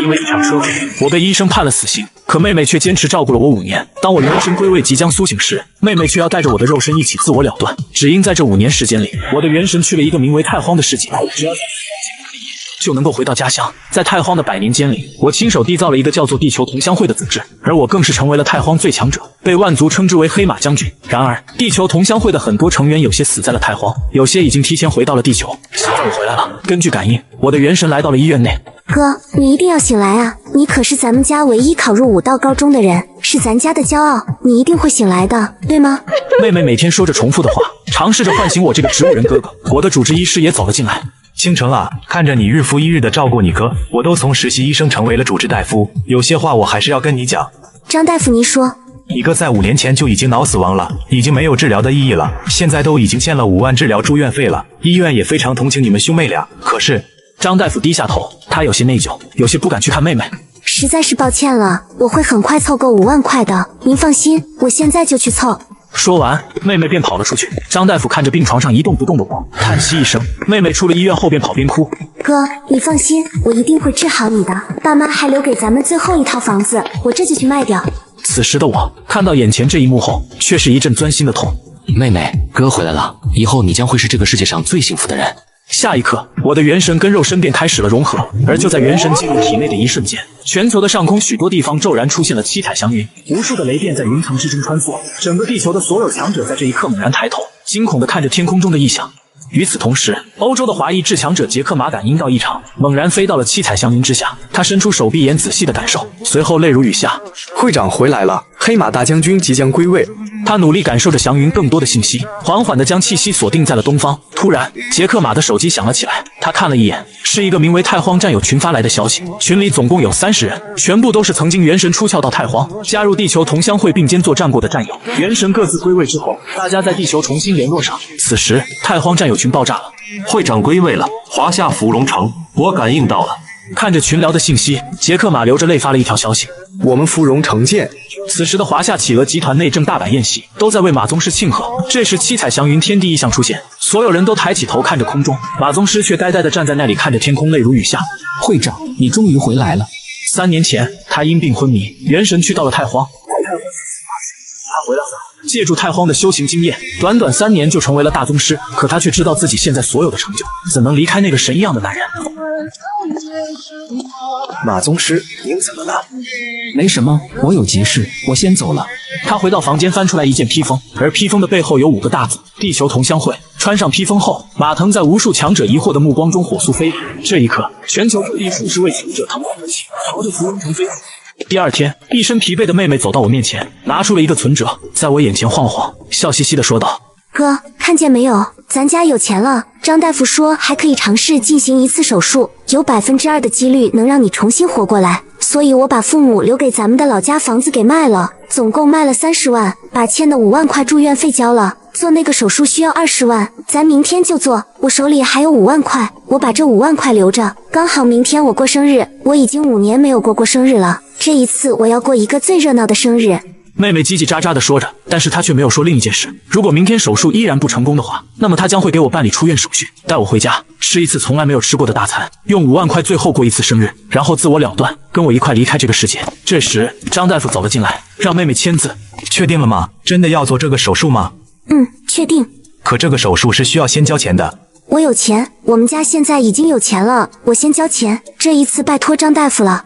因为一场车祸，我被医生判了死刑。可妹妹却坚持照顾了我5年。当我元神归位即将苏醒时，妹妹却要带着我的肉身一起自我了断。只因在这5年时间里，我的元神去了一个名为太荒的世界，只要在就能够回到家乡。在太荒的100年间里，我亲手缔造了一个叫做地球同乡会的组织，而我更是成为了太荒最强者，被万族称之为黑马将军。然而，地球同乡会的很多成员有些死在了太荒，有些已经提前回到了地球。现在我回来了，根据感应，我的元神来到了医院内。哥，你一定要醒来啊！你可是咱们家唯一考入武道高中的人，是咱家的骄傲，你一定会醒来的，对吗？妹妹每天说着重复的话，尝试着唤醒我这个植物人哥哥。我的主治医师也走了进来。倾城啊，看着你日复一日的照顾你哥，我都从实习医生成为了主治大夫，有些话我还是要跟你讲。张大夫，您说。你哥在5年前就已经脑死亡了，已经没有治疗的意义了，现在都已经欠了5万治疗住院费了，医院也非常同情你们兄妹俩。可是，张大夫低下头，他有些内疚，有些不敢去看妹妹。实在是抱歉了，我会很快凑够5万块的，您放心，我现在就去凑。说完，妹妹便跑了出去。张大夫看着病床上一动不动的我，叹息一声。妹妹出了医院后边跑边哭。哥，你放心，我一定会治好你的。爸妈还留给咱们最后一套房子，我这就去卖掉。此时的我看到眼前这一幕后，却是一阵钻心的痛。妹妹，哥回来了，以后你将会是这个世界上最幸福的人。下一刻，我的元神跟肉身便开始了融合，而就在元神进入体内的一瞬间，全球的上空许多地方骤然出现了七彩祥云，无数的雷电在云层之中穿梭，整个地球的所有强者在这一刻猛然抬头，惊恐地看着天空中的异象。与此同时，欧洲的华裔至强者杰克马感应到异常，猛然飞到了七彩祥云之下，他伸出手臂眼仔细的感受，随后泪如雨下。会长回来了，黑马大将军即将归位。他努力感受着祥云更多的信息，缓缓地将气息锁定在了东方。突然，杰克马的手机响了起来，他看了一眼，是一个名为太荒战友群发来的消息。群里总共有30人，全部都是曾经元神出窍到太荒，加入地球同乡会并肩作战过的战友。元神各自归位之后，大家在地球重新联络上。此时，太荒战友群爆炸了。会长归位了，华夏芙蓉城，我感应到了。看着群聊的信息，杰克马流着泪发了一条消息：我们芙蓉城见。此时的华夏企鹅集团内正大摆宴席，都在为马宗师庆贺。这时七彩祥云天地异象出现，所有人都抬起头看着空中，马宗师却呆呆地站在那里看着天空，泪如雨下。会长，你终于回来了。3年前，他因病昏迷，元神去到了太荒。他回来了，借助太荒的修行经验，短短3年就成为了大宗师。可他却知道自己现在所有的成就，怎能离开那个神一样的男人？马宗师，您怎么了？没什么，我有急事，我先走了。他回到房间，翻出来一件披风，而披风的背后有5个大字：地球同乡会。穿上披风后，马腾在无数强者疑惑的目光中火速飞。这一刻，全球各地数十位强者腾空而起，朝着芙蓉城飞。第2天，一身疲惫的妹妹走到我面前，拿出了一个存折，在我眼前晃了晃，笑嘻嘻地说道：哥，看见没有，咱家有钱了。张大夫说还可以尝试进行一次手术，有2%的几率能让你重新活过来。所以我把父母留给咱们的老家房子给卖了，总共卖了30万，把欠的5万块住院费交了。做那个手术需要20万，咱明天就做。我手里还有5万块，我把这5万块留着，刚好明天我过生日，我已经5年没有过生日了，这一次我要过一个最热闹的生日。妹妹叽叽喳喳地说着，但是她却没有说另一件事。如果明天手术依然不成功的话，那么她将会给我办理出院手续，带我回家吃一次从来没有吃过的大餐，用5万块最后过一次生日，然后自我了断，跟我一块离开这个世界。这时，张大夫走了进来，让妹妹签字。确定了吗？真的要做这个手术吗？确定。可这个手术是需要先交钱的。我有钱，我们家现在已经有钱了，我先交钱，这一次拜托张大夫了。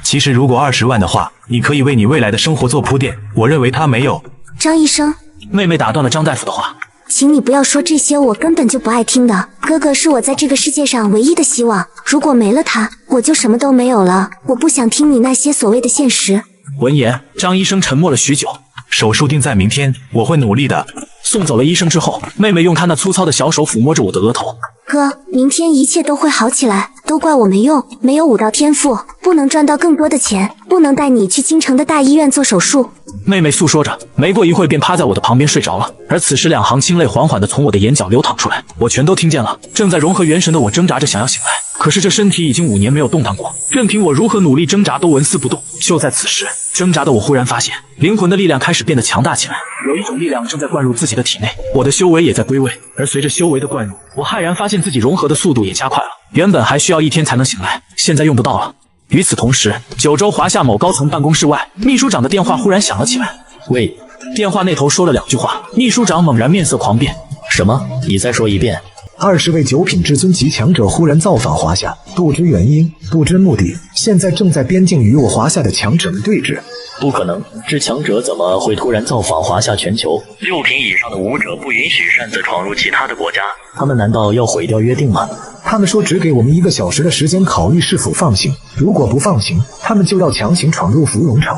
其实如果20万的话，你可以为你未来的生活做铺垫，我认为他没有。张医生，妹妹打断了张大夫的话，请你不要说这些我根本就不爱听的。哥哥是我在这个世界上唯一的希望，如果没了他，我就什么都没有了。我不想听你那些所谓的现实。闻言，张医生沉默了许久。手术定在明天，我会努力的。送走了医生之后，妹妹用她那粗糙的小手抚摸着我的额头。哥，明天一切都会好起来，都怪我没用，没有武道天赋，不能赚到更多的钱，不能带你去京城的大医院做手术。妹妹诉说着，没过一会便趴在我的旁边睡着了。而此时2行清泪缓缓地从我的眼角流淌出来，我全都听见了。正在融合元神的我挣扎着想要醒来，可是这身体已经5年没有动荡过，任凭我如何努力挣扎都纹丝不动。就在此时，挣扎的我忽然发现，灵魂的力量开始变得强大起来，有一种力量正在灌入自己的体内，我的修为也在归位。而随着修为的灌入，我骇然发现自己融合的速度也加快了，原本还需要1天才能醒来，现在用不到了。与此同时，九州华夏某高层办公室外，秘书长的电话忽然响了起来。喂，电话那头说了2句话，秘书长猛然面色狂变。什么？你再说一遍。 20位九品至尊级强者忽然造访华夏，不知原因，不知目的，现在正在边境与我华夏的强者们对峙。不可能，这强者怎么会突然造访华夏全球？6品以上的武者不允许擅自闯入其他的国家，他们难道要毁掉约定吗？他们说只给我们1个小时的时间考虑是否放行，如果不放行，他们就要强行闯入芙蓉城。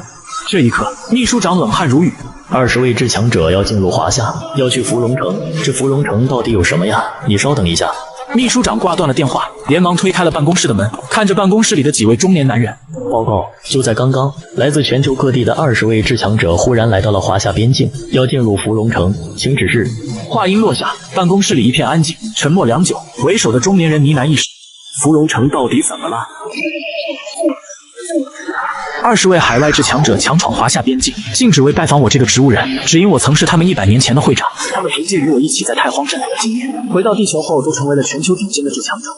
这一刻，秘书长冷汗如雨。 20位至强者要进入华夏，要去芙蓉城。这芙蓉城到底有什么呀？你稍等一下。秘书长挂断了电话，连忙推开了办公室的门，看着办公室里的几位中年男人。报告，就在刚刚，来自全球各地的20位至强者忽然来到了华夏边境，要进入芙蓉城，请指示。话音落下，办公室里一片安静，沉默良久。为首的中年人呢喃一声：“芙蓉城到底怎么了？”20位海外至强者强闯华夏边境，竟只为拜访我这个植物人，只因我曾是他们100年前的会长。他们凭借与我一起在太荒战斗的经验，回到地球后都成为了全球顶尖的至强者。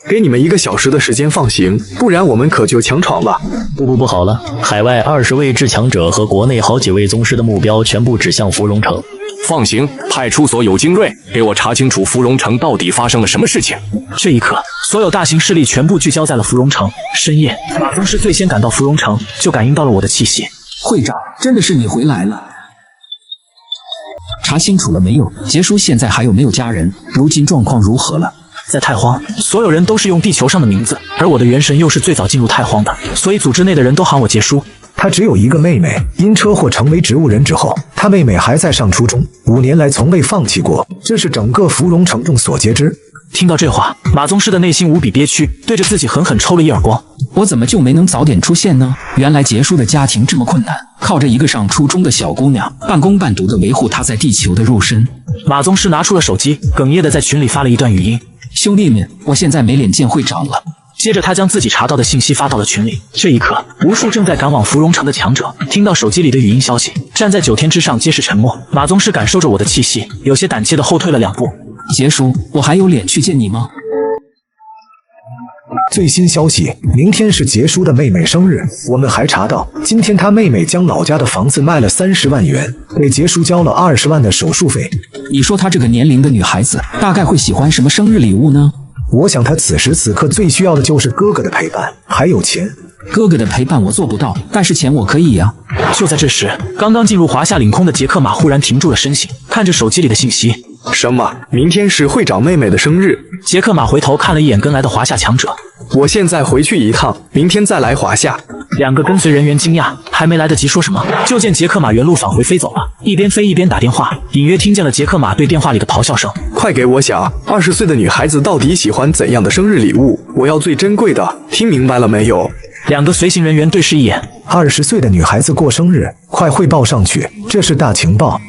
给你们1个小时的时间放行，不然我们可就强闯了。不好了，海外20位至强者和国内好几位宗师的目标全部指向芙蓉城。放行，派出所有精锐，给我查清楚芙蓉城到底发生了什么事情。这一刻，所有大型势力全部聚焦在了芙蓉城。深夜，马宗师最先赶到芙蓉城，就感应到了我的气息。会长，真的是你回来了。查清楚了没有？杰叔现在还有没有家人？如今状况如何了？在太荒，所有人都是用地球上的名字，而我的元神又是最早进入太荒的，所以组织内的人都喊我杰叔。他只有1个妹妹，因车祸成为植物人之后，他妹妹还在上初中，5年来从未放弃过，这是整个芙蓉城众所皆知。听到这话，马宗师的内心无比憋屈，对着自己狠狠抽了一耳光。我怎么就没能早点出现呢？原来杰叔的家庭这么困难，靠着一个上初中的小姑娘，半工半读的维护他在地球的肉身。马宗师拿出了手机，哽咽的在群里发了一段语音：“兄弟们，我现在没脸见会长了。”接着，他将自己查到的信息发到了群里。这一刻，无数正在赶往芙蓉城的强者听到手机里的语音消息，站在9天之上皆是沉默。马宗师感受着我的气息，有些胆怯的后退了2步。杰叔，我还有脸去见你吗？最新消息，明天是杰叔的妹妹生日。我们还查到，今天他妹妹将老家的房子卖了30万元，给杰叔交了20万的手术费。你说她这个年龄的女孩子，大概会喜欢什么生日礼物呢？我想他此时此刻最需要的就是哥哥的陪伴，还有钱。哥哥的陪伴我做不到，但是钱我可以呀。就在这时，刚刚进入华夏领空的杰克马忽然停住了身形，看着手机里的信息。什么？明天是会长妹妹的生日？杰克马回头看了一眼跟来的华夏强者。我现在回去一趟，明天再来华夏。2个跟随人员惊讶，还没来得及说什么，就见杰克马原路返回飞走了，一边飞一边打电话，隐约听见了杰克马对电话里的咆哮声。快给我想，20岁的女孩子到底喜欢怎样的生日礼物？我要最珍贵的，听明白了没有？2个随行人员对视一眼。20岁的女孩子过生日，快汇报上去，这是大情报。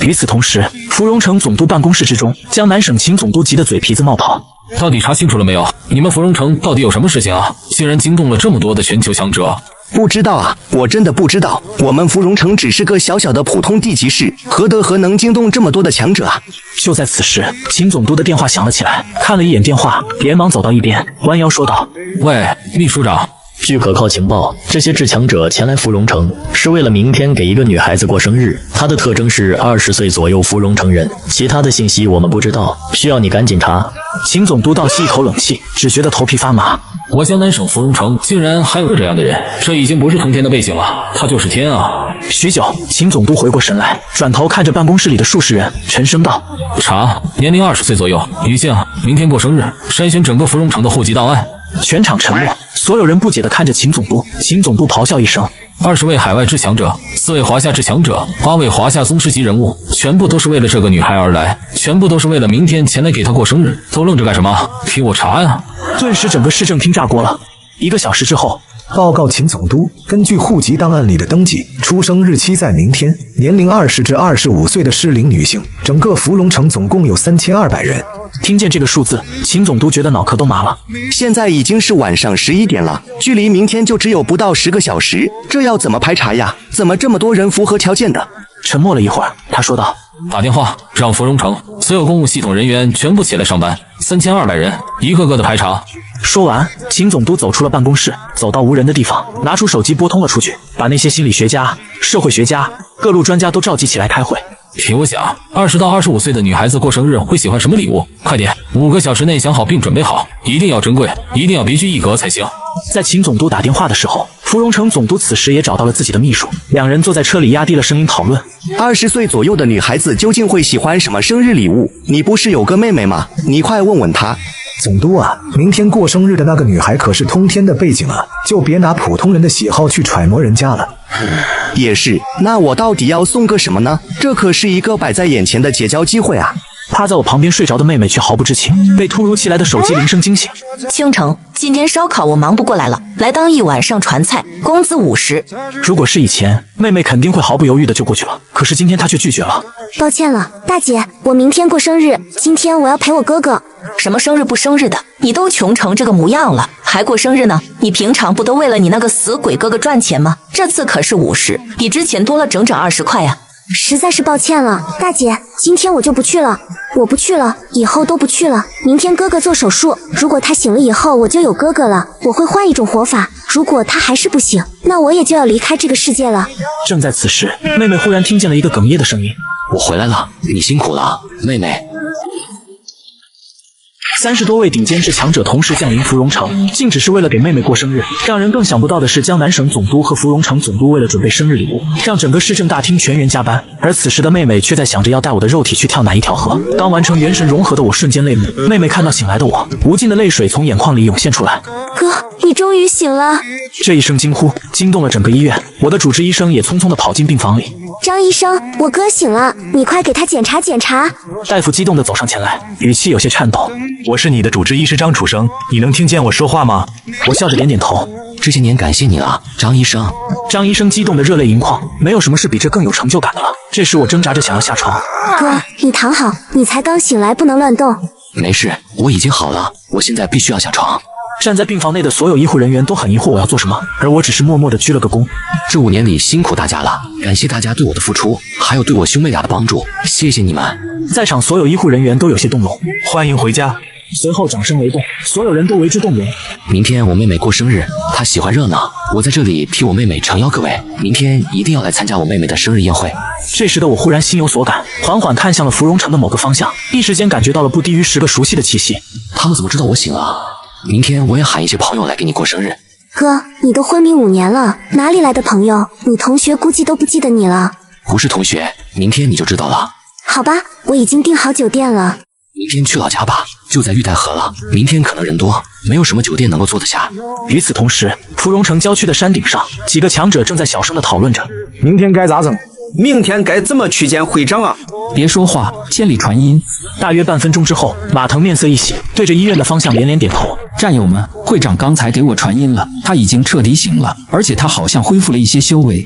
与此同时，芙蓉城总督办公室之中，江南省秦总督急得嘴皮子冒泡。到底查清楚了没有？你们芙蓉城到底有什么事情啊？竟然惊动了这么多的全球强者！不知道啊，我真的不知道。我们芙蓉城只是个小小的普通地级市，何德何能惊动这么多的强者啊？就在此时，秦总督的电话响了起来，看了一眼电话，连忙走到一边，弯腰说道：“喂，秘书长。”据可靠情报，这些至强者前来芙蓉城是为了明天给一个女孩子过生日，她的特征是20岁左右芙蓉城人，其他的信息我们不知道，需要你赶紧查。秦总督倒吸一口冷气，只觉得头皮发麻。我江南省芙蓉城竟然还有这样的人，这已经不是通天的背景了，他就是天啊！许久，秦总督回过神来，转头看着办公室里的数十人，沉声道：“查，年龄20岁左右，女性，明天过生日，筛选整个芙蓉城的户籍档案。”全场沉默，所有人不解地看着秦总督。秦总督咆哮一声：“20位海外至强者，4位华夏至强者，8位华夏宗师级人物，全部都是为了这个女孩而来，全部都是为了明天前来给她过生日，都愣着干什么？给我查呀！”顿时整个市政厅炸锅了。1个小时之后，报告秦总督，根据户籍档案里的登记，出生日期在明天，年龄20至25岁的适龄女性，整个芙蓉城总共有3200人。听见这个数字，秦总督觉得脑壳都麻了。现在已经是晚上11点了，距离明天就只有不到10个小时，这要怎么排查呀？怎么这么多人符合条件的？沉默了一会儿，他说道：“打电话让芙蓉城所有公务系统人员全部起来上班，3200人，一个个的排查。说完，秦总督走出了办公室，走到无人的地方，拿出手机拨通了出去，把那些心理学家、社会学家、各路专家都召集起来开会。听我讲，20到25岁的女孩子过生日会喜欢什么礼物？快点，5个小时内想好并准备好，一定要珍贵，一定要别具一格才行。在秦总督打电话的时候，芙蓉城总督此时也找到了自己的秘书，两人坐在车里压低了声音讨论。20岁左右的女孩子究竟会喜欢什么生日礼物？你不是有个妹妹吗？你快问问她。总督啊，明天过生日的那个女孩可是通天的背景啊，就别拿普通人的喜好去揣摩人家了。也是，那我到底要送个什么呢？这可是一个摆在眼前的结交机会啊！趴在我旁边睡着的妹妹却毫不知情，被突如其来的手机铃声惊醒。倾城，今天烧烤我忙不过来了，来当一晚上传菜，工资50。如果是以前，妹妹肯定会毫不犹豫的就过去了，可是今天她却拒绝了。抱歉了，大姐，我明天过生日，今天我要陪我哥哥。什么生日不生日的，你都穷成这个模样了，还过生日呢？你平常不都为了你那个死鬼哥哥赚钱吗？这次可是50，比之前多了整整20块呀！实在是抱歉了，大姐，今天我就不去了，我不去了，以后都不去了。明天哥哥做手术，如果他醒了以后我就有哥哥了，我会换一种活法。如果他还是不醒，那我也就要离开这个世界了。正在此时，妹妹忽然听见了一个哽咽的声音：“我回来了，你辛苦了，妹妹。”30多位顶尖至强者同时降临芙蓉城，竟只是为了给妹妹过生日。让人更想不到的是，江南省总督和芙蓉城总督为了准备生日礼物，让整个市政大厅全员加班。而此时的妹妹却在想着要带我的肉体去跳哪一条河。刚完成元神融合的我瞬间泪目，妹妹看到醒来的我，无尽的泪水从眼眶里涌现出来。哥，你终于醒了！这一声惊呼惊动了整个医院，我的主治医生也匆匆地跑进病房里。张医生，我哥醒了，你快给他检查检查。大夫激动地走上前来，语气有些颤抖。我是你的主治医师张楚生，你能听见我说话吗？我笑着点点头。这些年感谢你了，张医生。张医生激动得热泪盈眶，没有什么事比这更有成就感的了。这时我挣扎着想要下床。哥，你躺好，你才刚醒来，不能乱动。没事，我已经好了，我现在必须要下床。站在病房内的所有医护人员都很疑惑我要做什么，而我只是默默地鞠了个躬。这5年里辛苦大家了，感谢大家对我的付出，还有对我兄妹俩的帮助，谢谢你们。在场所有医护人员都有些动容。欢迎回家。随后掌声雷动，所有人都为之动容。明天我妹妹过生日，她喜欢热闹，我在这里替我妹妹诚邀各位，明天一定要来参加我妹妹的生日宴会。这时的我忽然心有所感，缓缓看向了芙蓉城的某个方向，一时间感觉到了不低于10个熟悉的气息。他们怎么知道我醒了？明天我也喊一些朋友来给你过生日。哥，你都昏迷5年了，哪里来的朋友？你同学估计都不记得你了。不是同学，明天你就知道了。好吧，我已经订好酒店了。明天去老家吧，就在玉带河了。明天可能人多，没有什么酒店能够坐得下。与此同时，芙蓉城郊区的山顶上，几个强者正在小声地讨论着，明天该咋整？明天该怎么去见会长啊？别说话，千里传音。大约半分钟之后，马腾面色一喜，对着医院的方向连连点头。战友们，会长刚才给我传音了，他已经彻底醒了，而且他好像恢复了一些修为。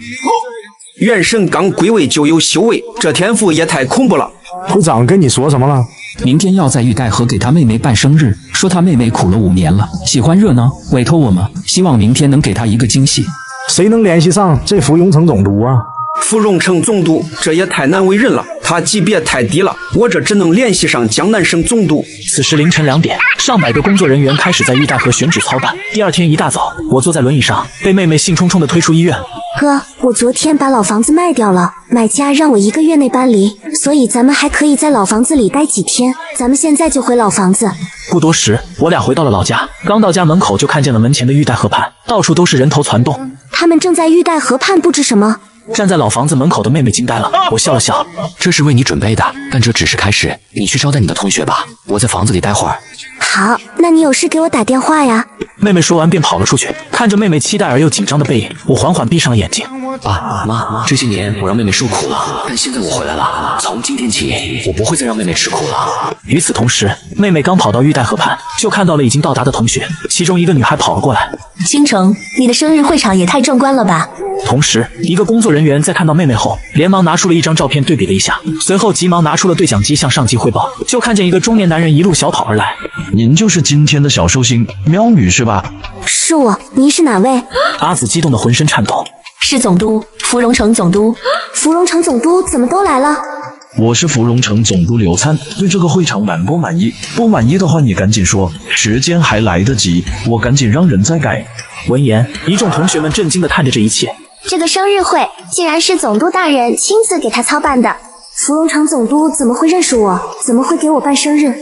元神刚归位就有修为，这天赋也太恐怖了。会长跟你说什么了？明天要在玉带河给他妹妹办生日，说他妹妹苦了5年了，喜欢热闹，委托我们，希望明天能给他一个惊喜。谁能联系上这芙蓉城总督啊？芙蓉城总督，这也太难为人了，他级别太低了，我这只能联系上江南省总督。此时凌晨2点，上百个工作人员开始在玉带河选址操办。第二天一大早，我坐在轮椅上，被妹妹兴冲冲地推出医院。哥，我昨天把老房子卖掉了，买家让我1个月内搬离，所以咱们还可以在老房子里待几天。咱们现在就回老房子。不多时，我俩回到了老家。刚到家门口，就看见了门前的玉带河畔，到处都是人头攒动。他们正在玉带河畔布置什么？站在老房子门口的妹妹惊呆了，我笑了笑，这是为你准备的，但这只是开始，你去招待你的同学吧，我在房子里待会儿。好，那你有事给我打电话呀。妹妹说完便跑了出去。看着妹妹期待而又紧张的背影，我缓缓闭上了眼睛。爸妈，这些年我让妹妹受苦了，但现在我回来了，从今天起，我不会再让妹妹吃苦了。与此同时，妹妹刚跑到玉带河畔，就看到了已经到达的同学，其中一个女孩跑了过来。倾城，你的生日会场也太壮观了吧！同时，一个工作人员在看到妹妹后，连忙拿出了一张照片对比了一下，随后急忙拿出了对讲机向上级汇报。就看见一个中年男人一路小跑而来。您就是今天的小寿星喵女是吧？是我，您是哪位？阿紫激动的浑身颤抖。是总督，芙蓉城总督。芙蓉城总督怎么都来了？我是芙蓉城总督刘灿，对这个会场满不满意？不满意的话你赶紧说，时间还来得及，我赶紧让人再改。闻言，一众同学们震惊地看着这一切。这个生日会竟然是总督大人亲自给他操办的，芙蓉城总督怎么会认识我？怎么会给我办生日？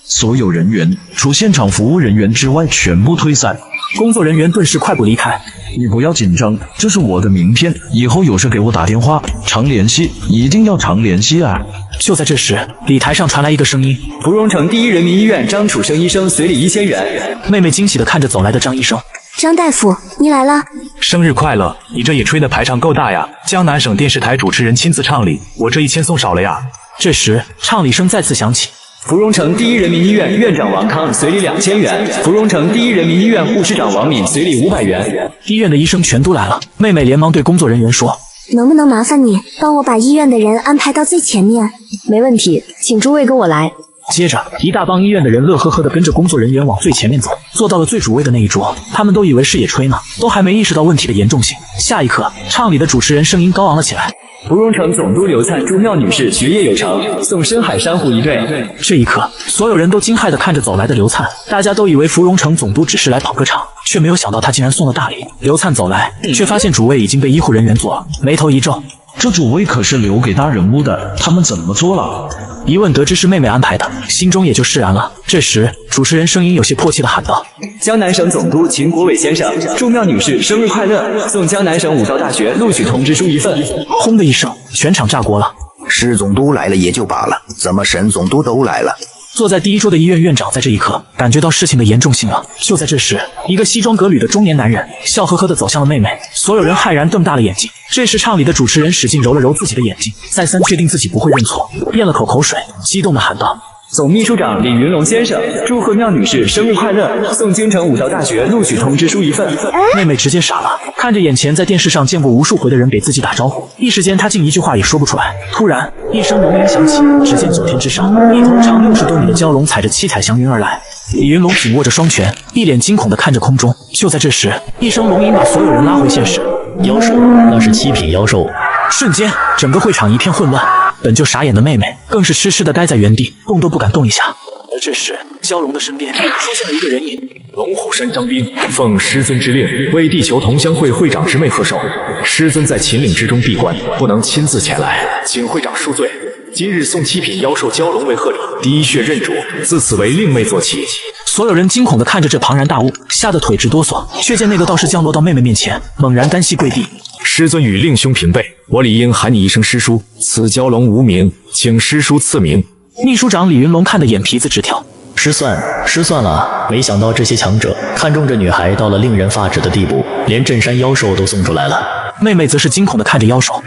所有人员除现场服务人员之外全部退散。工作人员顿时快步离开。你不要紧张，这是我的名片，以后有事给我打电话，常联系，一定要常联系啊！就在这时，礼台上传来一个声音：芙蓉城第一人民医院张楚生医生随礼1000元。妹妹惊喜地看着走来的张医生。张大夫，你来了。生日快乐！你这也吹的排场够大呀！江南省电视台主持人亲自唱礼，我这1000送少了呀。这时，唱礼声再次响起。芙蓉城第一人民医院院长王康随礼2000元，芙蓉城第一人民医院护士长王敏随礼500元。医院的医生全都来了，妹妹连忙对工作人员说：“能不能麻烦你帮我把医院的人安排到最前面？”没问题，请诸位跟我来。接着，一大帮医院的人乐呵呵地跟着工作人员往最前面走，坐到了最主位的那一桌。他们都以为是野炊呢，都还没意识到问题的严重性。下一刻，唱礼的主持人声音高昂了起来。芙蓉城总督刘灿祝妙女士学业有成，送深海珊瑚1对。这一刻，所有人都惊骇地看着走来的刘灿，大家都以为芙蓉城总督只是来捧个场，却没有想到他竟然送了大礼。刘灿走来，却发现主位已经被医护人员坐了，眉头一皱。这主位可是留给大人物的，他们怎么做了？一问得知是妹妹安排的，心中也就释然了。这时，主持人声音有些迫切地喊道：“江南省总督秦国伟先生祝妙女士生日快乐，送江南省武道大学录取通知书1份。”轰的一声，全场炸锅了。市总督来了也就罢了，怎么省总督都来了？坐在第一桌的医院院长在这一刻感觉到事情的严重性了。就在这时，一个西装革履的中年男人笑呵呵地走向了妹妹，所有人骇然瞪大了眼睛。这时唱礼的主持人使劲揉了揉自己的眼睛，再三确定自己不会认错，咽了口水，激动地喊道：“总秘书长李云龙先生祝贺妙女士生日快乐，送京城武道大学录取通知书1份。”妹妹直接傻了，看着眼前在电视上见过无数回的人给自己打招呼，一时间她竟一句话也说不出来。突然，一声龙吟响起，只见9天之上，一头长60多米的蛟龙踩着七彩祥云而来。李云龙紧握着双拳，一脸惊恐地看着空中。就在这时，一声龙吟把所有人拉回现实。妖兽，那是7品妖兽。瞬间，整个会场一片混乱。本就傻眼的妹妹更是痴痴地呆在原地，动都不敢动一下。而这时，蛟龙的身边出现了一个人影。龙虎山张兵奉师尊之令，为地球同乡会会长之妹贺寿。师尊在秦岭之中闭关，不能亲自前来，请会长恕罪。今日送7品妖兽蛟龙为贺礼，第一血认主，自此为令妹坐骑。所有人惊恐地看着这庞然大物，吓得腿直哆嗦。却见那个道士降落到妹妹面前，猛然单膝跪地。师尊与令兄平辈，我理应喊你一声师叔。此蛟龙无名，请师叔赐名。秘书长李云龙看得眼皮子直跳。失算了！没想到这些强者看中这女孩到了令人发指的地步，连镇山妖兽都送出来了。妹妹则是惊恐地看着妖兽。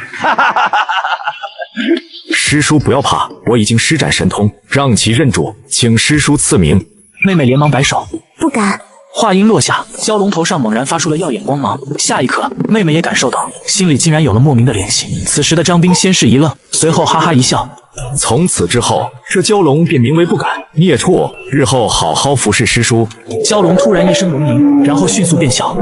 师叔不要怕，我已经施展神通，让其认主，请师叔赐名。妹妹连忙摆手，不敢。话音落下，蛟龙头上猛然发出了耀眼光芒。下一刻，妹妹也感受到，心里竟然有了莫名的联系。此时的张兵先是一愣，随后哈哈一笑。从此之后，这蛟龙便名为不敢。孽畜，日后好好服侍师叔。蛟龙突然一声龙吟，然后迅速变小，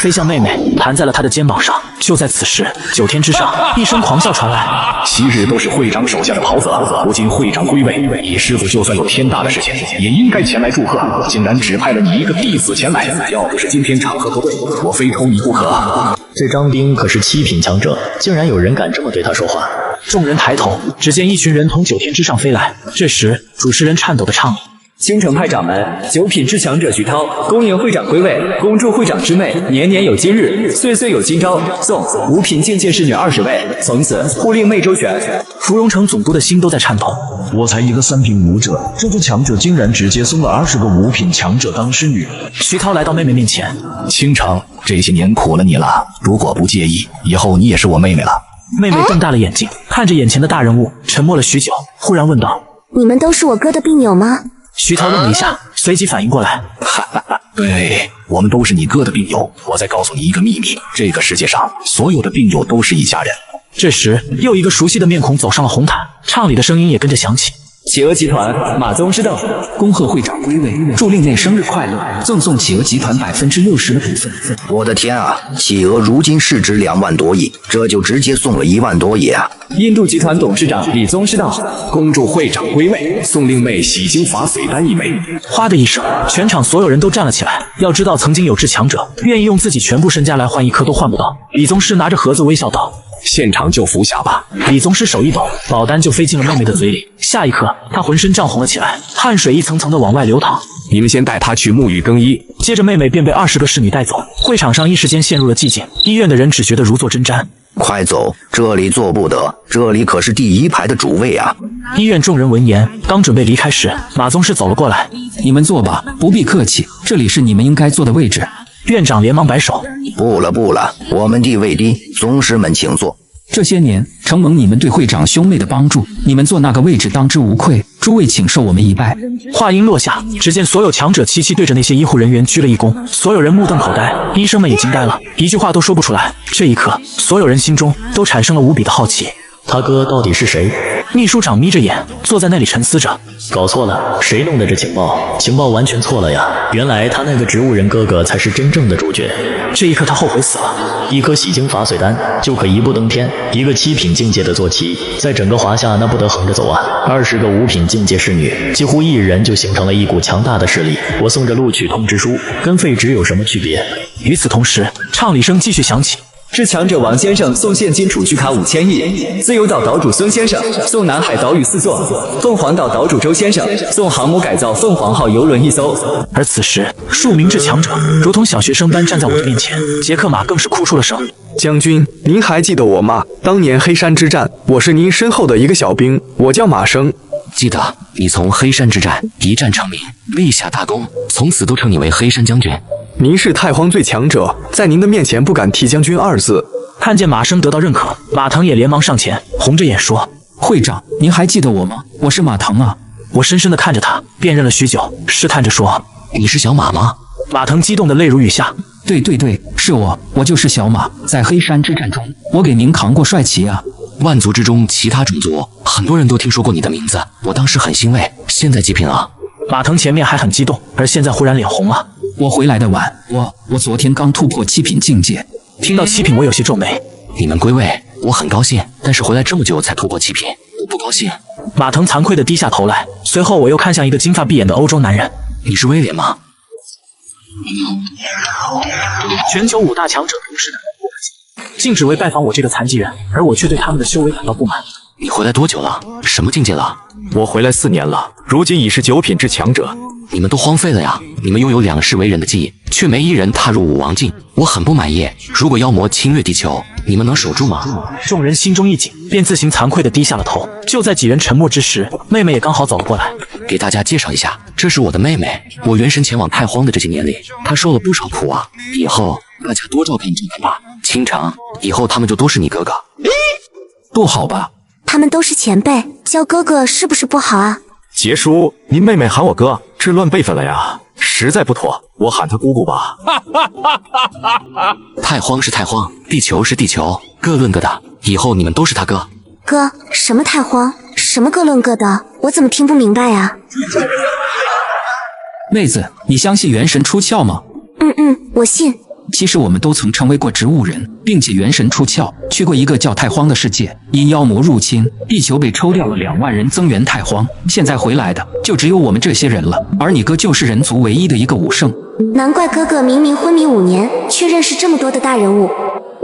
飞向妹妹，弹在了她的肩膀上。就在此时，9天之上，一声狂笑传来。昔日都是会长手下的袍子，如今会长归位，你师傅就算有天大的事情，也应该前来祝贺，竟然只派了你一个弟子前来。要不是今天场合不对，我非抽你不可。这张兵可是7品强者，竟然有人敢这么对他说话。众人抬头，只见一群人从9天之上飞来。这时，主持人颤抖地唱了：京城派掌门9品至强者徐涛，恭迎会长归位，恭祝会长之妹年年有今日，岁岁有今朝。送5品境界侍女20位，从此护令妹周全。芙蓉城总督的心都在颤抖。我才一个3品武者，这个强者竟然直接送了20个5品强者当侍女。徐涛来到妹妹面前，倾城，这些年苦了你了，如果不介意，以后你也是我妹妹了。妹妹瞪大了眼睛，看着眼前的大人物，沉默了许久，忽然问道：你们都是我哥的病友吗？徐涛愣了一下，随即反应过来，对，我们都是你哥的病友。我再告诉你一个秘密，这个世界上所有的病友都是一家人。这时，又一个熟悉的面孔走上了红毯，唱礼的声音也跟着响起。企鹅集团马宗师道，恭贺会长归位，祝令妹生日快乐，赠送企鹅集团60%的股份。我的天啊，企鹅如今市值2万多亿，这就直接送了1万多亿啊！印度集团董事长李宗师道，恭祝会长归位，送令妹洗精法水丹1枚。哗的一声，全场所有人都站了起来。要知道，曾经有志强者愿意用自己全部身家来换一颗都换不到。李宗师拿着盒子微笑道：“现场就服下吧。”李宗师手一抖，保单就飞进了妹妹的嘴里。下一刻，他浑身涨红了起来，汗水一层层的往外流淌。你们先带她去沐浴更衣。接着，妹妹便被20个侍女带走。会场上一时间陷入了寂静，医院的人只觉得如坐针毡。快走，这里坐不得，这里可是第1排的主位啊！医院众人闻言，刚准备离开时，马宗师走了过来：“你们坐吧，不必客气，这里是你们应该坐的位置。”院长连忙摆手：“不了，我们地位低，宗师们请坐。”这些年承蒙你们对会长兄妹的帮助，你们坐那个位置当之无愧，诸位请受我们一拜。话音落下，只见所有强者齐齐对着那些医护人员鞠了一躬，所有人目瞪口呆，医生们也惊呆了，一句话都说不出来。这一刻，所有人心中都产生了无比的好奇。他哥到底是谁？秘书长眯着眼坐在那里沉思着。搞错了，谁弄的这情报？情报完全错了呀！原来他那个植物人哥哥才是真正的主角。这一刻他后悔死了。一颗洗精法水丹就可一步登天，一个7品境界的坐骑，在整个华夏那不得横着走啊！20个5品境界侍女，几乎一人就形成了一股强大的势力。我送着录取通知书，跟废纸有什么区别？与此同时，唱礼声继续响起。至强者王先生送现金储蓄卡5000亿，自由岛岛主孙先生送南海岛屿4座，凤凰岛岛主周先生送航母改造凤凰号邮轮1艘。而此时，数名至强者如同小学生般站在我的面前，杰克马更是哭出了声：“将军，您还记得我吗？当年黑山之战，我是您身后的一个小兵，我叫马生。记得，你从黑山之战一战成名，立下大功，从此都称你为黑山将军。”您是太荒最强者，在您的面前不敢提将军2字。看见马生得到认可，马腾也连忙上前，红着眼说：“会长，您还记得我吗？我是马腾啊。”我深深地看着他，辨认了许久，试探着说：“你是小马吗？”马腾激动的泪如雨下：“对，是我就是小马，在黑山之战中，我给您扛过帅旗啊。”万族之中，其他种族很多人都听说过你的名字，我当时很欣慰。现在几品了？马腾前面还很激动，而现在忽然脸红了。我回来的晚，我昨天刚突破7品境界。听到7品，我有些皱眉。你们归位，我很高兴，但是回来这么久才突破7品，我不高兴。马腾惭愧地低下头来，随后我又看向一个金发碧眼的欧洲男人：“你是威廉吗？”全球5大强者同时的竟只为拜访我这个残疾人，而我却对他们的修为感到不满。你回来多久了？什么境界了？我回来4年了，如今已是9品至强者。你们都荒废了呀！你们拥有2世为人的记忆，却没一人踏入5王境，我很不满意。如果妖魔侵略地球，你们能守住吗？众人心中一紧，便自行惭愧地低下了头。就在几人沉默之时，妹妹也刚好走了过来，给大家介绍一下，这是我的妹妹。我元神前往太荒的这些年里，她受了不少苦啊。以后大家多照看照看吧。清城，以后他们就都是你哥哥。不好吧？他们都是前辈，叫哥哥是不是不好啊？杰叔，您妹妹喊我哥，这乱辈分了呀，实在不妥，我喊她姑姑吧。太荒是太荒，地球是地球，各论各的，以后你们都是他哥。哥，什么太荒，什么各论各的，我怎么听不明白呀？妹子，你相信元神出窍吗？我信。其实我们都曾成为过植物人，并且元神出窍，去过一个叫太荒的世界。因妖魔入侵，地球被抽掉了2万人增援太荒，现在回来的就只有我们这些人了。而你哥就是人族唯一的一个武圣。难怪哥哥明明昏迷5年，却认识这么多的大人物。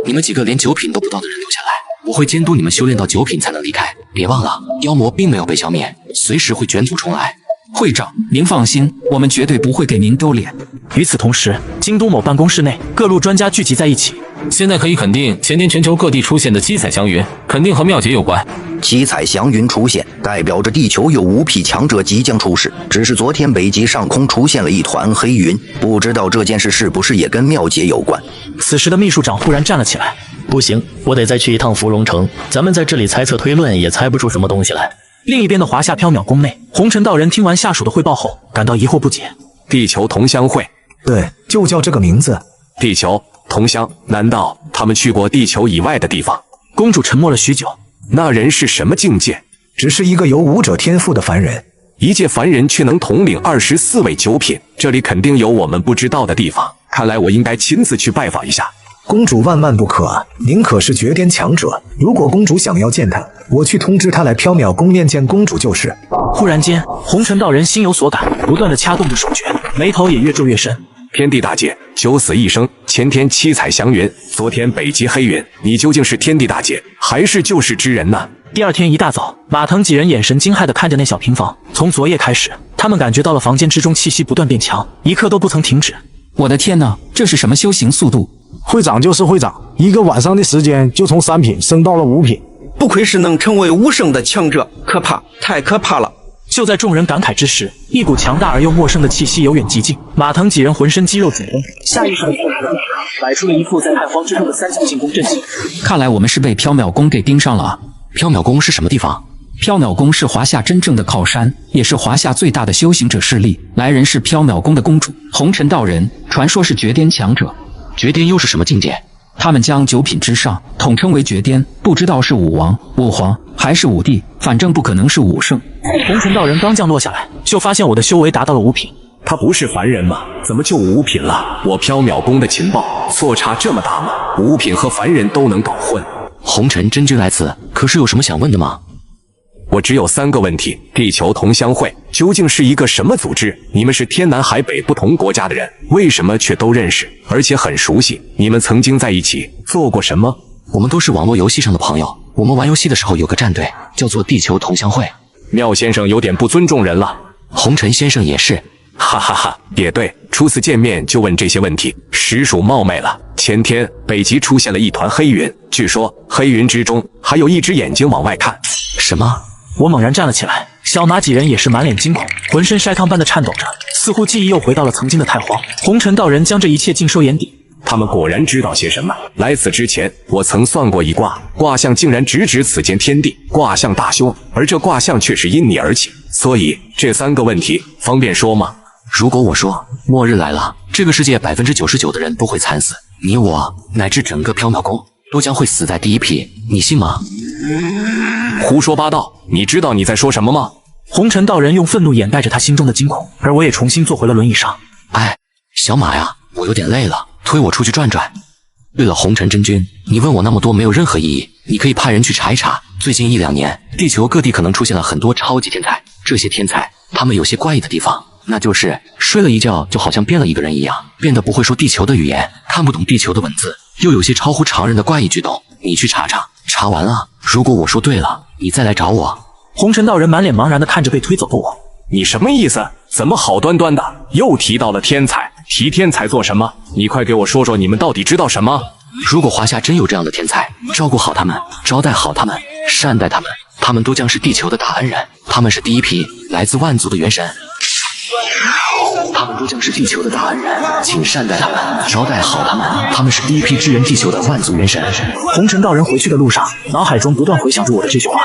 你们几个连9品都不到的人留下来，我会监督你们修炼到9品才能离开。别忘了，妖魔并没有被消灭，随时会卷土重来。会长，您放心，我们绝对不会给您丢脸。与此同时，京都某办公室内，各路专家聚集在一起。现在可以肯定，前天全球各地出现的七彩祥云，肯定和妙劫有关。七彩祥云出现，代表着地球有5匹强者即将出世。只是昨天北极上空出现了一团黑云，不知道这件事是不是也跟妙劫有关。此时的秘书长忽然站了起来：“不行，我得再去一趟芙蓉城。咱们在这里猜测推论，也猜不出什么东西来。”另一边的华夏缥缈宫内，红尘道人听完下属的汇报后，感到疑惑不解。地球同乡会，对，就叫这个名字。地球同乡，难道他们去过地球以外的地方？公主沉默了许久。那人是什么境界？只是一个有武者天赋的凡人。一介凡人却能统领24位九品，这里肯定有我们不知道的地方。看来我应该亲自去拜访一下。公主万万不可，您可是绝巅强者。如果公主想要见他，我去通知他来缥缈宫面见公主就是。忽然间，红尘道人心有所感，不断地掐动着手诀，眉头也越皱越深。天地大劫，九死一生，前天七彩祥云，昨天北极黑云，你究竟是天地大劫，还是救世之人呢？第二天一大早，马腾几人眼神惊骇地看着那小平房。从昨夜开始，他们感觉到了房间之中气息不断变强，一刻都不曾停止。我的天哪，这是什么修行速度？会长就是会长，一个晚上的时间就从3品升到了5品，不愧是能成为5升的强者，可怕，太可怕了！就在众人感慨之时，一股强大而又陌生的气息由远及近，马腾几人浑身肌肉紧绷，下意识地摆出了一副在太荒之中的3角进攻阵型。看来我们是被缥缈宫给盯上了啊！缥缈宫是什么地方？缥缈宫是华夏真正的靠山，也是华夏最大的修行者势力。来人是缥缈宫的公主红尘道人，传说是绝巅强者。绝巅又是什么境界？他们将9品之上统称为绝巅，不知道是武王、武皇还是武帝，反正不可能是武圣。红尘道人刚降落下来，就发现我的修为达到了5品。他不是凡人吗？怎么就5品了？我缥缈宫的情报错差这么大吗？5品和凡人都能搞混。红尘真君来此，可是有什么想问的吗？我只有3个问题。地球同乡会究竟是一个什么组织？你们是天南海北不同国家的人，为什么却都认识，而且很熟悉？你们曾经在一起做过什么？我们都是网络游戏上的朋友，我们玩游戏的时候有个战队叫做地球同乡会。妙先生有点不尊重人了。红尘先生也是。哈哈哈，也对，初次见面就问这些问题，实属冒昧了。前天北极出现了一团黑云，据说黑云之中还有一只眼睛往外看。什么？我猛然站了起来，小马几人也是满脸惊恐，浑身筛糠般的颤抖着，似乎记忆又回到了曾经的太荒。红尘道人将这一切尽收眼底。他们果然知道些什么。来此之前，我曾算过一卦，卦象竟然直指此间天地，卦象大凶，而这卦象却是因你而起。所以这3个问题方便说吗？如果我说末日来了，这个世界99%的人都会惨死，你我乃至整个缥缈宫都将会死在第1批，你信吗？胡说八道！你知道你在说什么吗？红尘道人用愤怒掩盖着他心中的惊恐，而我也重新坐回了轮椅上。哎，小马呀，我有点累了，推我出去转转。对了，红尘真君，你问我那么多没有任何意义，你可以派人去查一查，最近1、2年，地球各地可能出现了很多超级天才，这些天才他们有些怪异的地方，那就是睡了一觉就好像变了一个人一样，变得不会说地球的语言，看不懂地球的文字，又有些超乎常人的怪异举动。你去查查，查完了，如果我说对了，你再来找我。红尘道人满脸茫然地看着被推走的我。你什么意思？怎么好端端的又提到了天才？提天才做什么？你快给我说说，你们到底知道什么？如果华夏真有这样的天才，照顾好他们，招待好他们，善待他们，他们都将是地球的大恩人。他们是第1批来自万族的元神，他们都将是地球的大恩人，请善待他们，招待好他们。他们是第1批支援地球的万族元神。红尘道人回去的路上，脑海中不断回想着我的这句话。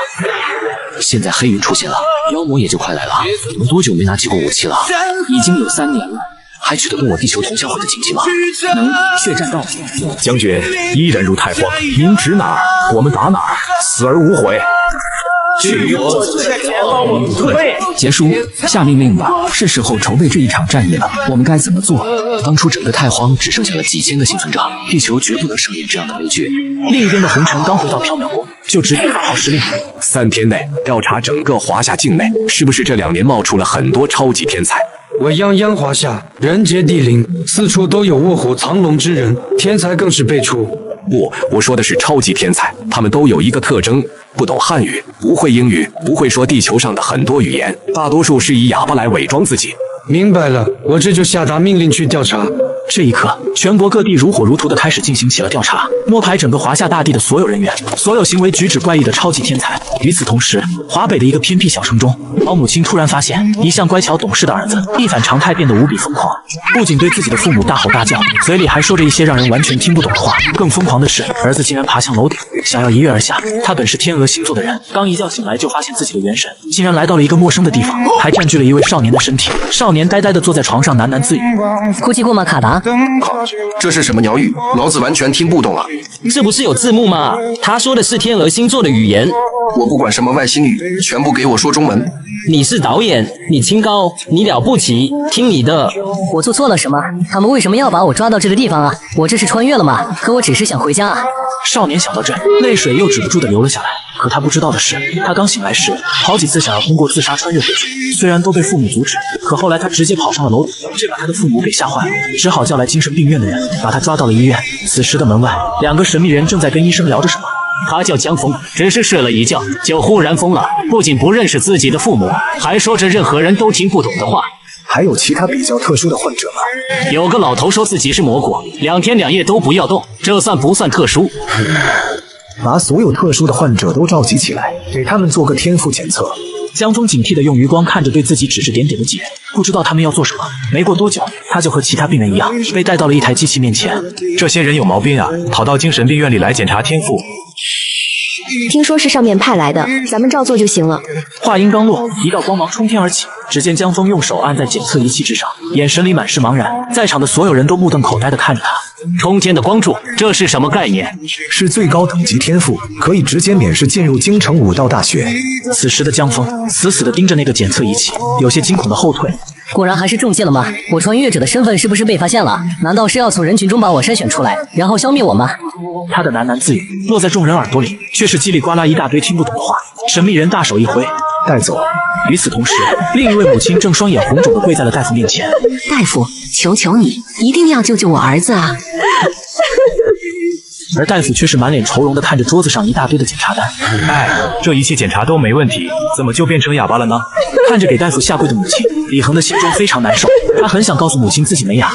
现在黑云出现了，妖魔也就快来了。你们多久没拿起过武器了？已经有3年了。还取得跟我地球同乡会的经济吗？能，血战到。将军依然如太荒，您指哪儿，我们打哪儿，死而无悔。去结束，下命令吧，是时候筹备这一场战役了。我们该怎么做？当初整个太荒只剩下了几千个幸存者，地球绝不能上演这样的悲剧。另一边的红尘刚回到缥缈宫，就直接发号施令，3天内调查整个华夏境内，是不是这2年冒出了很多超级天才？我泱泱华夏，人杰地灵，四处都有卧虎藏龙之人，天才更是辈出。不，我说的是超级天才，他们都有一个特征：不懂汉语，不会英语，不会说地球上的很多语言，大多数是以哑巴来伪装自己。明白了，我这就下达命令去调查。这一刻，全国各地如火如荼地开始进行起了调查，摸排整个华夏大地的所有人员，所有行为举止怪异的超级天才。与此同时，华北的一个偏僻小城中，老母亲突然发现，一向乖巧懂事的儿子一反常态，变得无比疯狂，不仅对自己的父母大吼大叫，嘴里还说着一些让人完全听不懂的话。更疯狂的是，儿子竟然爬向楼顶，想要一跃而下。他本是天鹅星座的人，刚一觉醒来就发现自己的元神竟然来到了一个陌生的地方，还占据了一位少年的身体。少年呆呆地坐在床上，喃喃自语：库奇库玛卡达。啊？这是什么鸟语？老子完全听不懂啊！这不是有字幕吗？他说的是天鹅星座的语言。我不管什么外星语，全部给我说中文。你是导演，你清高，你了不起，听你的。我做错了什么？他们为什么要把我抓到这个地方啊？我这是穿越了吗？可我只是想回家啊。少年想到这，泪水又止不住的流了下来。可他不知道的是，他刚醒来时，好几次想要通过自杀穿越回去，虽然都被父母阻止，可后来他直接跑上了楼顶，这把他的父母给吓坏了，只好叫来精神病院的人，把他抓到了医院。此时的门外，两个神秘人正在跟医生聊着什么。他叫江峰，只是睡了一觉就忽然疯了，不仅不认识自己的父母，还说着任何人都听不懂的话。还有其他比较特殊的患者吗？有个老头说自己是蘑菇，2天2夜都不要动，这算不算特殊？把所有特殊的患者都召集起来，给他们做个天赋检测。江峰警惕地用余光看着对自己指指点点的几人，不知道他们要做什么。没过多久，他就和其他病人一样，被带到了一台机器面前。这些人有毛病啊，跑到精神病院里来检查天赋。听说是上面派来的，咱们照做就行了。话音刚落，一道光芒冲天而起，只见江峰用手按在检测仪器之上，眼神里满是茫然。在场的所有人都目瞪口呆地看着他。冲天的光柱，这是什么概念？是最高等级天赋，可以直接免试进入京城武道大学。此时的江峰死死地盯着那个检测仪器，有些惊恐地后退。果然还是中箭了吗？我穿越者的身份是不是被发现了？难道是要从人群中把我筛选出来，然后消灭我吗？他的喃喃自语落在众人耳朵里，却是叽里呱啦一大堆听不懂的话。神秘人大手一挥，带走。与此同时，另一位母亲正双眼红肿地跪在了大夫面前。大夫，求求你，一定要救救我儿子啊！而大夫却是满脸愁容地看着桌子上一大堆的检查单。这一切检查都没问题，怎么就变成哑巴了呢？看着给大夫下跪的母亲，李恒的心中非常难受。他很想告诉母亲自己没哑。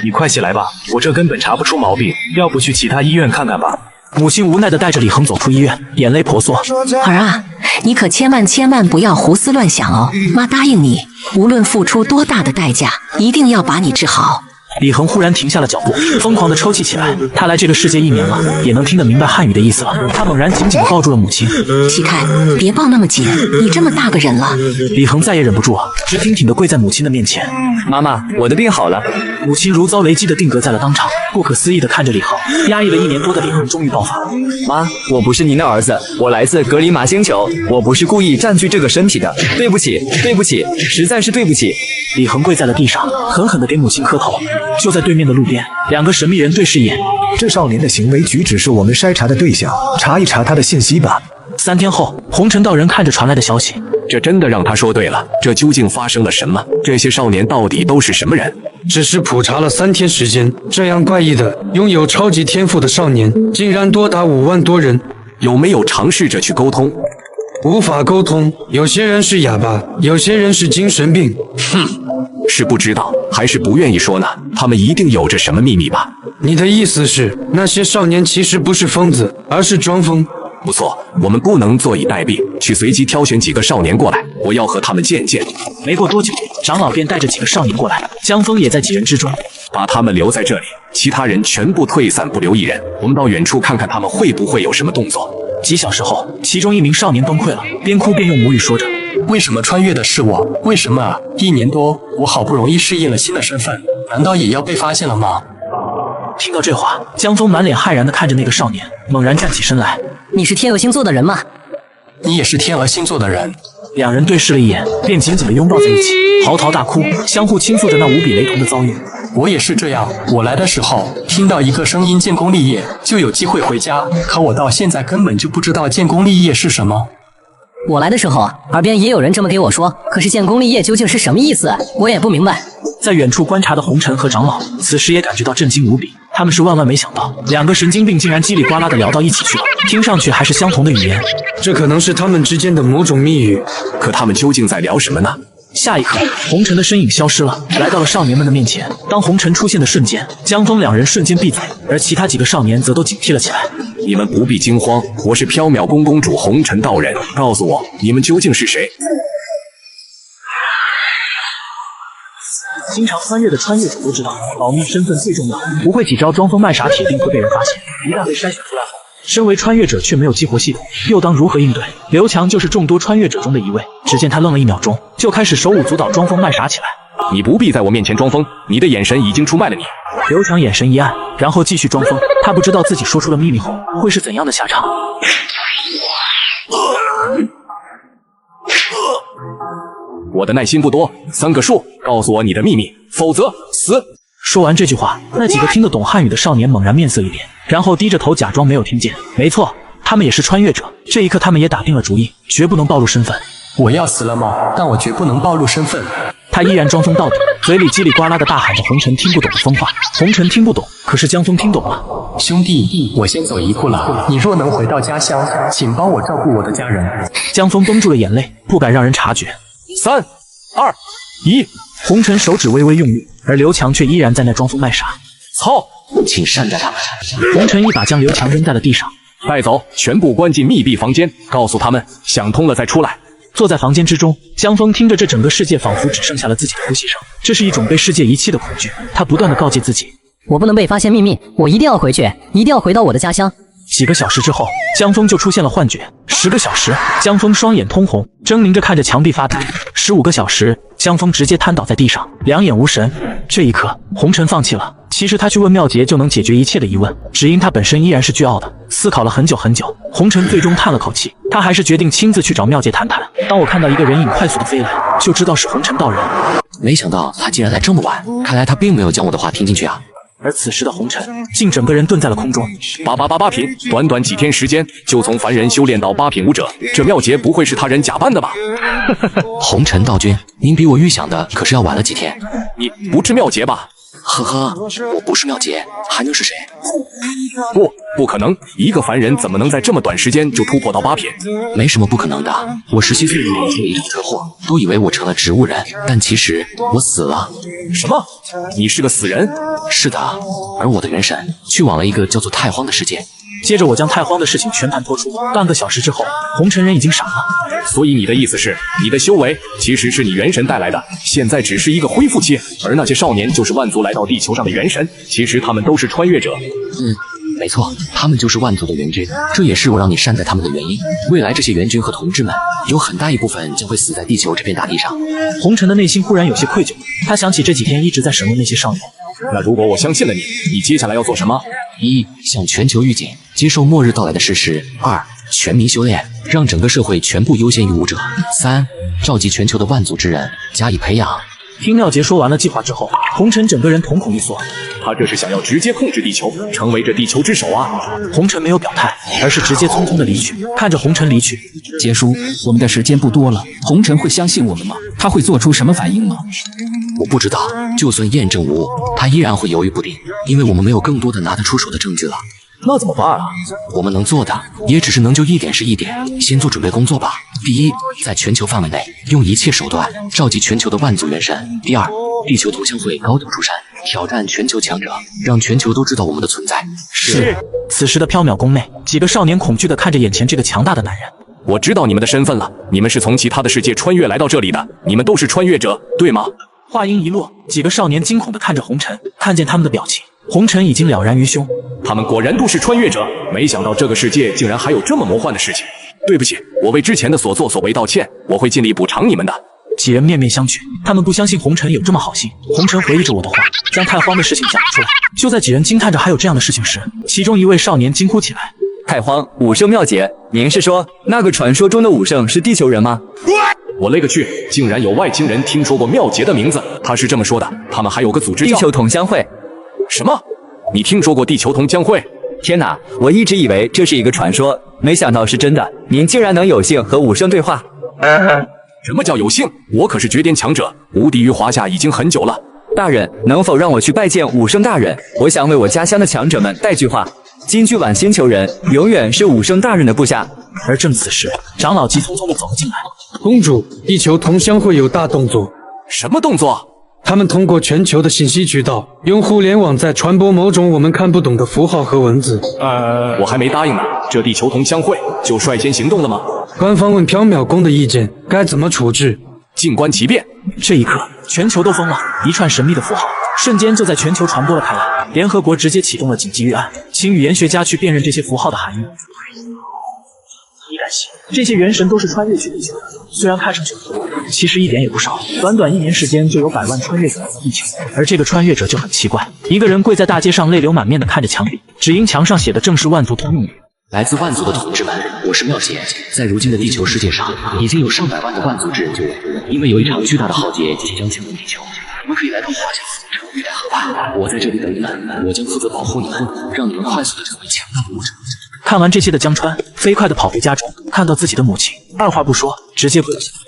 你快起来吧，我这根本查不出毛病，要不去其他医院看看吧。母亲无奈地带着李恒走出医院，眼泪婆娑。儿啊，你可千万不要胡思乱想哦，妈答应你，无论付出多大的代价，一定要把你治好。李恒忽然停下了脚步，疯狂地抽泣起来。他来这个世界1年了，也能听得明白汉语的意思了。他猛然紧紧地抱住了母亲。启开，别抱那么紧，你这么大个人了。李恒再也忍不住了，直挺挺地跪在母亲的面前。妈妈，我的病好了。母亲如遭雷击地定格在了当场，不可思议地看着李恒。压抑了1年多的李恒终于爆发了。妈，我不是您的儿子，我来自格里玛星球，我不是故意占据这个身体的，对不起，实在是对不起。李恒跪在了地上，狠狠地给母亲磕头。就在对面的路边，两个神秘人对视一眼。这少年的行为举止是我们筛查的对象，查一查他的信息吧。3天后，红尘道人看着传来的消息，这真的让他说对了。这究竟发生了什么？这些少年到底都是什么人？只是普查了3天时间，这样怪异的拥有超级天赋的少年，竟然多达5万多人。有没有尝试着去沟通？无法沟通，有些人是哑巴，有些人是精神病。是不知道还是不愿意说呢？他们一定有着什么秘密吧？你的意思是，那些少年其实不是疯子，而是装疯？不错，我们不能坐以待毙，去随机挑选几个少年过来，我要和他们见见。没过多久，长老便带着几个少年过来，江峰也在几人之中。把他们留在这里，其他人全部退散，不留一人。我们到远处看看他们会不会有什么动作。几小时后，其中一名少年崩溃了，边哭边用母语说着：为什么穿越的是我？为什么1年多，我好不容易适应了新的身份，难道也要被发现了吗？听到这话，江峰满脸骇然地看着那个少年，猛然站起身来。你是天鹅星座的人吗？你也是天鹅星座的人。两人对视了一眼，便紧紧地拥抱在一起，嚎啕大哭，相互倾诉着那无比雷同的遭遇。我也是这样，我来的时候听到一个声音建功立业，就有机会回家，可我到现在根本就不知道建功立业是什么。我来的时候，耳边也有人这么给我说，可是建功立业究竟是什么意思？我也不明白。在远处观察的红尘和长老，此时也感觉到震惊无比。他们是万万没想到，两个神经病竟然叽里呱啦地聊到一起去了，听上去还是相同的语言。这可能是他们之间的某种密语。可他们究竟在聊什么呢？下一刻，红尘的身影消失了，来到了少年们的面前。当红尘出现的瞬间，江峰两人瞬间闭嘴，而其他几个少年则都警惕了起来。你们不必惊慌，我是缥缈宫公主红尘道人，告诉我，你们究竟是谁？经常穿越的穿越者都知道，保密身份最重要，不会几招装疯卖傻铁定会被人发现。一旦被筛选出来后，身为穿越者却没有激活系统，又当如何应对？刘强就是众多穿越者中的一位。只见他愣了1秒钟，就开始手舞足蹈装疯卖傻起来。你不必在我面前装疯，你的眼神已经出卖了你。刘强眼神一暗，然后继续装疯。他不知道自己说出了秘密后会是怎样的下场。我的耐心不多，3个数，告诉我你的秘密，否则死。说完这句话，那几个听得懂汉语的少年猛然面色一变，然后低着头假装没有听见。没错，他们也是穿越者。这一刻，他们也打定了主意，绝不能暴露身份。我要死了吗？但我绝不能暴露身份。他依然装疯到底，嘴里叽里呱啦的大喊着红尘听不懂的疯话。红尘听不懂，可是江峰听懂了。兄弟，我先走一步了。你若能回到家乡，请帮我照顾我的家人。江峰绷住了眼泪，不敢让人察觉。3、2、1，红尘手指微微用力，而刘强却依然在那装疯卖傻。操！请善待他们。红尘一把将刘强扔在了地上，带走，全部关进密闭房间，告诉他们想通了再出来。坐在房间之中，江峰听着这整个世界仿佛只剩下了自己的呼吸声，这是一种被世界遗弃的恐惧。他不断地告诫自己，我不能被发现秘密，我一定要回去，一定要回到我的家乡。几个小时之后，江峰就出现了幻觉。10个小时，江峰双眼通红，狰狞着看着墙壁发呆。15个小时，江峰直接瘫倒在地上，两眼无神。这一刻，红尘放弃了。其实他去问妙洁就能解决一切的疑问，只因他本身依然是倨傲的。思考了很久很久，红尘最终叹了口气，他还是决定亲自去找妙洁谈谈。当我看到一个人影快速的飞来，就知道是红尘道人。没想到他竟然来这么晚，看来他并没有将我的话听进去啊。而此时的红尘竟整个人顿在了空中。8品，短短几天时间就从凡人修炼到8品武者，这妙洁不会是他人假扮的吧？红尘道君，您比我预想的可是要晚了几天。你不是妙洁吧？呵呵，我不是妙洁，还能是谁？不可能，一个凡人怎么能在这么短时间就突破到8品？没什么不可能的，我17岁那年出了一场车祸，都以为我成了植物人，但其实我死了。什么？你是个死人？是的，而我的元神去往了一个叫做太荒的世界。接着我将太荒的事情全盘托出，半个小时之后，红尘人已经傻了。所以你的意思是，你的修为其实是你元神带来的，现在只是一个恢复期，而那些少年就是万族来到地球上的元神，其实他们都是穿越者。没错，他们就是万族的元君，这也是我让你善待他们的原因。未来这些元君和同志们，有很大一部分将会死在地球这片大地上。红尘的内心忽然有些愧疚，他想起这几天一直在审问那些少年。那如果我相信了你，你接下来要做什么？1. 向全球预警，接受末日到来的事实。2. 全民修炼，让整个社会全部优先于武者。3. 召集全球的万族之人，加以培养。听妙洁说完了计划之后，红尘整个人瞳孔一缩。他这是想要直接控制地球，成为这地球之首啊！红尘没有表态，而是直接匆匆的离去。看着红尘离去，杰叔，我们的时间不多了，红尘会相信我们吗？他会做出什么反应吗？我不知道，就算验证无误，他依然会犹豫不定，因为我们没有更多的拿得出手的证据了。那怎么办啊？我们能做的也只是能救一点是一点，先做准备工作吧。第一，在全球范围内用一切手段召集全球的万族元神。第二，地球同乡会高调出山，挑战全球强者，让全球都知道我们的存在。是。此时的缥缈宫内，几个少年恐惧地看着眼前这个强大的男人。我知道你们的身份了，你们是从其他的世界穿越来到这里的，你们都是穿越者，对吗？话音一落，几个少年惊恐地看着红尘，看见他们的表情，红尘已经了然于胸。他们果然都是穿越者，没想到这个世界竟然还有这么魔幻的事情。对不起，我为之前的所作所为道歉，我会尽力补偿你们的。几人面面相觑，他们不相信红尘有这么好心。红尘回忆着我的话，将太荒的事情讲了出来。就在几人惊叹着还有这样的事情时，其中一位少年惊呼起来：太荒，武圣妙洁，您是说那个传说中的武圣是地球人吗？我勒个去，竟然有外星人听说过妙洁的名字。他是这么说的，他们还有个组织叫地球同乡会。什么？你听说过地球同乡会？天哪，我一直以为这是一个传说，没想到是真的。您竟然能有幸和武圣对话。什么叫有幸？我可是绝巅强者，无敌于华夏已经很久了。大人，能否让我去拜见武圣大人？我想为我家乡的强者们带句话。金居晚星球人永远是武圣大人的部下。而正此时，长老急匆匆地走了进来。公主，地球同乡会有大动作。什么动作？他们通过全球的信息渠道，用互联网在传播某种我们看不懂的符号和文字。我还没答应呢，这地球同乡会就率先行动了吗？官方问缥缈宫的意见，该怎么处置？静观其变。这一刻，全球都疯了，一串神秘的符号瞬间就在全球传播了开来。联合国直接启动了紧急预案，请语言学家去辨认这些符号的含义。惜，这些元神都是穿越去地球的，虽然看上去很多，其实一点也不少。短短1年时间就有100万穿越者来到地球，而这个穿越者就很奇怪，一个人跪在大街上，泪流满面的看着墙壁，只因墙上写的正是万族通用语。来自万族的同志们，我是妙姐。在如今的地球世界上，已经有上百万的万族之人救援，因为有一场巨大的浩劫即将侵入地球，你们可以来到华夏福城玉带河畔，我在这里等你们，我将负责保护你们，让你们快速的成为强大的武者。看完这些的江川飞快地跑回家中，看到自己的母亲，二话不说，直接跪了下来。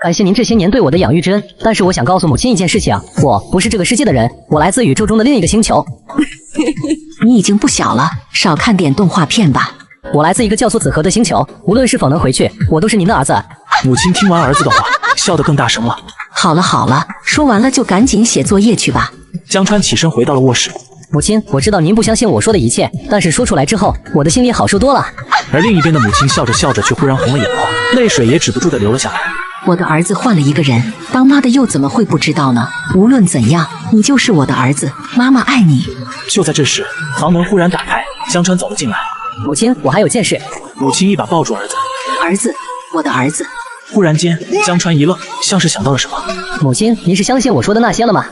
感谢您这些年对我的养育之恩，但是我想告诉母亲一件事情，我不是这个世界的人，我来自宇宙中的另一个星球。你已经不小了，少看点动画片吧。我来自一个叫做子河的星球，无论是否能回去，我都是您的儿子。母亲听完儿子的话，笑得更大声了。好了好了，说完了就赶紧写作业去吧。江川起身回到了卧室。母亲，我知道您不相信我说的一切，但是说出来之后，我的心里好受多了。而另一边的母亲笑着笑着，却忽然红了眼眶，泪水也止不住地流了下来。我的儿子换了一个人，当妈的又怎么会不知道呢？无论怎样，你就是我的儿子，妈妈爱你。就在这时，房门忽然打开，江川走了进来。母亲，我还有件事。母亲一把抱住儿子。儿子，我的儿子。忽然间，江川一愣，像是想到了什么。母亲，您是相信我说的那些了吗？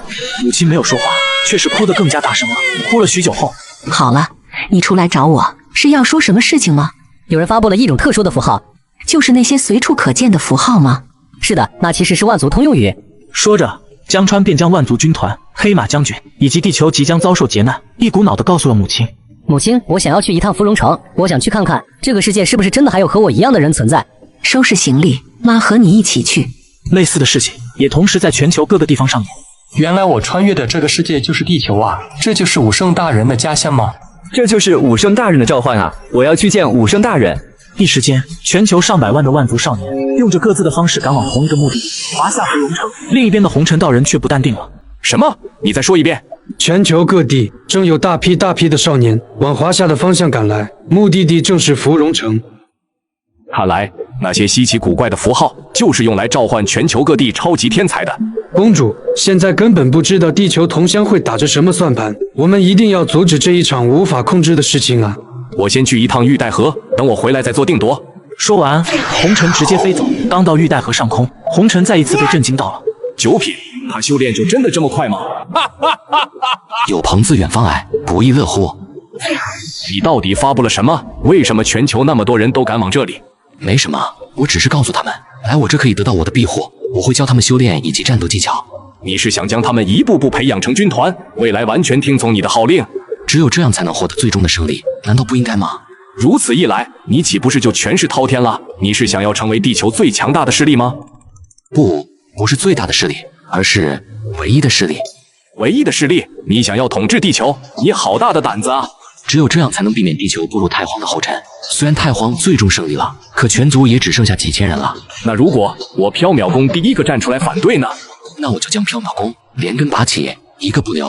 母亲没有说话，却是哭得更加大声了。哭了许久后，好了，你出来找我是要说什么事情吗？有人发布了一种特殊的符号，就是那些随处可见的符号吗？是的，那其实是万族通用语。说着，江川便将万族军团、黑马将军以及地球即将遭受劫难，一股脑地告诉了母亲。母亲，我想要去一趟芙蓉城，我想去看看这个世界是不是真的还有和我一样的人存在。收拾行李，妈和你一起去。类似的事情也同时在全球各个地方上演。原来我穿越的这个世界就是地球啊！这就是武圣大人的家乡吗？这就是武圣大人的召唤啊！我要去见武圣大人。一时间，全球上百万的万族少年用着各自的方式赶往同一个目的地——华夏芙蓉城。另一边的红尘道人却不淡定了。什么？你再说一遍。全球各地正有大批的少年往华夏的方向赶来，目的地正是芙蓉城。看来那些稀奇古怪的符号就是用来召唤全球各地超级天才的。公主现在根本不知道地球同乡会打着什么算盘，我们一定要阻止这一场无法控制的事情啊！我先去一趟玉带河，等我回来再做定夺。说完，红尘直接飞走。刚到玉带河上空，红尘再一次被震惊到了。九品，他修炼就真的这么快吗？有朋自远方来，不亦乐乎。你到底发布了什么？为什么全球那么多人都赶往这里？没什么，我只是告诉他们，来我这可以得到我的庇护，我会教他们修炼以及战斗技巧。你是想将他们一步步培养成军团，未来完全听从你的号令？只有这样才能获得最终的胜利，难道不应该吗？如此一来，你岂不是就权势滔天了？你是想要成为地球最强大的势力吗？不是最大的势力，而是唯一的势力。唯一的势力？你想要统治地球？你好大的胆子啊！只有这样才能避免地球步入太皇的后尘。虽然太皇最终胜利了，可全族也只剩下几千人了。那如果我缥缈宫第一个站出来反对呢？那我就将缥缈宫连根拔起，一个不留。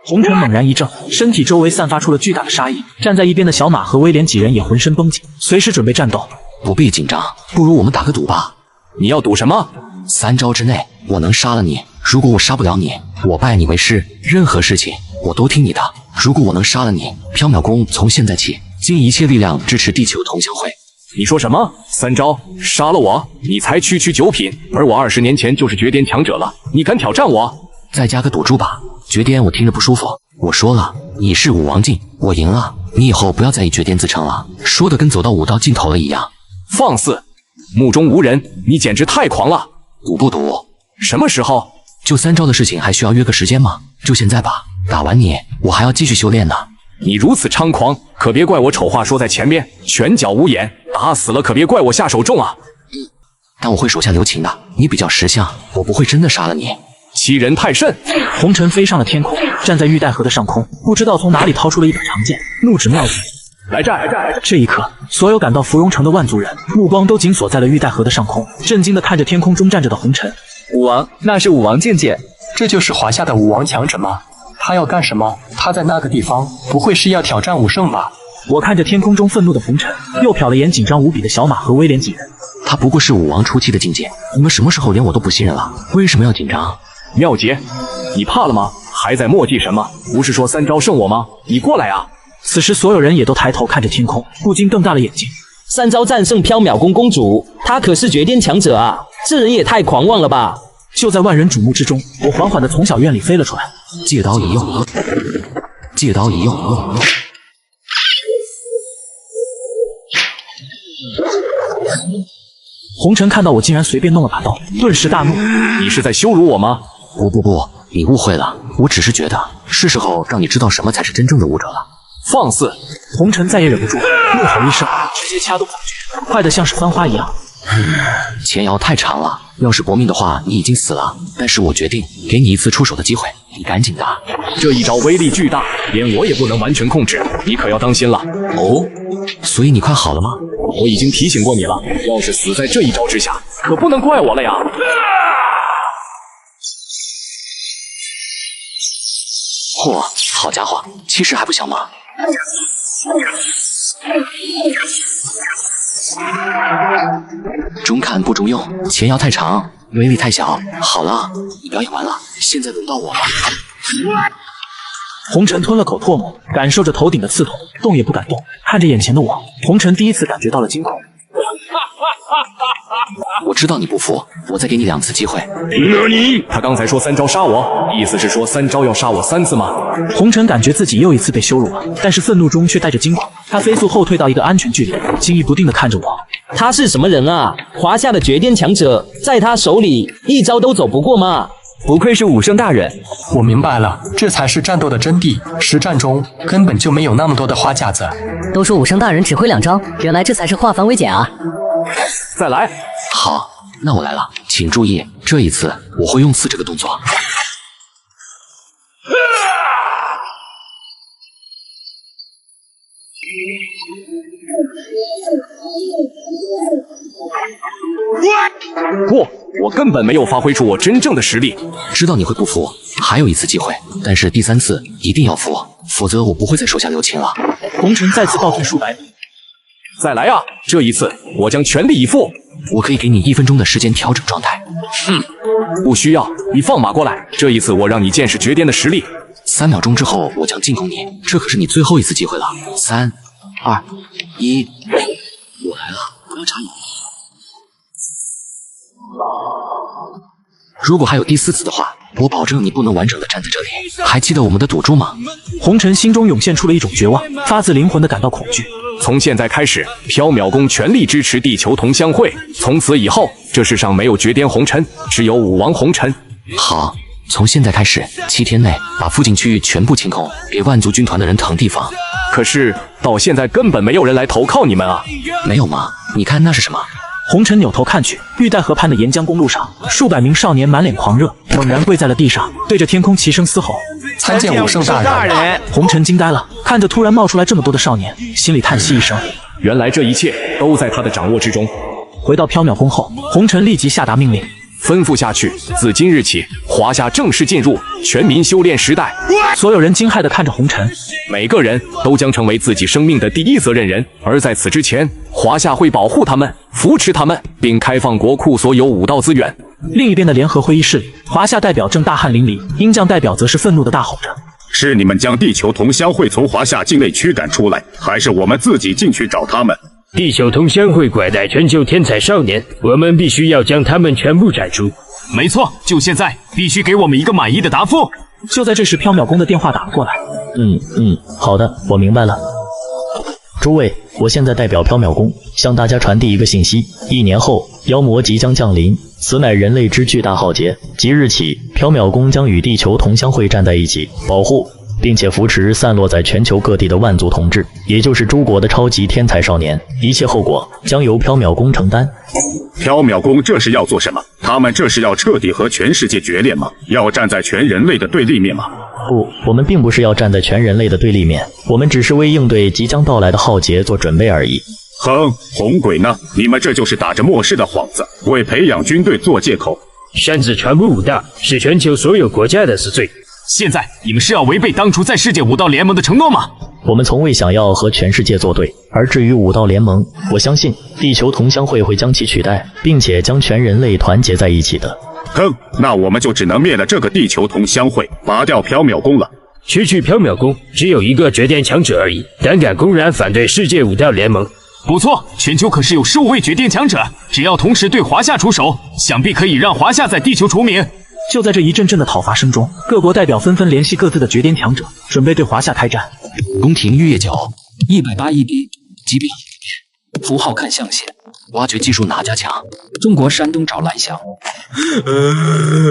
红尘猛然一怔，身体周围散发出了巨大的杀意。站在一边的小马和威廉几人也浑身绷紧，随时准备战斗。不必紧张，不如我们打个赌吧。你要赌什么？3招之内我能杀了你，如果我杀不了你，我拜你为师，任何事情我都听你的。如果我能杀了你，缥缈宫从现在起尽一切力量支持地球同乡会。你说什么？3招杀了我？你才区9品，而我20年前就是绝巅强者了，你敢挑战我？再加个赌注吧。绝巅我听着不舒服。我说了，你是武王境，我赢了，你以后不要再以绝巅自称了，说的跟走到武道尽头了一样。放肆！目中无人，你简直太狂了。赌不赌？什么时候？就3招的事情还需要约个时间吗？就现在吧，打完你我还要继续修炼呢。你如此猖狂，可别怪我丑话说在前面，拳脚无眼，打死了可别怪我下手重啊。但我会手下留情的，你比较识相，我不会真的杀了你。欺人太甚！红尘飞上了天空，站在玉带河的上空，不知道从哪里掏出了一把长剑，怒指妙子。来战！这一刻，所有赶到芙蓉城的万族人目光都紧锁在了玉带河的上空，震惊地看着天空中站着的红尘。武王，那是武王境界。这就是华夏的武王强者吗？他要干什么？他在那个地方，不会是要挑战武圣吧？我看着天空中愤怒的红尘，又瞟了眼紧张无比的小马和威廉几人。他不过是武王初期的境界，你们什么时候连我都不信任了？为什么要紧张？妙杰，你怕了吗？还在墨迹什么？不是说3招胜我吗？你过来啊！此时所有人也都抬头看着天空，不禁瞪大了眼睛。3招战胜缥缈宫公主，她可是绝巅强者啊！这人也太狂妄了吧！就在万人瞩目之中，我缓缓地从小院里飞了出来，借刀一用，借刀一用。红尘看到我竟然随便弄了把刀，顿时大怒：“你是在羞辱我吗？”“不，你误会了，我只是觉得是时候让你知道什么才是真正的武者了。”放肆！红尘再也忍不住，怒吼一声，直接掐动法诀，快得像是翻花一样。前摇太长了，要是搏命的话，你已经死了。但是我决定给你一次出手的机会，你赶紧的。这一招威力巨大，连我也不能完全控制，你可要当心了。哦，所以你快好了吗？我已经提醒过你了，要是死在这一招之下，可不能怪我了呀。嚯，好家伙，气势还不小吗？中看不中用，前摇太长，威力太小。好了，你表演完了，现在轮到我了。红尘吞了口唾沫，感受着头顶的刺痛，动也不敢动。看着眼前的我，红尘第一次感觉到了惊恐。我知道你不服，我再给你2次机会。他刚才说3招杀我，意思是说3招要杀我3次吗？红尘感觉自己又一次被羞辱了，但是愤怒中却带着惊恐。他飞速后退到一个安全距离，惊疑不定地看着我。他是什么人啊？华夏的绝巅强者，在他手里一招都走不过吗？不愧是武圣大人，我明白了，这才是战斗的真谛。实战中根本就没有那么多的花架子。都说武圣大人只会2招，原来这才是化繁为简啊！再来。好，那我来了，请注意，这一次我会用刺这个动作。不，我根本没有发挥出我真正的实力。知道你会不服，还有1次机会，但是第3次一定要服，否则我不会再手下留情了。红尘再次倒退数百米。再来啊！这一次我将全力以赴。我可以给你1分钟的时间调整状态。不需要，你放马过来。这一次我让你见识绝巅的实力。3秒钟之后我将进攻你，这可是你最后1次机会了。3、2、1，我来了，不要眨眼。如果还有第4次的话，我保证你不能完整的站在这里。还记得我们的赌注吗？红尘心中涌现出了一种绝望，发自灵魂的感到恐惧。从现在开始，缥缈宫全力支持地球同乡会。从此以后，这世上没有绝巅红尘，只有武王红尘。好，从现在开始，7天内把附近区域全部清空，给万族军团的人腾地方。可是到现在根本没有人来投靠你们啊！没有吗？你看那是什么？红尘扭头看去，玉带河畔的沿江公路上，数百名少年满脸狂热，猛然跪在了地上，对着天空齐声嘶吼：“参见武圣大人！”红尘惊呆了，看着突然冒出来这么多的少年，心里叹息一声：原来这一切都在他的掌握之中。回到缥缈宫后，红尘立即下达命令，吩咐下去，自今日起，华夏正式进入全民修炼时代。所有人惊骇地看着红尘，每个人都将成为自己生命的第一责任人。而在此之前，华夏会保护他们，扶持他们，并开放国库所有武道资源。另一边的联合会议室里，华夏代表正大汗淋漓，鹰将代表则是愤怒地大吼着：是你们将地球同乡会从华夏境内驱赶出来，还是我们自己进去找他们？地球同乡会拐带全球天才少年，我们必须要将他们全部铲除。没错，就现在，必须给我们一个满意的答复。就在这时，缥缈宫的电话打了过来。好的，我明白了。诸位，我现在代表缥缈宫向大家传递一个信息：1年后，妖魔即将降临，此乃人类之巨大浩劫。即日起，缥缈宫将与地球同乡会站在一起，保护并且扶持散落在全球各地的万族同志，也就是诸国的超级天才少年，一切后果将由缥缈宫承担。缥缈宫这是要做什么？他们这是要彻底和全世界决裂吗？要站在全人类的对立面吗？不，我们并不是要站在全人类的对立面，我们只是为应对即将到来的浩劫做准备而已。哼，红鬼呢？你们这就是打着末世的幌子，为培养军队做借口。擅自传播武道是全球所有国家的死罪。现在你们是要违背当初在世界武道联盟的承诺吗？我们从未想要和全世界作对，而至于武道联盟，我相信地球同乡会会将其取代，并且将全人类团结在一起的。哼，那我们就只能灭了这个地球同乡会，拔掉缥缈宫了。区区缥缈宫只有一个绝巅强者而已，胆敢公然反对世界武道联盟，不错，全球可是有15位绝巅强者，只要同时对华夏出手，想必可以让华夏在地球除名。就在这一阵阵的讨伐声中，各国代表纷纷联系各自的绝巅强者，准备对华夏开战。宫廷玉液酒180一比，级别符号看象限。挖掘技术哪家强？中国山东找蓝翔。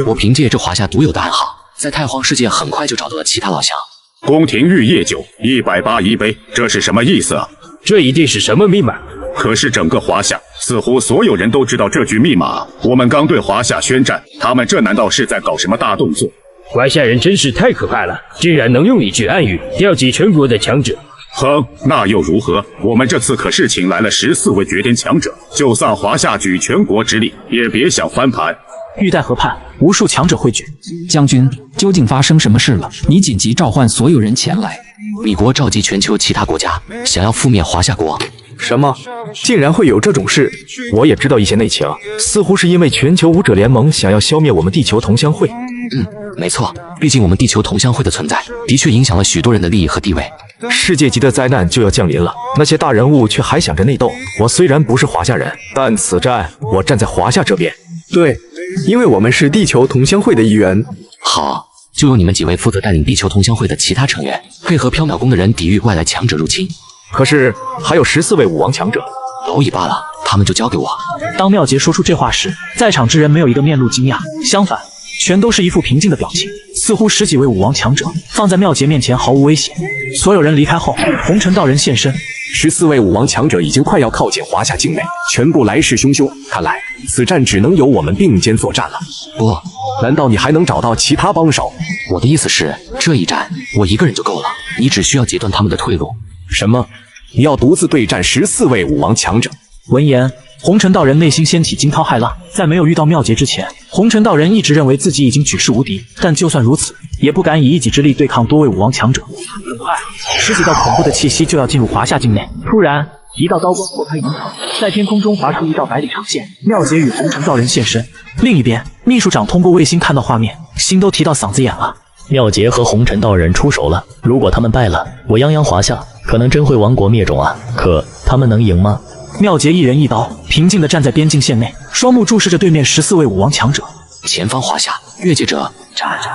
我凭借这华夏独有的暗号，在太荒世界很快就找到了其他老乡。宫廷玉液酒180一杯，这是什么意思啊？这一定是什么密码？可是整个华夏似乎所有人都知道这句密码。我们刚对华夏宣战，他们这难道是在搞什么大动作？华夏人真是太可怕了，竟然能用一句暗语调集全国的强者。哼，那又如何？我们这次可是请来了14位绝巅强者，就算华夏举全国之力，也别想翻盘。玉带河畔，无数强者汇聚。将军，究竟发生什么事了？你紧急召唤所有人前来。米国召集全球其他国家，想要覆灭华夏国。什么？竟然会有这种事？我也知道一些内情，似乎是因为全球武者联盟想要消灭我们地球同乡会。没错，毕竟我们地球同乡会的存在，的确影响了许多人的利益和地位。世界级的灾难就要降临了，那些大人物却还想着内斗。我虽然不是华夏人，但此战我站在华夏这边。对，因为我们是地球同乡会的一员。好，就由你们几位负责带领地球同乡会的其他成员，配合缥缈宫的人抵御外来强者入侵。可是还有14位武王强者，蝼蚁罢了，他们就交给我。当妙洁说出这话时，在场之人没有一个面露惊讶，相反，全都是一副平静的表情，似乎10几位武王强者放在妙洁面前毫无威胁。所有人离开后，红尘道人现身。14位武王强者已经快要靠近华夏境内，全部来势汹汹，看来此战只能由我们并肩作战了。不，难道你还能找到其他帮手？我的意思是，这一战我一个人就够了，你只需要截断他们的退路。什么？你要独自对战14位武王强者？闻言，红尘道人内心掀起惊涛骇浪。在没有遇到妙洁之前，红尘道人一直认为自己已经举世无敌，但就算如此，也不敢以一己之力对抗多位武王强者。很快，10几道恐怖的气息就要进入华夏境内。突然，一道刀光破开云层，在天空中划出一道百里长线。妙洁与红尘道人现身。另一边，秘书长通过卫星看到画面，心都提到嗓子眼了。妙洁和红尘道人出手了，如果他们败了，我泱泱华夏可能真会亡国灭种啊！可他们能赢吗？妙洁一人一刀，平静地站在边境线内，双目注视着对面14位武王强者。前方华夏越界者站着。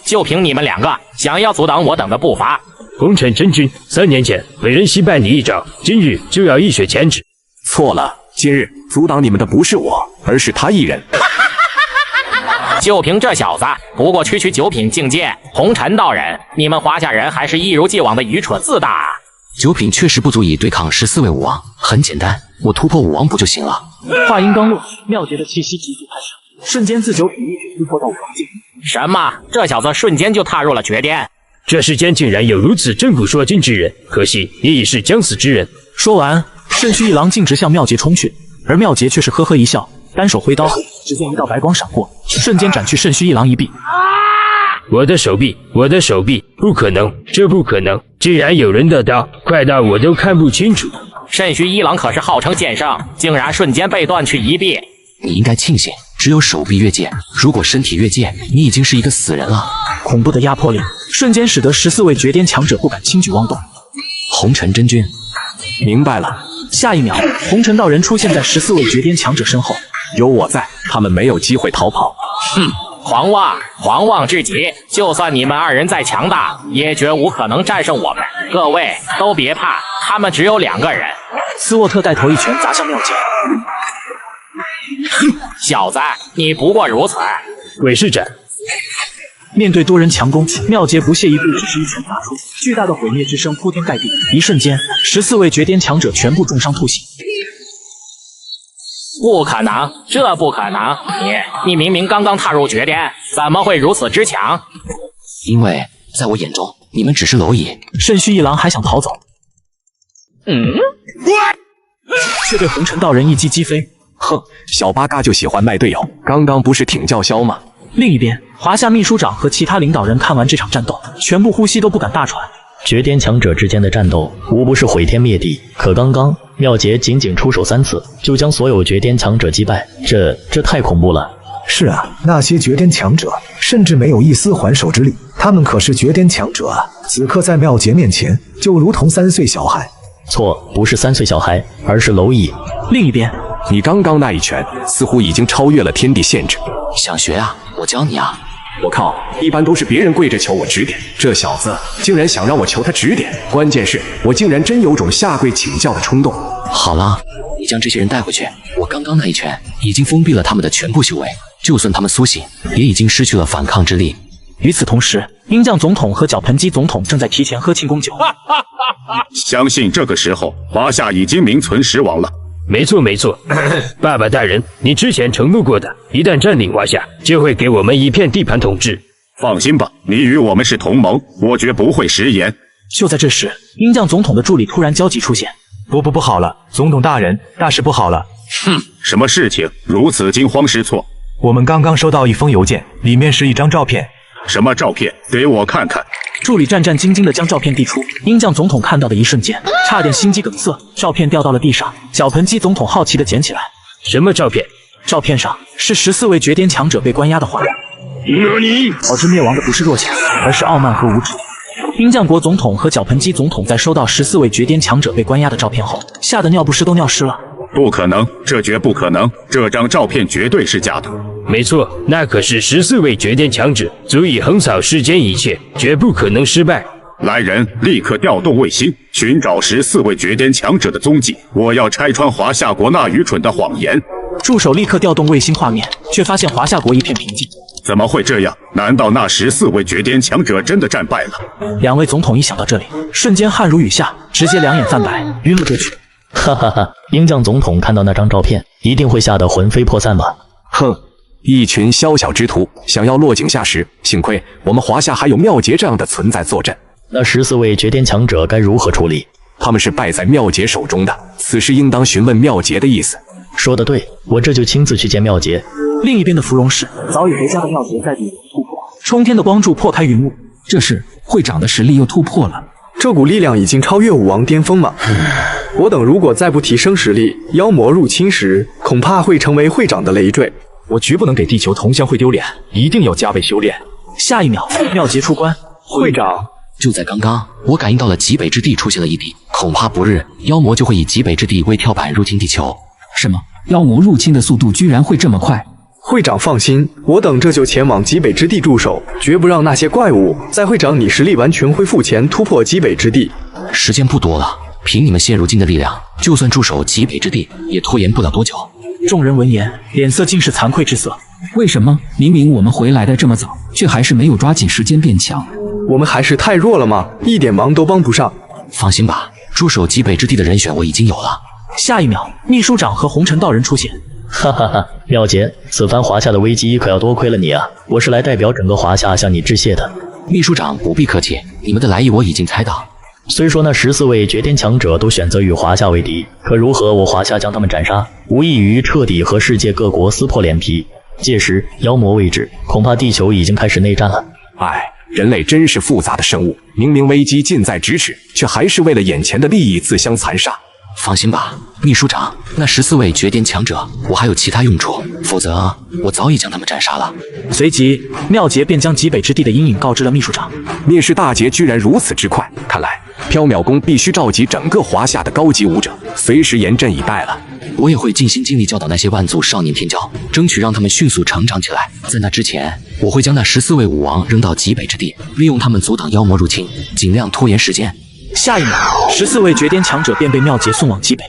就凭你们2个，想要阻挡我等的步伐？红尘真君，3年前被人惜败你一招，今日就要一雪前耻。错了，今日阻挡你们的不是我，而是他一人。就凭这小子，不过区9品境界，红尘道人，你们华夏人还是一如既往的愚蠢自大啊！9品确实不足以对抗14位武王，很简单，我突破武王不就行了？话音刚落，妙洁的气息急速攀升，瞬间自9品一举突破到武王境。什么？这小子瞬间就踏入了绝巅？这世间竟然有如此震古烁今之人，可惜也已是将死之人。说完，肾虚一郎径直向妙洁冲去，而妙洁却是呵呵一笑，单手挥刀，只见一道白光闪过，瞬间斩去肾虚一郎一臂。我的手臂，我的手臂！不可能，这不可能！竟然有人的刀，快到我都看不清楚。肾虚一郎可是号称剑圣，竟然瞬间被断去一臂。你应该庆幸，只有手臂越界，如果身体越界，你已经是一个死人了。恐怖的压迫力瞬间使得14位绝巅强者不敢轻举妄动。红尘真君，明白了。下一秒，红尘道人出现在14位绝巅强者身后，有我在，他们没有机会逃跑。狂妄至极！就算你们2人再强大，也绝无可能战胜我们。各位都别怕，他们只有2个人。斯沃特带头一拳砸向妙洁。小子，你不过如此。鬼市长。面对多人强攻，妙洁不屑一顾，只是一拳打出，巨大的毁灭之声铺天盖地。一瞬间，14位绝巅强者全部重伤吐血。不可能，这不可能！你明明刚刚踏入绝巅，怎么会如此之强？因为在我眼中，你们只是蝼蚁。肾虚一郎还想逃走，却被红尘道人一击击飞。哼，小八嘎就喜欢卖队友，刚刚不是挺叫嚣吗？另一边，华夏秘书长和其他领导人看完这场战斗，全部呼吸都不敢大喘。绝巅强者之间的战斗无不是毁天灭地，可刚刚妙洁仅仅出手3次，就将所有绝巅强者击败，这太恐怖了。是啊，那些绝巅强者甚至没有一丝还手之力，他们可是绝巅强者啊！此刻在妙洁面前，就如同3岁小孩。错，不是3岁小孩，而是蝼蚁。另一边，你刚刚那一拳似乎已经超越了天地限制。想学啊？我教你啊！我靠，一般都是别人跪着求我指点，这小子竟然想让我求他指点。关键是我竟然真有种下跪请教的冲动。好了，你将这些人带回去。我刚刚那一拳已经封闭了他们的全部修为，就算他们苏醒，也已经失去了反抗之力。与此同时，鹰将总统和脚盆鸡总统正在提前喝庆功酒。相信这个时候，华夏已经名存实亡了。没错没错，爸爸大人，你之前承诺过的，一旦占领华夏，就会给我们一片地盘统治。放心吧，你与我们是同盟，我绝不会食言。就在这时，鹰将总统的助理突然焦急出现。不好了，总统大人，大事不好了！哼，什么事情如此惊慌失措？我们刚刚收到一封邮件，里面是一张照片。什么照片？给我看看。助理战战兢兢地将照片递出，鹰将总统看到的一瞬间，差点心肌梗塞。照片掉到了地上，脚盆鸡总统好奇地捡起来。什么照片？照片上是14位绝巅强者被关押的画面。导致灭亡的不是弱小，而是傲慢和无知。鹰将国总统和脚盆鸡总统在收到14位绝巅强者被关押的照片后，吓得尿不湿都尿湿了。不可能，这绝不可能！这张照片绝对是假的。没错，那可是14位绝巅强者，足以横扫世间一切，绝不可能失败。来人，立刻调动卫星，寻找14位绝巅强者的踪迹。我要拆穿华夏国那愚蠢的谎言。助手立刻调动卫星画面，却发现华夏国一片平静。怎么会这样？难道那14位绝巅强者真的战败了？两位总统一想到这里，瞬间汗如雨下，直接两眼泛白，晕了过去。哈哈哈！鹰将总统看到那张照片，一定会吓得魂飞魄散吧？哼，一群宵小之徒，想要落井下石。幸亏我们华夏还有妙杰这样的存在坐镇。那14位绝巅强者该如何处理？他们是败在妙杰手中的，此事应当询问妙杰的意思。说得对，我这就亲自去见妙杰。另一边的芙蓉市，早已回家的妙杰在地狱突破，冲天的光柱破开云雾。这是会长的实力又突破了。这股力量已经超越武王巅峰吗？我等如果再不提升实力，妖魔入侵时，恐怕会成为会长的累赘。我绝不能给地球同乡会丢脸，一定要加倍修炼。下一秒，妙杰出关。会长，就在刚刚，我感应到了极北之地出现了异地，恐怕不日妖魔就会以极北之地为跳板入侵地球。什么？妖魔入侵的速度居然会这么快？会长放心，我等这就前往极北之地驻守，绝不让那些怪物在会长你实力完全恢复前突破极北之地。时间不多了，凭你们现如今的力量，就算驻守极北之地，也拖延不了多久。众人闻言，脸色尽是惭愧之色。为什么明明我们回来的这么早，却还是没有抓紧时间变强？我们还是太弱了吗？一点忙都帮不上。放心吧，驻守极北之地的人选我已经有了。下一秒，秘书长和红尘道人出现。哈哈哈，妙杰，此番华夏的危机可要多亏了你啊！我是来代表整个华夏向你致谢的。秘书长不必客气，你们的来意我已经猜到。虽说那14位绝巅强者都选择与华夏为敌，可如何我华夏将他们斩杀，无异于彻底和世界各国撕破脸皮。届时妖魔未至，恐怕地球已经开始内战了。唉，人类真是复杂的生物，明明危机近在咫尺，却还是为了眼前的利益自相残杀。放心吧，秘书长，那14位绝巅强者，我还有其他用处，否则我早已将他们斩杀了。随即，妙杰便将极北之地的阴影告知了秘书长。灭世大捷居然如此之快，看来缥缈宫必须召集整个华夏的高级武者，随时严阵以待了。我也会尽心尽力教导那些万族少年天骄，争取让他们迅速成长起来。在那之前，我会将那14位武王扔到极北之地，利用他们阻挡妖魔入侵，尽量拖延时间。下一秒，14位绝巅强者便被妙杰送往极北。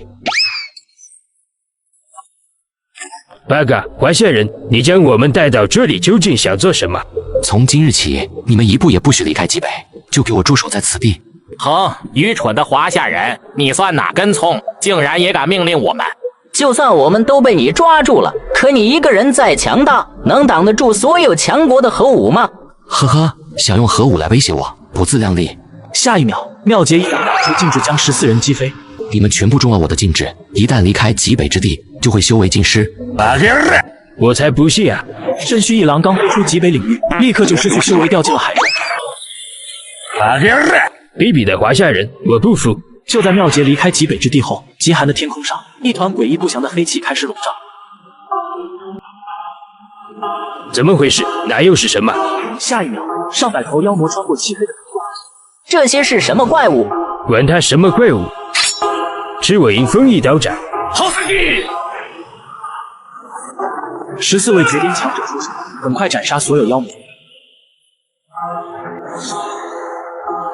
八嘎，华夏人，你将我们带到这里究竟想做什么？从今日起，你们一步也不许离开极北，就给我驻守在此地。哼，愚蠢的华夏人，你算哪根葱，竟然也敢命令我们？就算我们都被你抓住了，可你一个人再强大，能挡得住所有强国的核武吗？呵呵，想用核武来威胁我，不自量力。下一秒，妙杰一掌打出禁制，将14人击飞。你们全部中了我的禁制，一旦离开极北之地，就会修为尽失。我才不信啊！肾虚一郎刚飞出极北领域，立刻就失去修为，掉进了海中。卑鄙的华夏人，我不服！就在妙杰离开极北之地后，极寒的天空上，一团诡异不祥的黑气开始笼罩。怎么回事？那又是什么？下一秒，上百头妖魔穿过漆黑的。这些是什么怪物？管他什么怪物！吃我迎风一刀斩。好死敌！14位绝巅强者出手，很快斩杀所有妖魔。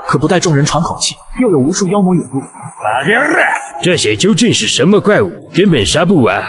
可不待众人喘口气，又有无数妖魔涌入。这些究竟是什么怪物？根本杀不完。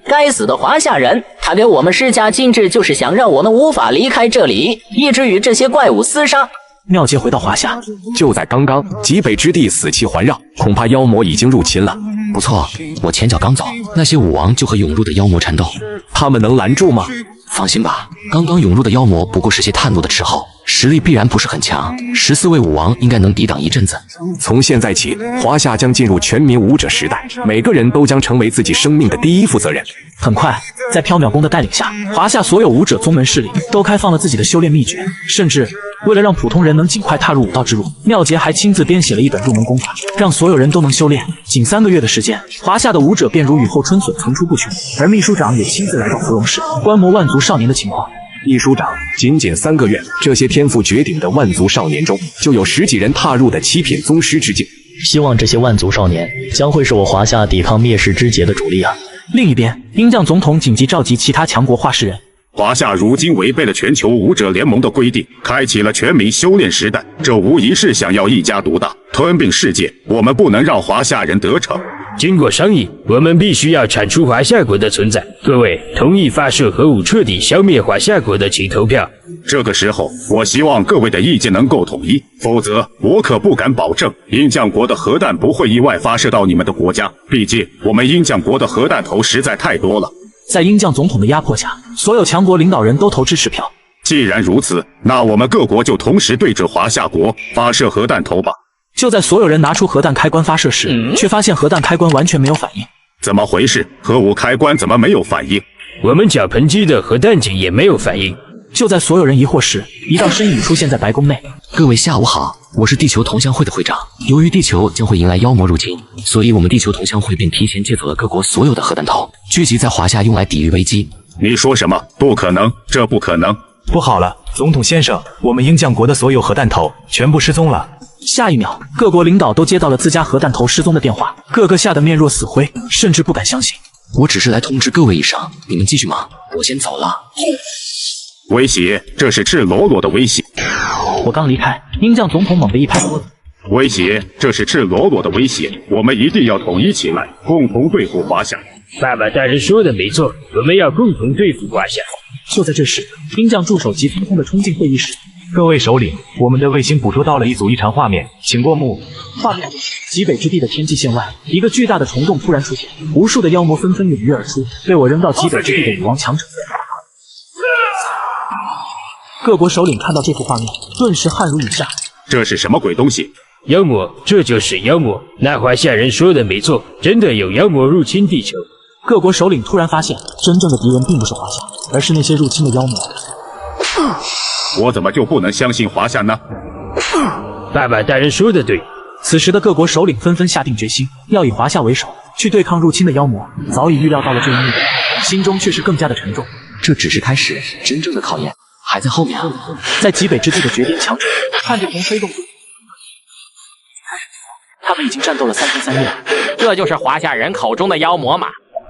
该死的华夏人，他给我们施加禁制，就是想让我们无法离开这里，一直与这些怪物厮杀。妙杰回到华夏，就在刚刚，极北之地死气环绕，恐怕妖魔已经入侵了。不错，我前脚刚走，那些武王就和涌入的妖魔缠斗，他们能拦住吗？放心吧，刚刚涌入的妖魔不过是些探路的斥候，实力必然不是很强。14位武王应该能抵挡一阵子。从现在起，华夏将进入全民武者时代，每个人都将成为自己生命的第一负责人。很快，在缥缈宫的带领下，华夏所有武者宗门势力都开放了自己的修炼秘诀，甚至为了让普通人能尽快踏入武道之路，妙杰还亲自编写了一本入门功法，让所有人都能修炼。仅3个月的时间，华夏的武者便如雨后春笋，层出不穷。而秘书长也亲自来到芙蓉市，观摩万族少年的情况。秘书长，仅3个月，这些天赋绝顶的万族少年中，就有10几人踏入的7品宗师之境。希望这些万族少年将会是我华夏抵抗灭世之劫的主力啊！另一边，鹰将总统紧急召集其他强国画事人。华夏如今违背了全球武者联盟的规定，开启了全民修炼时代，这无疑是想要一家独大，吞并世界。我们不能让华夏人得逞。经过商议，我们必须要铲除华夏国的存在。各位同意发射核武彻底消灭华夏国的，请投票。这个时候，我希望各位的意见能够统一，否则我可不敢保证鹰将国的核弹不会意外发射到你们的国家。毕竟我们鹰将国的核弹头实在太多了。在鹰将总统的压迫下，所有强国领导人都投支持票。既然如此，那我们各国就同时对着华夏国发射核弹头吧。就在所有人拿出核弹开关发射时，却发现核弹开关完全没有反应。怎么回事？核武开关怎么没有反应？我们脚盆机的核弹井也没有反应。就在所有人疑惑时，一道身影出现在白宫内。各位下午好，我是地球同乡会的会长。由于地球将会迎来妖魔入侵，所以我们地球同乡会便提前借走了各国所有的核弹头，聚集在华夏用来抵御危机。你说什么？不可能，这不可能！不好了，总统先生，我们鹰将国的所有核弹头全部失踪了。下一秒，各国领导都接到了自家核弹头失踪的电话，个个吓得面若死灰，甚至不敢相信。我只是来通知各位一声，你们继续忙，我先走了。威胁，这是赤裸裸的威胁。我刚离开，鹰将总统猛地一拍桌子。威胁，这是赤裸裸的威胁。我们一定要统一起来，共同对付华夏。爸爸大人说的没错，我们要共同对付华夏。就在这时，鹰将助手急匆匆地冲进会议室。各位首领，我们的卫星捕捉到了一组异常画面，请过目。画面中，极北之地的天际线外，一个巨大的虫洞突然出现，无数的妖魔纷纷涌跃而出，被我扔到极北之地的武王强者。各国首领看到这幅画面，顿时汗如雨下。这是什么鬼东西？妖魔，这就是妖魔。那华夏人说的没错，真的有妖魔入侵地球。各国首领突然发现，真正的敌人并不是华夏，而是那些入侵的妖魔。我怎么就不能相信华夏呢？爸爸大人说的对。此时的各国首领纷纷下定决心，要以华夏为首，去对抗入侵的妖魔。早已预料到了这一幕，心中却是更加的沉重。这只是开始，真正的考验还在后面啊！在极北之地的绝巅强者看着从黑洞，他们已经战斗了3天3夜了。这就是华夏人口中的妖魔嘛？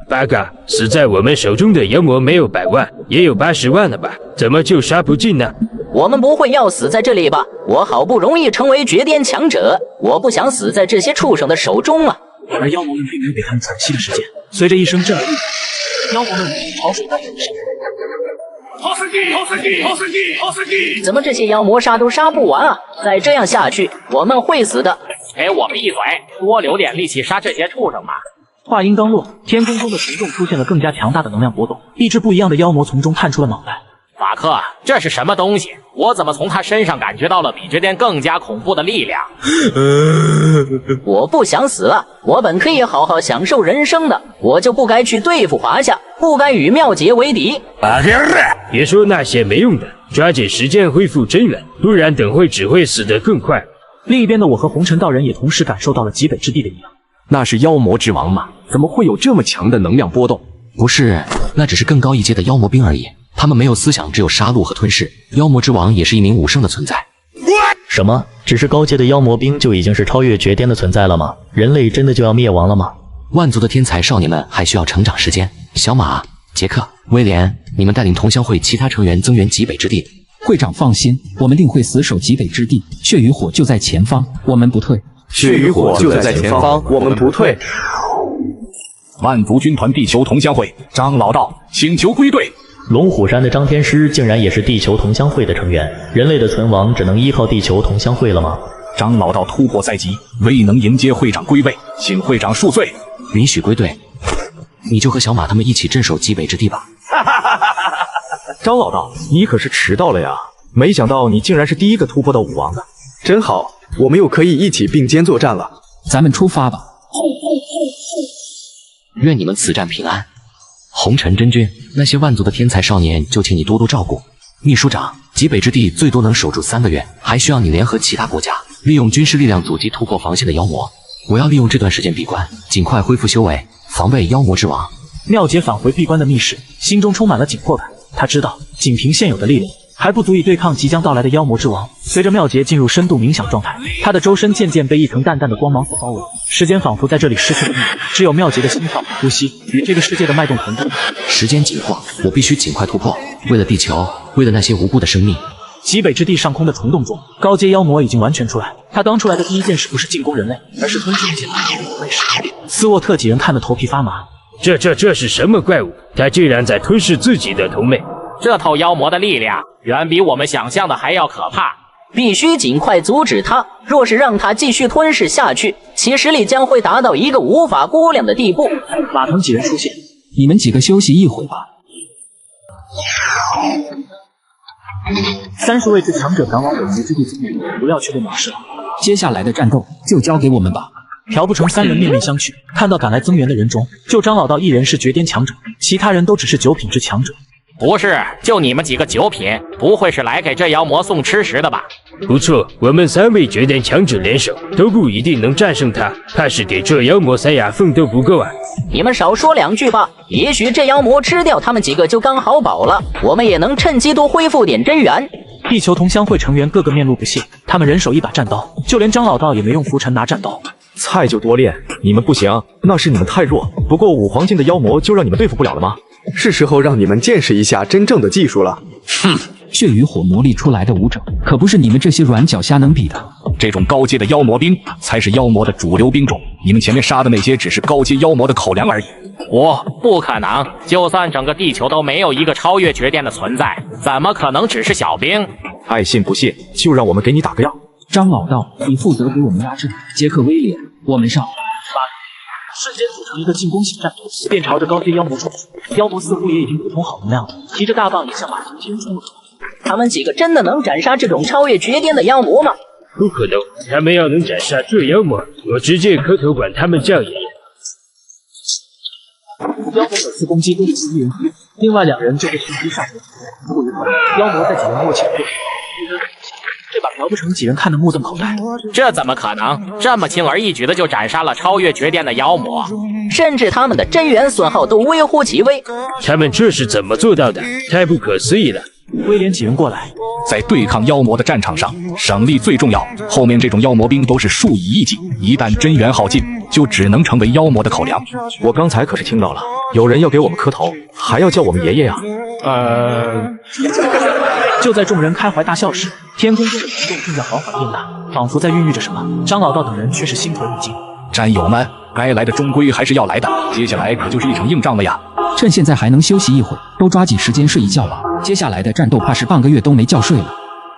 八嘎，死在我们手中的妖魔没有100万，也有80万了吧？怎么就杀不尽呢？我们不会要死在这里吧？我好不容易成为绝巅强者，我不想死在这些畜生的手中啊！而妖魔们并没有给他们喘息的时间，随着一声震耳欲聋，妖魔们潮水般涌上。好死敌！好死敌！好死敌！好死敌！怎么这些妖魔杀都杀不完啊？再这样下去，我们会死的！给我闭嘴，多留点力气杀这些畜生吧！话音刚落，天空中的虫洞出现了更加强大的能量波动，一只不一样的妖魔从中探出了脑袋。法克，这是什么东西？我怎么从他身上感觉到了比绝巅更加恐怖的力量？我不想死了，我本可以好好享受人生的，我就不该去对付华夏，不该与妙杰为敌。别说那些没用的，抓紧时间恢复真元，不然等会只会死得更快。另一边的我和红尘道人也同时感受到了极北之地的异样。那是妖魔之王吗？怎么会有这么强的能量波动？不是，那只是更高一阶的妖魔兵而已。他们没有思想，只有杀戮和吞噬。妖魔之王也是一名武圣的存在。什么？只是高阶的妖魔兵就已经是超越绝巅的存在了吗？人类真的就要灭亡了吗？万族的天才少年们还需要成长时间。小马、杰克、威廉，你们带领同乡会其他成员增援极北之地。会长放心，我们定会死守极北之地，血与火就在前方，我们不退。血与火就在前方，我们不退。万族军团地球同乡会张老道请求归队。龙虎山的张天师竟然也是地球同乡会的成员，人类的存亡只能依靠地球同乡会了吗？张老道突破赛级，未能迎接会长归位，请会长恕罪，允许归队。你就和小马他们一起镇守极北之地吧。张老道，你可是迟到了呀！没想到你竟然是第一个突破到武王的，真好，我们又可以一起并肩作战了。咱们出发吧。愿你们此战平安。红尘真君，那些万族的天才少年就请你多多照顾。秘书长，极北之地最多能守住3个月，还需要你联合其他国家，利用军事力量阻击突破防线的妖魔。我要利用这段时间闭关，尽快恢复修为，防备妖魔之王。妙姐返回闭关的密室，心中充满了紧迫感。她知道，仅凭现有的力量还不足以对抗即将到来的妖魔之王。随着妙洁进入深度冥想状态，她的周身渐渐被一层淡淡的光芒所包围，时间仿佛在这里失去了意义，只有妙洁的心跳、呼吸与这个世界的脉动同步。时间紧迫，我必须尽快突破，为了地球，为了那些无辜的生命。极北之地上空的虫洞中，高阶妖魔已经完全出来。他刚出来的第一件事不是进攻人类，而是吞噬那些人类生命。斯沃特几人看得头皮发麻。这是什么怪物？他竟然在吞噬自己的同类！这头妖魔的力量远比我们想象的还要可怕，必须尽快阻止他。若是让他继续吞噬下去，其实力将会达到一个无法估量的地步。瓦腾几人出现，你们几个休息一会吧。30位最强者赶往北极之地增援，不要去被藐视了。接下来的战斗就交给我们吧。朴不成3人面面相觑，看到赶来增援的人中，就张老道一人是绝巅强者，其他人都只是9品之强者。不是，就你们几个9品，不会是来给这妖魔送吃食的吧？不错，我们3位绝巅强者联手，都不一定能战胜他，怕是给这妖魔塞牙缝都不够啊！你们少说2句吧，也许这妖魔吃掉他们几个就刚好饱了，我们也能趁机多恢复点真元。地球同乡会成员个个面露不屑，他们人手一把战刀，就连张老道也没用拂尘拿战刀。菜就多练，你们不行，那是你们太弱。不过5黄境的妖魔就让你们对付不了了吗？是时候让你们见识一下真正的技术了。哼，血与火磨砺出来的武者，可不是你们这些软脚虾能比的。这种高阶的妖魔兵才是妖魔的主流兵种，你们前面杀的那些只是高阶妖魔的口粮而已。不可能，就算整个地球都没有一个超越绝殿的存在，怎么可能只是小兵？爱信不信，就让我们给你打个样。张老道，你负责给我们压阵。杰克、威廉，我们上。瞬间组成一个进攻型战斗，便朝着高阶妖魔冲去。妖魔似乎也已经补充好能量了，提着大棒也向马腾天冲了。他们几个真的能斩杀这种超越绝巅的妖魔吗？不可能，他们要能斩杀这妖魔，我直接磕头管他们叫爷爷。妖魔每次攻击都是1人1，另外2人就被迅击上头。不一会儿，妖魔在几人默契后，这把朴不成几人看得目瞪口呆。这怎么可能？这么轻而易举的就斩杀了超越绝殿的妖魔，甚至他们的真元损耗都微乎其微。他们这是怎么做到的？太不可思议了！威廉几人过来，在对抗妖魔的战场上，省力最重要。后面这种妖魔兵都是数以亿计，一旦真元耗尽，就只能成为妖魔的口粮。我刚才可是听到了，有人要给我们磕头，还要叫我们爷爷呀！就在众人开怀大笑时，天空中的虫洞正在缓缓变大，仿佛在孕育着什么。张老道等人却是心头一惊。战友们，该来的终归还是要来的，接下来可就是一场硬仗了呀！趁现在还能休息一会儿，都抓紧时间睡一觉吧。接下来的战斗怕是半个月都没觉睡了。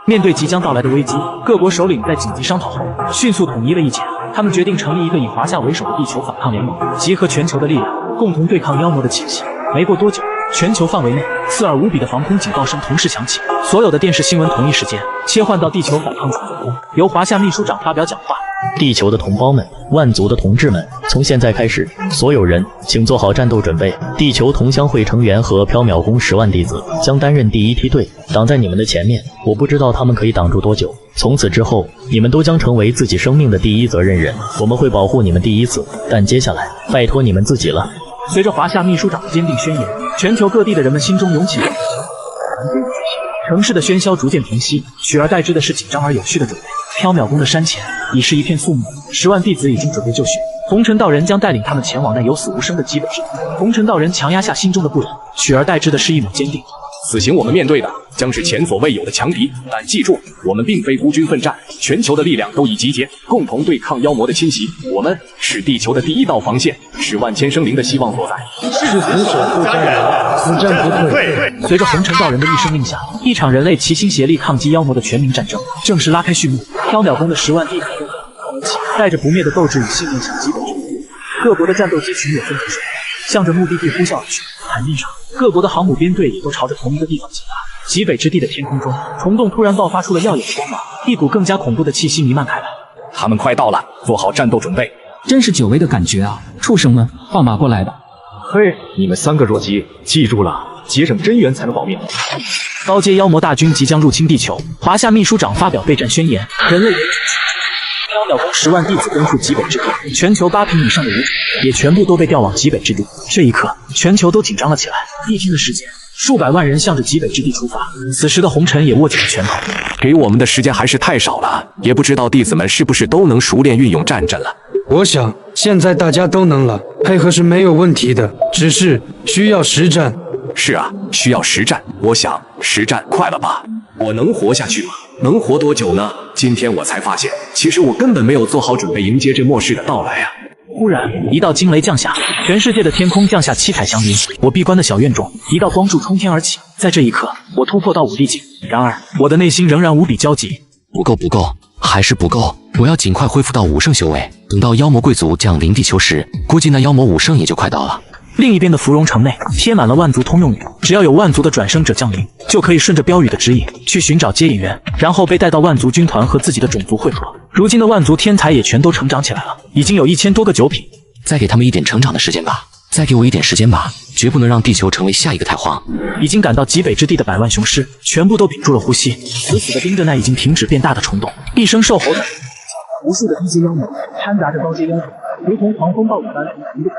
面对即将到来的危机，各国首领在紧急商讨后，迅速统一了意见。他们决定成立一个以华夏为首的地球反抗联盟，集合全球的力量，共同对抗妖魔的侵袭。没过多久，全球范围内刺耳无比的防空警告声同时响起，所有的电视新闻同一时间切换到地球反抗主总攻，由华夏秘书长发表讲话。地球的同胞们，万族的同志们，从现在开始，所有人请做好战斗准备。地球同乡会成员和缥缈宫10万弟子将担任第一梯队，挡在你们的前面。我不知道他们可以挡住多久。从此之后，你们都将成为自己生命的第一责任人。我们会保护你们第一次，但接下来拜托你们自己了。随着华夏秘书长的坚定宣言，全球各地的人们心中涌起城市的喧嚣逐渐平息，取而代之的是紧张而有序的准备。缥缈宫的山前已是一片肃穆，10万弟子已经准备就绪，红尘道人将带领他们前往那有死无生的极北之地。红尘道人强压下心中的不忍，取而代之的是一抹坚定。此行我们面对的将是前所未有的强敌，但记住，我们并非孤军奋战，全球的力量都已集结，共同对抗妖魔的侵袭。我们是地球的第一道防线，是万千生灵的希望所在。是死守不沾染，此战不退。随着红尘道人的一声令下，一场人类齐心协力抗击妖魔的全民战争正式拉开序幕。缥缈宫的10万地海带着不灭的斗志与信念向极北之地，各国的战斗机群也分头守候，向着目的地呼啸而去。海面上，各国的航母编队也都朝着同一个地方进发。极北之地的天空中，虫洞突然爆发出了耀眼的光芒，一股更加恐怖的气息弥漫开来。他们快到了，做好战斗准备。真是久违的感觉啊！畜生们，放马过来吧！嘿，你们3个弱鸡，记住了，节省真元才能保命。高阶妖魔大军即将入侵地球，华夏秘书长发表备战宣言：人类。缥缈宫10万弟子奔赴极北之地，全球8品以上的武者也全部都被调往极北之地。这一刻，全球都紧张了起来。1天的时间，数百万人向着极北之地出发。此时的红尘也握紧了拳头。给我们的时间还是太少了，也不知道弟子们是不是都能熟练运用战阵了。我想现在大家都能了，配合是没有问题的，只是需要实战。是啊，需要实战。我想实战快了吧？我能活下去吗？能活多久呢？今天我才发现，其实我根本没有做好准备迎接这末世的到来啊！忽然，一道惊雷降下，全世界的天空降下七彩祥云。我闭关的小院中，一道光柱冲天而起。在这一刻，我突破到5地境。然而，我的内心仍然无比焦急。不够，还是不够！我要尽快恢复到5圣修为。等到妖魔贵族降临地球时，估计那妖魔5圣也就快到了。另一边的芙蓉城内贴满了万族通用语，只要有万族的转生者降临，就可以顺着标语的指引去寻找接引员，然后被带到万族军团和自己的种族汇合。如今的万族天才也全都成长起来了，已经有1000多个9品。再给他们一点成长的时间吧，再给我一点时间吧，绝不能让地球成为下一个太荒。已经赶到极北之地的百万雄师全部都屏住了呼吸，死死地盯着那已经停止变大的虫洞。一声兽吼的，无数的低阶妖魔掺杂着高阶妖种，如同狂风暴雨般从同一个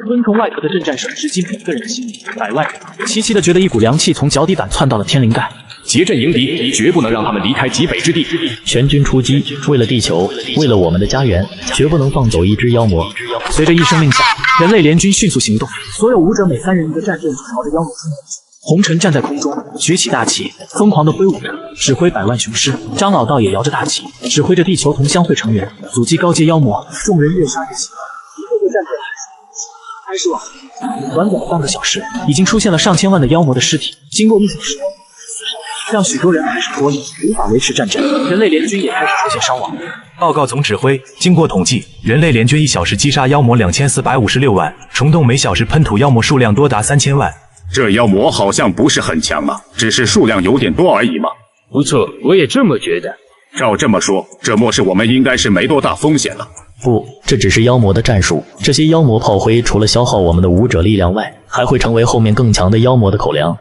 昆虫外壳的震战声直击每个人的心里，百万人齐齐的觉得一股凉气从脚底板窜到了天灵盖。结阵迎敌，绝不能让他们离开极北之地。全军出击，为了地球，为了我们的家园，绝不能放走一只妖魔。随着一声令下，人类联军迅速行动，所有武者每3人一个战阵，朝着妖魔冲过去。红尘站在空中，举起大旗，疯狂地挥舞着，指挥百万雄师。张老道也摇着大旗，指挥着地球同乡会成员阻击高阶妖魔。众人越杀越喜，一个个战阵开始往短短半个小时，已经出现了上千万的妖魔的尸体。经过1小时，让许多人开始脱力，无法维持战阵，人类联军也开始出现伤亡。报告总指挥，经过统计，人类联军1小时击杀妖魔2456万，虫洞每小时喷吐妖魔数量多达3000万。这妖魔好像不是很强啊，只是数量有点多而已嘛。不错，我也这么觉得。照这么说，这末世我们应该是没多大风险了。不，这只是妖魔的战术。这些妖魔炮灰除了消耗我们的武者力量外，还会成为后面更强的妖魔的口粮。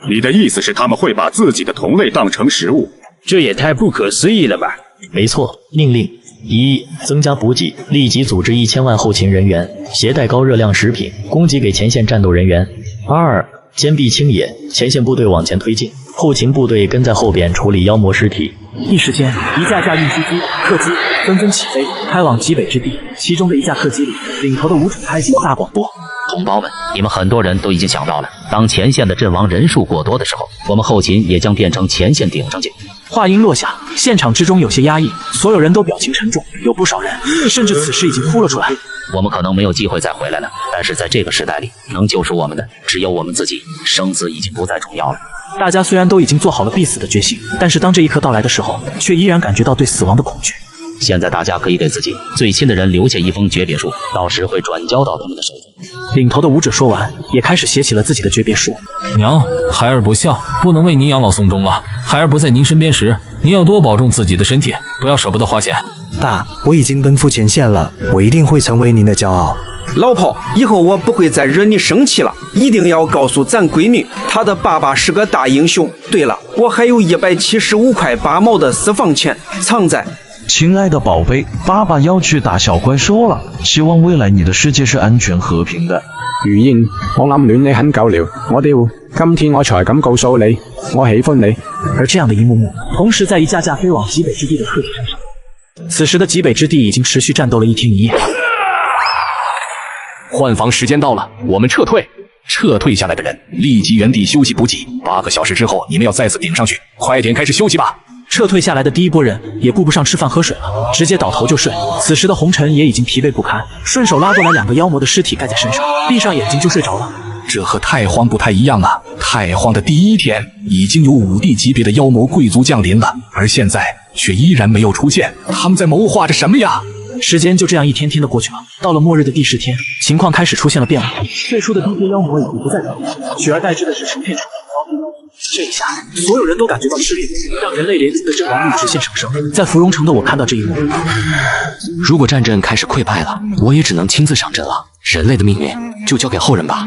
你的意思是他们会把自己的同类当成食物？这也太不可思议了吧！没错，命令1. 增加补给，立即组织1000万后勤人员，携带高热量食品，供给给前线战斗人员。2. 坚壁清野，前线部队往前推进，后勤部队跟在后边处理妖魔尸体。一时间，一架架运输机、客机纷纷起飞，开往极北之地。其中的一架客机里，领头的武者开启了大广播：同胞们，你们很多人都已经想到了，当前线的阵亡人数过多的时候，我们后勤也将变成前线顶上去。话音落下，现场之中有些压抑，所有人都表情沉重，有不少人甚至此时已经哭了出来。我们可能没有机会再回来了，但是在这个时代里，能救赎我们的只有我们自己，生死已经不再重要了。大家虽然都已经做好了必死的决心，但是当这一刻到来的时候，却依然感觉到对死亡的恐惧。现在大家可以给自己最亲的人留下一封诀别书，到时会转交到他们的手中。领头的武者说完，也开始写起了自己的诀别书。娘，孩儿不孝，不能为您养老送终了。孩儿不在您身边时，您要多保重自己的身体，不要舍不得花钱。爸，我已经奔赴前线了，我一定会成为您的骄傲。老婆，以后我不会再惹你生气了，一定要告诉咱闺女，她的爸爸是个大英雄。对了，我还有175块8毛的私房钱藏在……亲爱的宝贝，爸爸要去打小怪兽了，希望未来你的世界是安全和平的。如燕，我暗戀你很久了，我丟，今天我才敢告訴你，我喜歡你。而這樣的一幕幕，同時在一架架飛往極北之地的客機身上。此时的极北之地已经持续战斗了1天1夜。换防时间到了，我们撤退。撤退下来的人立即原地休息补给，8个小时之后你们要再次顶上去，快点开始休息吧。撤退下来的第一波人也顾不上吃饭喝水了，直接倒头就睡。此时的红尘也已经疲惫不堪，顺手拉过来2个妖魔的尸体盖在身上，闭上眼睛就睡着了。这和太荒不太一样啊！太荒的第1天已经有5帝级别的妖魔贵族降临了，而现在却依然没有出现，他们在谋划着什么呀？时间就这样一天天的过去了，到了末日的第10天，情况开始出现了变化。最初的第一批妖魔已经不再存在，取而代之的是成片成片的妖魔。这一下，所有人都感觉到吃力，让人类联军的阵亡率直线上升。在芙蓉城的我看到这一幕，如果战阵开始溃败了，我也只能亲自上阵了。人类的命运就交给后人吧。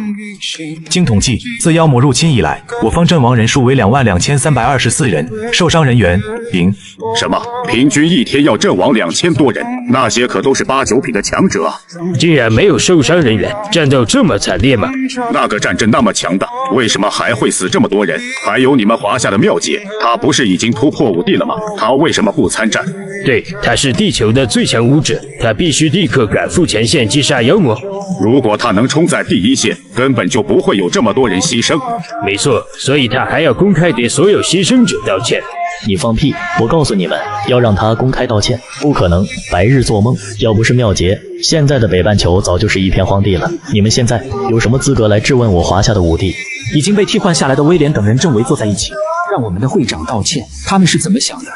经统计，自妖魔入侵以来，我方阵亡人数为22324人，受伤人员0。什么？平均1天要阵亡2000多人？那些可都是8、9品的强者啊！竟然没有受伤人员，战斗这么惨烈吗？那个战阵那么强大，为什么还会死这么多人？还有你们华夏的妙姐，她不是已经突破5帝了吗？她为什么不参战？对，她是地球的最强武者，她必须立刻赶赴前线击杀妖魔。如果她能冲在第1线，根本就不会有这么多人牺牲。没错，所以她还要公开对所有牺牲者道歉。你放屁！我告诉你们，要让他公开道歉，不可能，白日做梦。要不是妙洁，现在的北半球早就是一片荒地了。你们现在有什么资格来质问我华夏的5帝？已经被替换下来的威廉等人正围坐在一起，让我们的会长道歉，他们是怎么想的？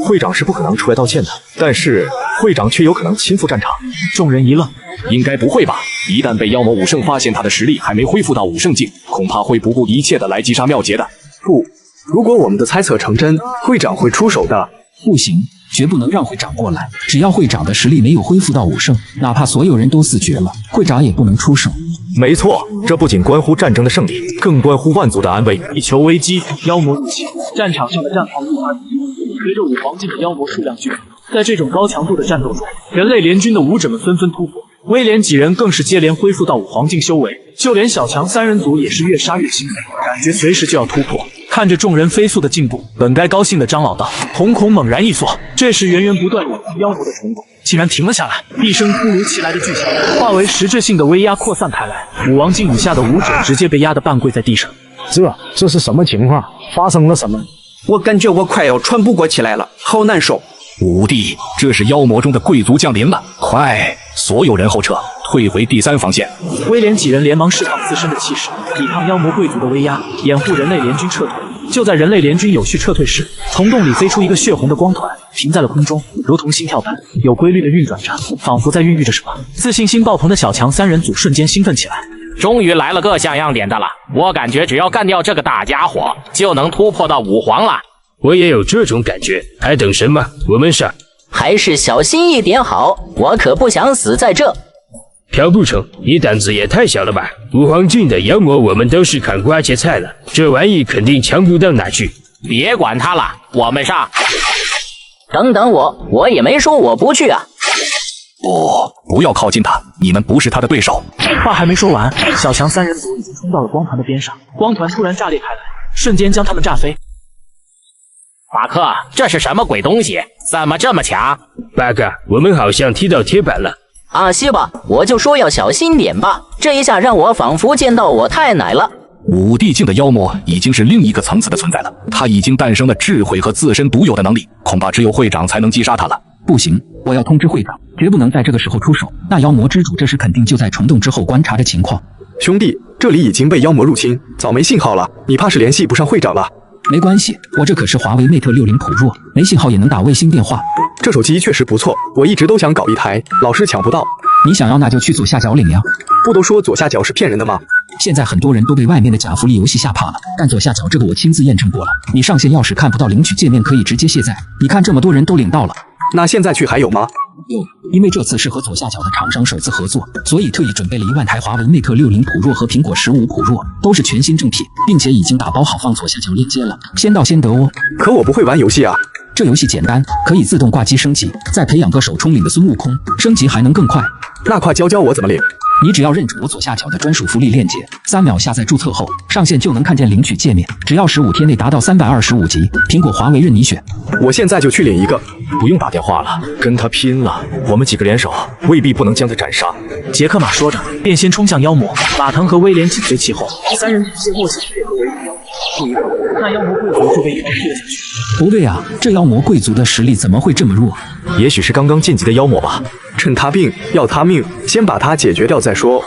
会长是不可能出来道歉的，但是会长却有可能亲赴战场。众人一愣，应该不会吧？一旦被妖魔武圣发现他的实力还没恢复到武圣境，恐怕会不顾一切的来击杀妙洁的。不，如果我们的猜测成真，会长会出手的。不行，绝不能让会长过来。只要会长的实力没有恢复到武圣，哪怕所有人都死绝了，会长也不能出手。没错，这不仅关乎战争的胜利，更关乎万族的安危。地球危机，妖魔入侵，战场上的战况不安。随着5黄境的妖魔数量剧增，在这种高强度的战斗中，人类联军的武者们纷纷突破，威廉几人更是接连恢复到5黄境修为，就连小强3人组也是越杀越兴奋，感觉随时就要突破。看着众人飞速的进步，本该高兴的张老道瞳孔猛然一缩，这时源源不断涌出妖魔的虫洞竟然停了下来，一声突如其来的巨响化为实质性的威压扩散开来，5王境以下的武者直接被压得半跪在地上。这是什么情况？发生了什么？我感觉我快要喘不过气来了，好难受。5帝，这是妖魔中的贵族降临了，快，所有人后撤，退回第3防线。威廉几人连忙释放自身的气势，抵抗妖魔贵族的威压，掩护人类联军撤退。就在人类联军有序撤退时，从洞里飞出一个血红的光团，停在了空中，如同心跳般有规律的运转着，仿佛在孕育着什么。自信心爆棚的小强3人组瞬间兴奋起来。终于来了个像样点的了，我感觉只要干掉这个大家伙，就能突破到5皇了。我也有这种感觉，还等什么？我们上！还是小心一点好，我可不想死在这。朴不成，你胆子也太小了吧！5黄境的妖魔我们都是砍瓜切菜了，这玩意肯定强不到哪去。别管他了，我们上！等等我也没说我不去啊。不要靠近他，你们不是他的对手。话还没说完，小强3人组已经冲到了光团的边上，光团突然炸裂开来，瞬间将他们炸飞。马克，这是什么鬼东西？怎么这么强？八哥，我们好像踢到铁板了。阿西吧，我就说要小心点吧，这一下让我仿佛见到我太奶了。 5帝境的妖魔已经是另一个层次的存在了，他已经诞生了智慧和自身独有的能力，恐怕只有会长才能击杀他了。不行，我要通知会长，绝不能在这个时候出手。那妖魔之主这时肯定就在虫洞之后观察着情况。兄弟，这里已经被妖魔入侵，早没信号了，你怕是联系不上会长了。没关系，我这可是华为 Mate 60 Pro，没信号也能打卫星电话。这手机确实不错，我一直都想搞一台，老是抢不到。你想要那就去左下角领呀。不都说左下角是骗人的吗？ 现在很多人都被外面的假福利游戏吓怕了，但左下角这个我亲自验证过了，你上线要是看不到领取界面，可以直接卸载。你看这么多人都领到了，那现在去还有吗？有，因为这次是和左下角的厂商首次合作，所以特意准备了1万台华为 Mate 60 Pro 和苹果15 Pro， 都是全新正品，并且已经打包好放左下角链接了，先到先得哦。可我不会玩游戏啊。 这游戏简单，可以自动挂机升级，再培养个手冲领的孙悟空，升级还能更快。那快教教我怎么领。你只要认准我左下角的专属福利链接，3秒下载注册后上线就能看见领取界面，只要15天内达到325级，苹果、华为任你选。我现在就去领一个。不用打电话了，跟他拼了！我们几个联手，未必不能将他斩杀。杰克马说着，便先冲向妖魔。马腾和威廉紧随其后，三人先默契配合围住妖魔。不一会儿，那妖魔贵族就被一刀劈了下去。不对啊，这妖魔贵族的实力怎么会这么弱？也许是刚刚晋级的妖魔吧。趁他病要他命，先把他解决掉再说。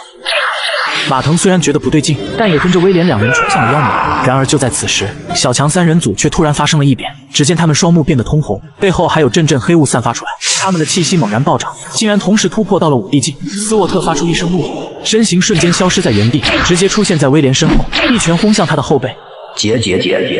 马腾虽然觉得不对劲，但也跟着威廉两人冲向了妖魔。然而就在此时，小强三人组却突然发生了异变。只见他们双目变得通红，背后还有阵阵黑雾散发出来，他们的气息猛然暴涨，竟然同时突破到了5地境。斯沃特发出一声怒吼，身形瞬间消失在原地，直接出现在威廉身后，一拳轰向他的后背。姐，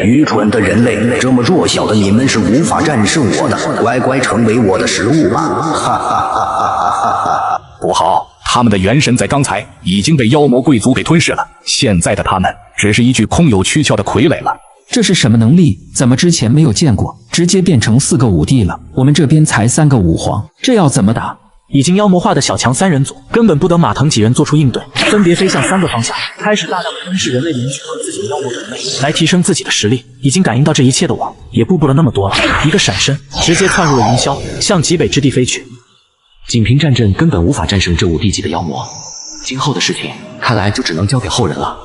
愚蠢的人类，这么弱小的你们是无法战胜我的，乖乖成为我的食物吧！哈哈哈哈哈哈！不好，他们的元神在刚才已经被妖魔贵族给吞噬了，现在的他们只是一具空有躯壳的傀儡了。这是什么能力？怎么之前没有见过？直接变成4个5帝了，我们这边才3个5皇，这要怎么打？已经妖魔化的小强三人组根本不等马腾几人做出应对，分别飞向3个方向，开始大量的吞噬人类邻居和自己的妖魔种类，来提升自己的实力。已经感应到这一切的我，也不补了那么多了，一个闪身，直接窜入了云霄，向极北之地飞去。仅凭战阵根本无法战胜这5地级的妖魔，今后的事情看来就只能交给后人了。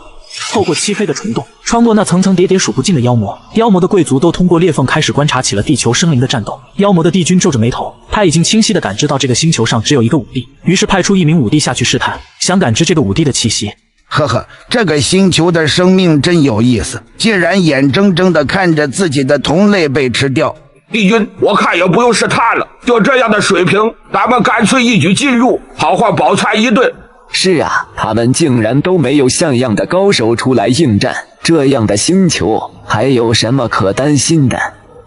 透过漆黑的虫洞，穿过那层层叠叠数不尽的妖魔，妖魔的贵族都通过裂缝开始观察起了地球生灵的战斗。妖魔的帝君皱着眉头，他已经清晰地感知到这个星球上只有一个5帝，于是派出1名5帝下去试探，想感知这个5帝的气息。呵呵，这个星球的生命真有意思，竟然眼睁睁地看着自己的同类被吃掉。帝君，我看也不用试探了，就这样的水平，咱们干脆一举进入，好好饱餐一顿。是啊，他们竟然都没有像样的高手出来应战，这样的星球还有什么可担心的？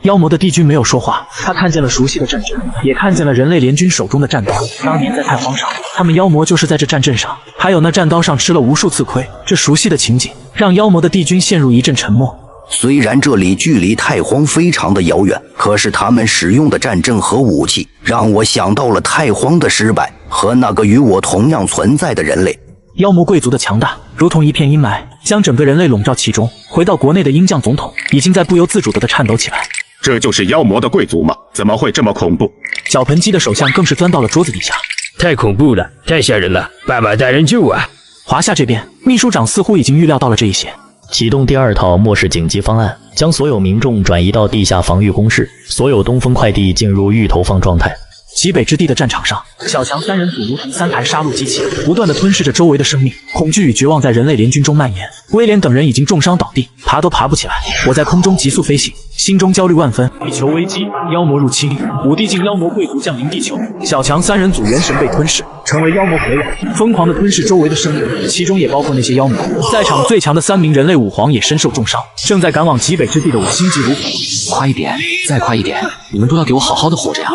妖魔的帝君没有说话，他看见了熟悉的战阵，也看见了人类联军手中的战刀。当年在太荒上，他们妖魔就是在这战阵上，还有那战刀上吃了无数次亏。这熟悉的情景让妖魔的帝君陷入一阵沉默。虽然这里距离太荒非常的遥远，可是他们使用的战阵和武器让我想到了太荒的失败和那个与我同样存在的人类。妖魔贵族的强大如同一片阴霾，将整个人类笼罩其中。回到国内的鹰将总统已经在不由自主地颤抖起来。这就是妖魔的贵族吗？怎么会这么恐怖？脚盆鸡的首相更是钻到了桌子底下。太恐怖了，太吓人了，爸爸大人救我！华夏这边，秘书长似乎已经预料到了这一些。启动第2套末世紧急方案，将所有民众转移到地下防御工事，所有东风快递进入预投放状态。极北之地的战场上，小强三人组如同3台杀戮机器，不断地吞噬着周围的生命。恐惧与绝望在人类联军中蔓延。威廉等人已经重伤倒地，爬都爬不起来。我在空中急速飞行，心中焦虑万分。地球危机，妖魔入侵，5地境妖魔贵族降临地球，小强三人组元神被吞噬，成为妖魔傀儡，疯狂地吞噬周围的生灵，其中也包括那些妖魔。在场最强的3名人类5皇也身受重伤，正在赶往极北之地的我心急如焚。快一点，再快一点，你们都要给我好好的活着呀！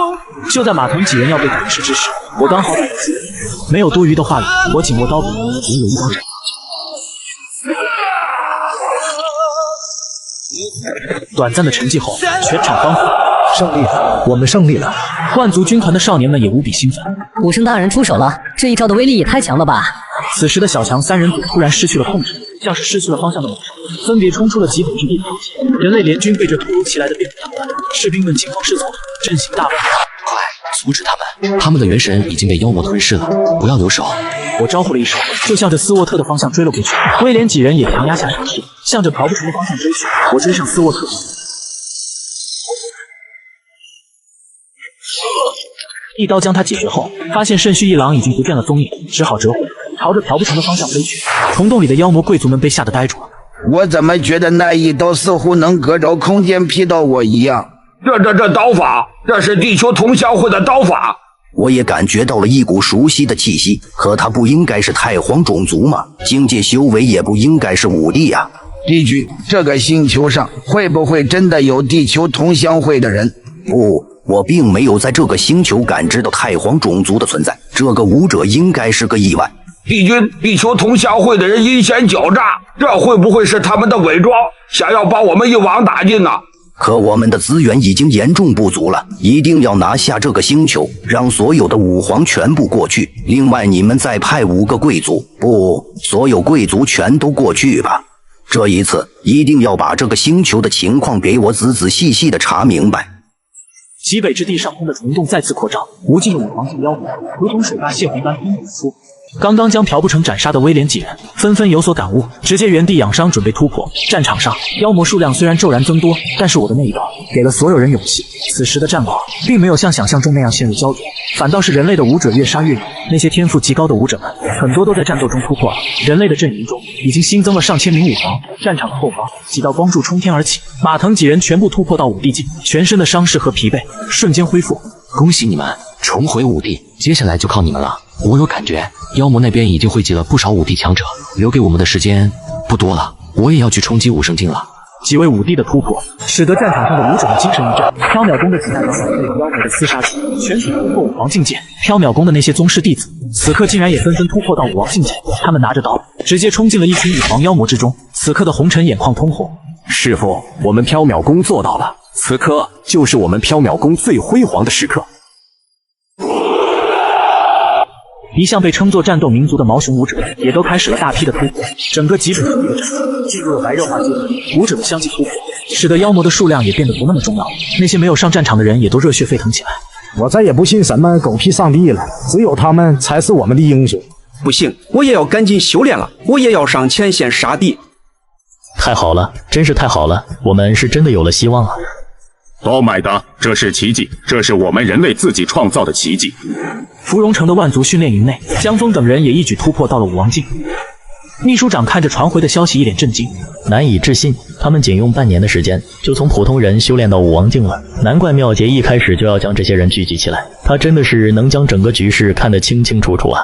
就在马腾几人要被吞噬之时，我刚好没有多余的话语，我紧握刀柄，仅有一刀斩。短暂的沉寂后，全场欢呼，胜利了，我们胜利了！万族军团的少年们也无比兴奋。武圣大人出手了，这一招的威力也太强了吧！此时的小强三人组突然失去了控制，像是失去了方向的猛兽，分别冲出了极北之地。人类联军被这突如其来的变故打乱，士兵们惊慌失措，阵型大乱。快阻止他们！他们的元神已经被妖魔吞噬了，不要留手！我招呼了一声，就向着斯沃特的方向追了过去。威廉几人也强压下手势，向着逃不出的方向追去。我追上斯沃特，一刀将他解决后，发现肾虚一郎已经不见了踪影，只好折回，朝着朴不成的方向飞去。虫洞里的妖魔贵族们被吓得呆住了。我怎么觉得那一刀似乎能隔着空间劈到我一样？这刀法，这是地球同乡会的刀法。我也感觉到了一股熟悉的气息，可他不应该是太皇种族吗？境界修为也不应该是5帝呀。帝君，这个星球上会不会真的有地球同乡会的人？不，我并没有在这个星球感知到太皇种族的存在，这个武者应该是个意外。帝君，地球同乡会的人阴险狡诈，这会不会是他们的伪装，想要把我们一网打尽呢？可我们的资源已经严重不足了，一定要拿下这个星球，让所有的武皇全部过去。另外，你们再派5个贵族，不，所有贵族全都过去吧。这一次一定要把这个星球的情况给我仔仔细细的查明白。极北之地上空的虫洞再次扩张，无尽的武皇境妖魔如同水坝泄洪般喷涌出。刚刚将朴不成斩杀的威廉几人纷纷有所感悟，直接原地养伤，准备突破。战场上妖魔数量虽然骤然增多，但是我的那一刀给了所有人勇气。此时的战况并没有像想象中那样陷入焦灼，反倒是人类的武者越杀越勇。那些天赋极高的武者们很多都在战斗中突破了。人类的阵营中已经新增了上千名武皇，战场的后方几道光柱冲天而起，马腾几人全部突破到5帝境，全身的伤势和疲惫瞬间恢复。恭喜你们重回5帝，接下来就靠你们了。我有感觉妖魔那边已经汇集了不少5帝强者，留给我们的时间不多了，我也要去冲击5圣境了。几位5帝的突破，使得战场上的武者们精神一振。缥缈宫的几代长老被妖魔的厮杀中全体突破武皇境界。缥缈宫的那些宗室弟子，此刻竟然也纷纷突破到武王境界。他们拿着刀，直接冲进了一群武皇妖魔之中。此刻的红尘眼眶通红。师父，我们缥缈宫做到了，此刻就是我们缥缈宫最辉煌的时刻。一向被称作战斗民族的毛熊武者也都开始了大批的突破，整个极北之地的战斗进入了白热化阶段，武者的相继突破，使得妖魔的数量也变得不那么重要。那些没有上战场的人也都热血沸腾起来。我再也不信什么狗屁上帝了，只有他们才是我们的英雄。不行，我也要赶紧修炼了，我也要上前线杀敌。太好了，真是太好了，我们是真的有了希望啊！都买的，这是奇迹，这是我们人类自己创造的奇迹。芙蓉城的万族训练营内，江峰等人也一举突破到了武王境。秘书长看着传回的消息，一脸震惊，难以置信，他们仅用半年的时间，就从普通人修炼到武王境了。难怪妙洁一开始就要将这些人聚集起来，他真的是能将整个局势看得清清楚楚啊！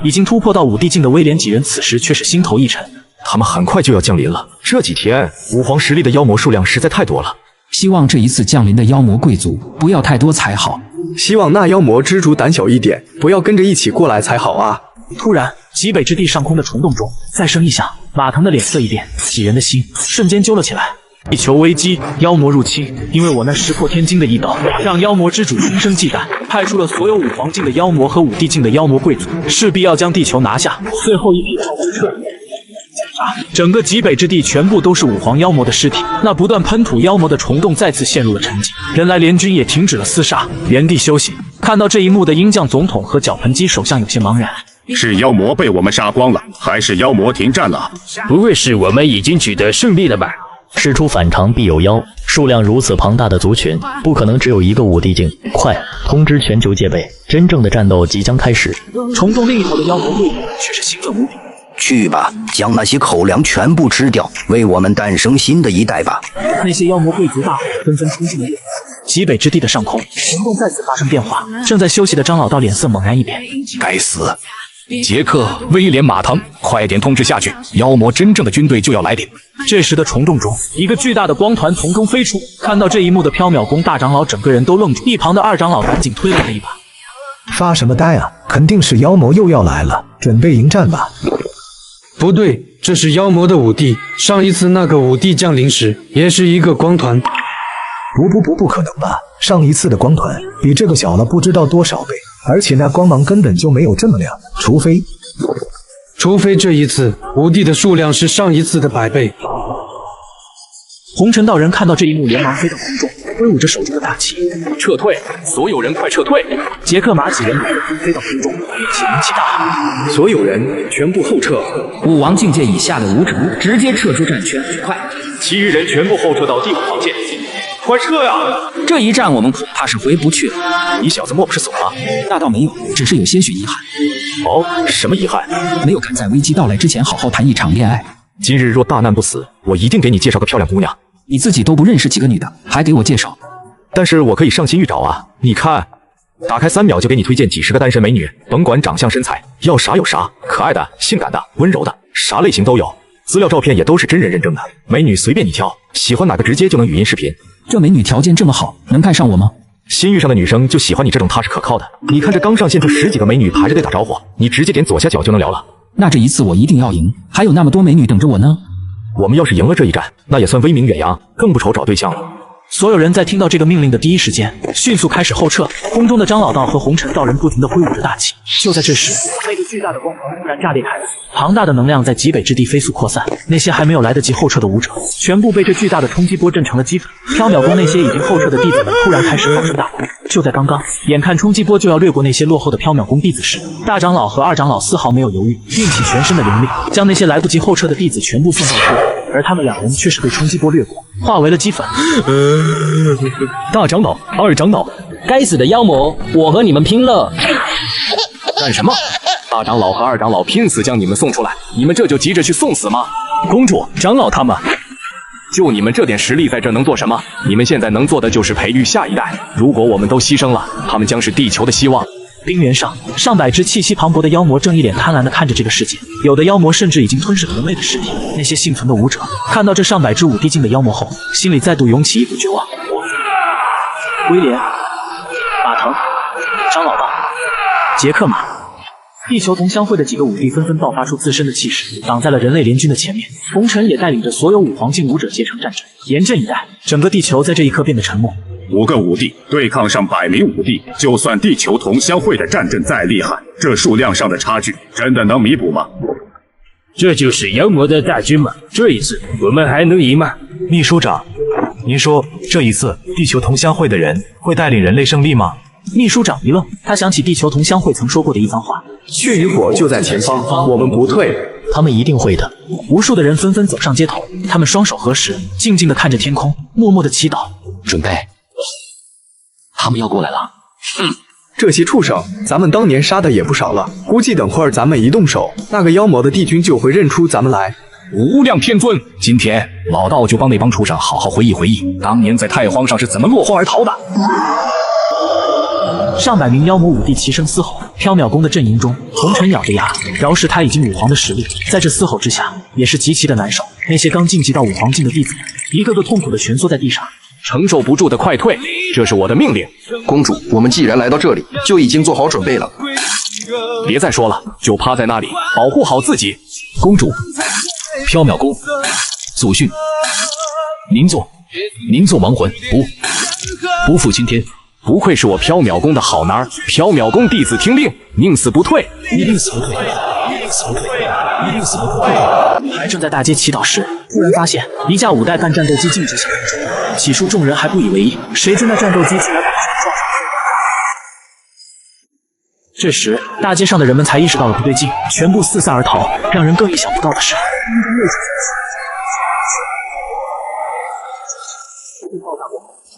已经突破到5帝境的威廉几人，此时却是心头一沉。他们很快就要降临了，这几天武皇实力的妖魔数量实在太多了。希望这一次降临的妖魔贵族不要太多才好。希望那妖魔之主胆小一点，不要跟着一起过来才好啊！突然，极北之地上空的虫洞中再声一响，马腾的脸色一变，几人的心瞬间揪了起来。地球危机，妖魔入侵，因为我那石破天惊的一刀，让妖魔之主心生忌惮，派出了所有武皇境的妖魔和5帝境的妖魔贵族，势必要将地球拿下。最后一批炮灰撤离。整个极北之地全部都是武皇妖魔的尸体，那不断喷吐妖魔的虫洞再次陷入了沉寂。人来联军也停止了厮杀，原地休息。看到这一幕的鹰将总统和绞盆机首相有些茫然，是妖魔被我们杀光了，还是妖魔停战了？不会是我们已经取得胜利了吧？事出反常必有妖，数量如此庞大的族群，不可能只有一个5帝境。快，通知全球戒备，真正的战斗即将开始。虫洞另一头的妖魔贵族却是兴奋无比。去吧，将那些口粮全部吃掉，为我们诞生新的一代吧！那些妖魔贵族大伙纷纷冲进了极北之地的上空，虫洞再次发生变化。正在休息的张老道脸色猛然一变，该死！杰克、威廉、马腾，快点通知下去，妖魔真正的军队就要来临。这时的虫洞中，一个巨大的光团从中飞出。看到这一幕的缥缈宫大长老整个人都愣住，一旁的2长老赶紧推了他一把。发什么呆啊？肯定是妖魔又要来了，准备迎战吧。不对，这是妖魔的5帝。上一次那个5帝降临时，也是一个光团。不可能吧？上一次的光团比这个小了不知道多少倍，而且那光芒根本就没有这么亮，除非这一次5帝的数量是上一次的100倍。红尘道人看到这一幕，连忙飞到空中，挥舞着手中的大旗，撤退！所有人快撤退！杰克马几人纷纷飞到空中，并且鸣起大喊：所有人全部后撤！武王境界以下的武者直接撤出战圈，快！其余人全部后撤到第5防线，快撤呀！这一战我们恐怕是回不去了。你小子莫不是死了？那倒没有，只是有些许遗憾。哦，什么遗憾？没有赶在危机到来之前好好谈一场恋爱。今日若大难不死，我一定给你介绍个漂亮姑娘。你自己都不认识几个女的，还给我介绍？但是我可以上新预找啊！你看，打开3秒就给你推荐几10个单身美女，甭管长相身材，要啥有啥，可爱的、性感的、温柔的，啥类型都有。资料照片也都是真人认证的，美女随便你挑，喜欢哪个直接就能语音视频。这美女条件这么好，能看上我吗？新遇上的女生就喜欢你这种踏实可靠的。你看这刚上线就10几个美女排着队打招呼，你直接点左下角就能聊了。那这一次我一定要赢，还有那么多美女等着我呢。我们要是赢了这一战，那也算威名远扬，更不愁找对象了。所有人在听到这个命令的第一时间，迅速开始后撤。宫中的张老道和红尘道人不停地挥舞着大旗。就在这时，那个巨大的光环突然炸裂开来，庞大的能量在极北之地飞速扩散。那些还没有来得及后撤的武者，全部被这巨大的冲击波震成了齑粉。缥缈宫那些已经后撤的弟子们突然开始放声大哭。就在刚刚，眼看冲击波就要掠过那些落后的缥缈宫弟子时，大长老和二长老丝毫没有犹豫，运起全身的灵力，将那些来不及后撤的弟子全部送到这里。而他们两人却是被冲击波掠过，化为了齑粉。大长老、二长老，该死的妖魔，我和你们拼了！干什么？大长老和二长老拼死将你们送出来，你们这就急着去送死吗？公主、长老他们，就你们这点实力，在这能做什么？你们现在能做的就是培育下一代。如果我们都牺牲了，他们将是地球的希望。冰原上，上百只气息磅礴的妖魔正一脸贪婪地看着这个世界，有的妖魔甚至已经吞噬人类的尸体。那些幸存的武者看到这上百只武帝境的妖魔后，心里再度涌起一股绝望。威廉、马腾、张老大、杰克马。地球同乡会的几个武帝纷纷爆发出自身的气势，挡在了人类联军的前面。红尘也带领着所有武皇境武者结成战阵，严阵以待。整个地球在这一刻变得沉默。5个武帝对抗上100名武帝，就算地球同乡会的战阵再厉害，这数量上的差距真的能弥补吗？这就是妖魔的大军吗？这一次我们还能赢吗？秘书长，您说这一次地球同乡会的人会带领人类胜利吗？秘书长一愣，他想起地球同乡会曾说过的一番话：血与火就在前方，我们不退。他们一定会的。无数的人纷纷走上街头，他们双手合十，静静地看着天空，默默地祈祷。准备，他们要过来了。这些畜生，咱们当年杀的也不少了，估计等会儿咱们一动手，那个妖魔的帝君就会认出咱们来。无量天尊，今天老道就帮那帮畜生好好回忆回忆，当年在太荒上是怎么落荒而逃的。上百名妖魔武帝齐声嘶吼，缥缈宫的阵营中，红尘咬着牙，饶是他已经武皇的实力，在这嘶吼之下，也是极其的难受。那些刚晋级到武皇境的弟子们，一个个痛苦的蜷缩在地上，承受不住的快退，这是我的命令。公主，我们既然来到这里，就已经做好准备了。别再说了，就趴在那里，保护好自己。公主，缥缈宫，祖训，您做亡魂，不负青天。不愧是我缥缈宫的好男儿，缥缈宫弟子听令，宁死不退。一定死不退，一定死不退，一定死不退。还正在大街祈祷时，突然发现一架5代半战斗机径直向前冲。起初众人还不以为意，谁知那战斗机竟然把撞上。这时，大街上的人们才意识到了不对劲，全部四散而逃。让人更意想不到的是，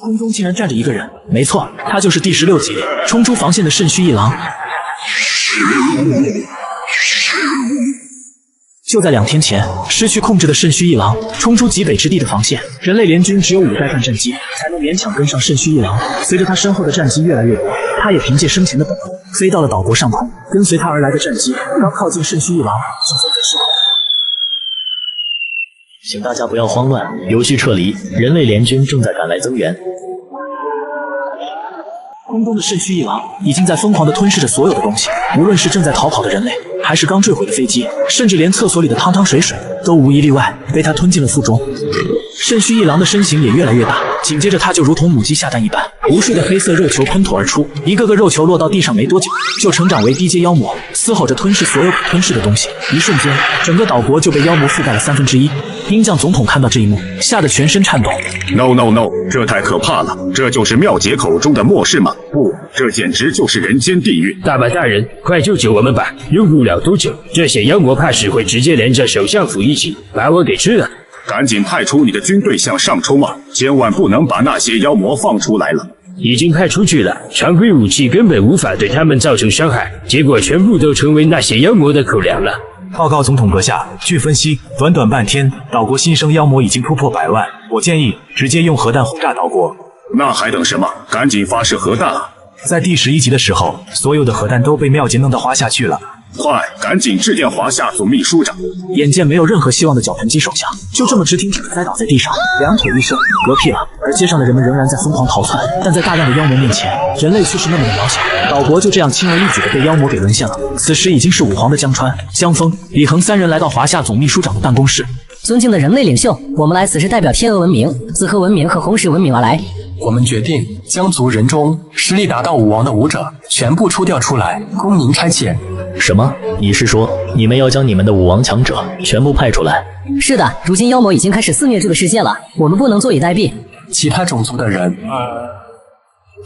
空中竟然站着一个人，没错，他就是第16级冲出防线的肾虚一郎。就在2天前，失去控制的肾虚一郎冲出极北之地的防线，人类联军只有5代半战机才能勉强跟上肾虚一郎。随着他身后的战机越来越多，他也凭借生前的本能飞到了岛国上空。跟随他而来的战机刚靠近肾虚一郎，就纷纷失控。请大家不要慌乱，有序撤离，人类联军正在赶来增援。空中的肾虚一郎已经在疯狂地吞噬着所有的东西，无论是正在逃跑的人类，还是刚坠毁的飞机，甚至连厕所里的汤汤水水，都无一例外被他吞进了腹中。肾虚一郎的身形也越来越大，紧接着他就如同母鸡下蛋一般，无数的黑色肉球喷吐而出，一个个肉球落到地上没多久，就成长为低阶妖魔，嘶吼着吞噬所有可吞噬的东西。一瞬间，整个岛国就被妖魔覆盖了1/3。鹰将总统看到这一幕，吓得全身颤抖。No， 这太可怕了！这就是妙姐口中的末世吗？不，这简直就是人间地狱！大把大人，快救救我们吧！用不了多久，这些妖魔怕是会直接连着首相府一起把我给吃了。赶紧派出你的军队向上冲啊！千万不能把那些妖魔放出来了。已经派出去了，常规武器根本无法对他们造成伤害，结果全部都成为那些妖魔的口粮了。报告总统阁下，据分析，短半天，岛国新生妖魔已经突破100万。我建议直接用核弹轰炸岛国。那还等什么？赶紧发射核弹啊！在第11级的时候，所有的核弹都被妙姐弄到华夏去了。快，赶紧致电华夏总秘书长。眼见没有任何希望的绞盆机首相，就这么直挺挺地栽倒在地上，2腿一伸，嗝屁了。而街上的人们仍然在疯狂逃窜，但在大量的妖魔面前，人类却是那么的渺小。岛国就这样轻而易举地被妖魔给沦陷了。此时已经是武皇的江川、江峰、李恒3人来到华夏总秘书长的办公室。尊敬的人类领袖，我们来此是代表天鹅文明、紫河文明和红石文明而来。我们决定将族人中实力达到武王的武者全部出调出来，供您差遣。什么？你是说你们要将你们的武王强者全部派出来？是的，如今妖魔已经开始肆虐这个世界了，我们不能坐以待毙。其他种族的人，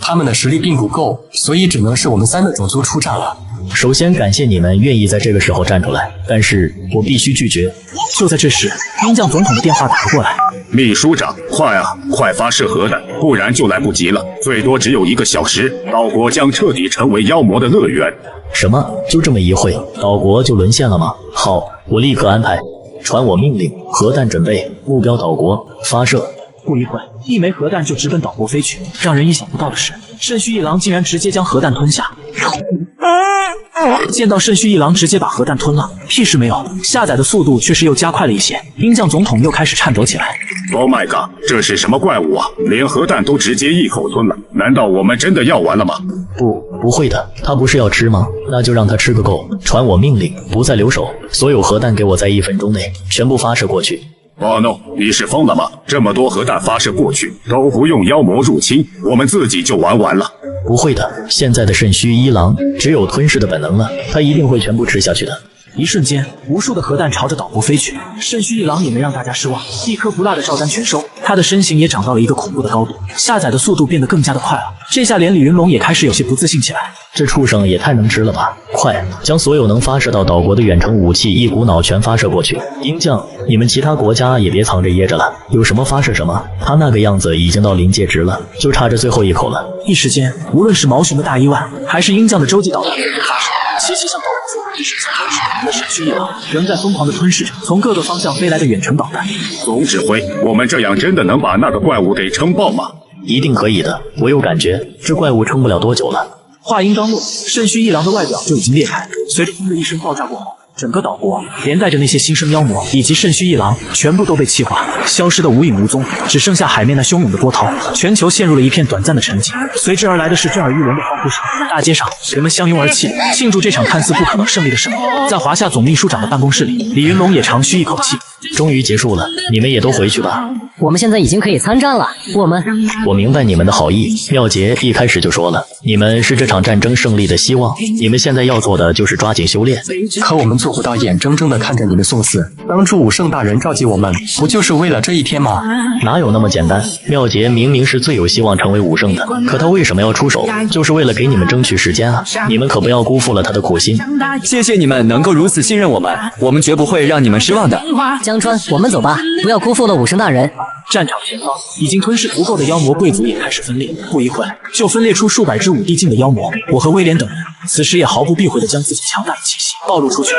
他们的实力并不够，所以只能是我们3个种族出战了。首先感谢你们愿意在这个时候站出来，但是我必须拒绝。就在这时，鹰将总统的电话打了过来。秘书长，快啊，快发射核弹，不然就来不及了。最多只有1个小时，岛国将彻底成为妖魔的乐园。什么？就这么一会，岛国就沦陷了吗？好，我立刻安排。传我命令，核弹准备，目标岛国，发射。不一会，1枚核弹就直奔岛国飞去。让人意想不到的是，肾虚一郎竟然直接将核弹吞下。见到肾虚一郎直接把核弹吞了，屁事没有，下载的速度确实又加快了一些。鹰将总统又开始颤抖起来。Oh my god， 这是什么怪物啊？连核弹都直接一口吞了，难道我们真的要完了吗？不会的，他不是要吃吗？那就让他吃个够。传我命令，不再留手，所有核弹给我在1分钟内全部发射过去。Oh no， 你是疯了吗？这么多核弹发射过去，都不用妖魔入侵，我们自己就玩完了。不会的，现在的肾虚一郎只有吞噬的本能了，他一定会全部吃下去的。一瞬间，无数的核弹朝着岛国飞去，肾虚一郎也没让大家失望，一颗不落的照单全收。他的身形也长到了一个恐怖的高度，下载的速度变得更加的快了。这下连李云龙也开始有些不自信起来。这畜生也太能吃了吧！快，将所有能发射到岛国的远程武器一股脑全发射过去。鹰将，你们其他国家也别藏着掖着了，有什么发射什么。他那个样子已经到临界值了，就差这最后一口了。一时间，无论是毛熊的大1万，还是鹰将的洲际导弹发射，齐齐向岛国只剩下30的肾虚一郎仍在疯狂地吞噬着从各个方向飞来的远程导弹。总指挥，我们这样真的能把那个怪物给撑爆吗？一定可以的，我有感觉这怪物撑不了多久了。话音刚落，肾虚一郎的外表就已经裂开，随着砰的一声爆炸过后，整个岛国连带着那些新生妖魔以及肾虚一郎全部都被气化，消失得无影无踪，只剩下海面那汹涌的波涛，全球陷入了一片短暂的沉寂。随之而来的是震耳欲聋的欢呼声，大街上人们相拥而泣，庆祝这场看似不可能胜利的胜利。在华夏总秘书长的办公室里，李云龙也长吁一口气，终于结束了，你们也都回去吧。我们现在已经可以参战了，我明白你们的好意，妙杰一开始就说了，你们是这场战争胜利的希望，你们现在要做的就是抓紧修炼。可我们做不到眼睁睁地看着你们送死，当初武圣大人召集我们，不就是为了这一天吗？哪有那么简单？妙杰明明是最有希望成为武圣的，可他为什么要出手？就是为了给你们争取时间啊！你们可不要辜负了他的苦心。谢谢你们能够如此信任我们，我们绝不会让你们失望的。江川，我们走吧，不要辜负了武圣大人。战场前方，已经吞噬不够的妖魔贵族也开始分裂，不一会就分裂出数百只5帝境的妖魔。我和威廉等人此时也毫不避讳地将自己强大的气息暴露出去。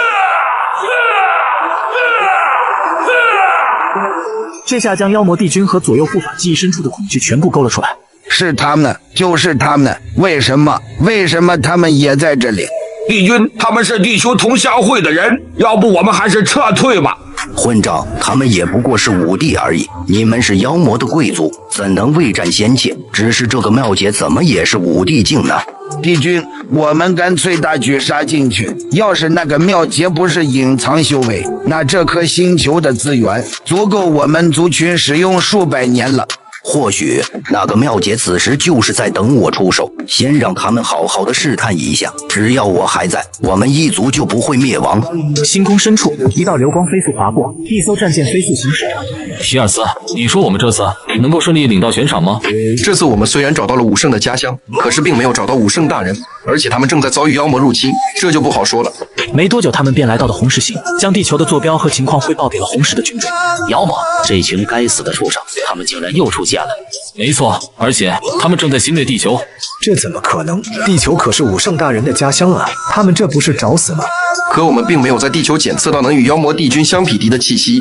这下将妖魔帝君和左右护法记忆深处的恐惧全部勾了出来。是他们，就是他们，为什么他们也在这里？帝君，他们是地球同乡会的人，要不我们还是撤退吧。混账，他们也不过是5帝而已，你们是妖魔的贵族，怎能畏战先怯？只是这个妙姐怎么也是5帝境呢？帝君，我们干脆大举杀进去。要是那个妙劫不是隐藏修为，那这颗星球的资源足够我们族群使用数百年了。或许那个妙姐此时就是在等我出手，先让他们好好的试探一下。只要我还在，我们一族就不会灭亡。星空深处，一道流光飞速划过，一艘战舰飞速行驶着。皮尔斯，你说我们这次能够顺利领到悬赏吗？这次我们虽然找到了武圣的家乡，可是并没有找到武圣大人，而且他们正在遭遇妖魔入侵，这就不好说了。没多久，他们便来到了红石星，将地球的坐标和情况汇报给了红石的军队。妖魔，这群该死的畜生，他们竟然又出现了。没错，而且他们正在侵略地球。这怎么可能？地球可是武圣大人的家乡啊，他们这不是找死吗？可我们并没有在地球检测到能与妖魔帝君相匹敌的气息。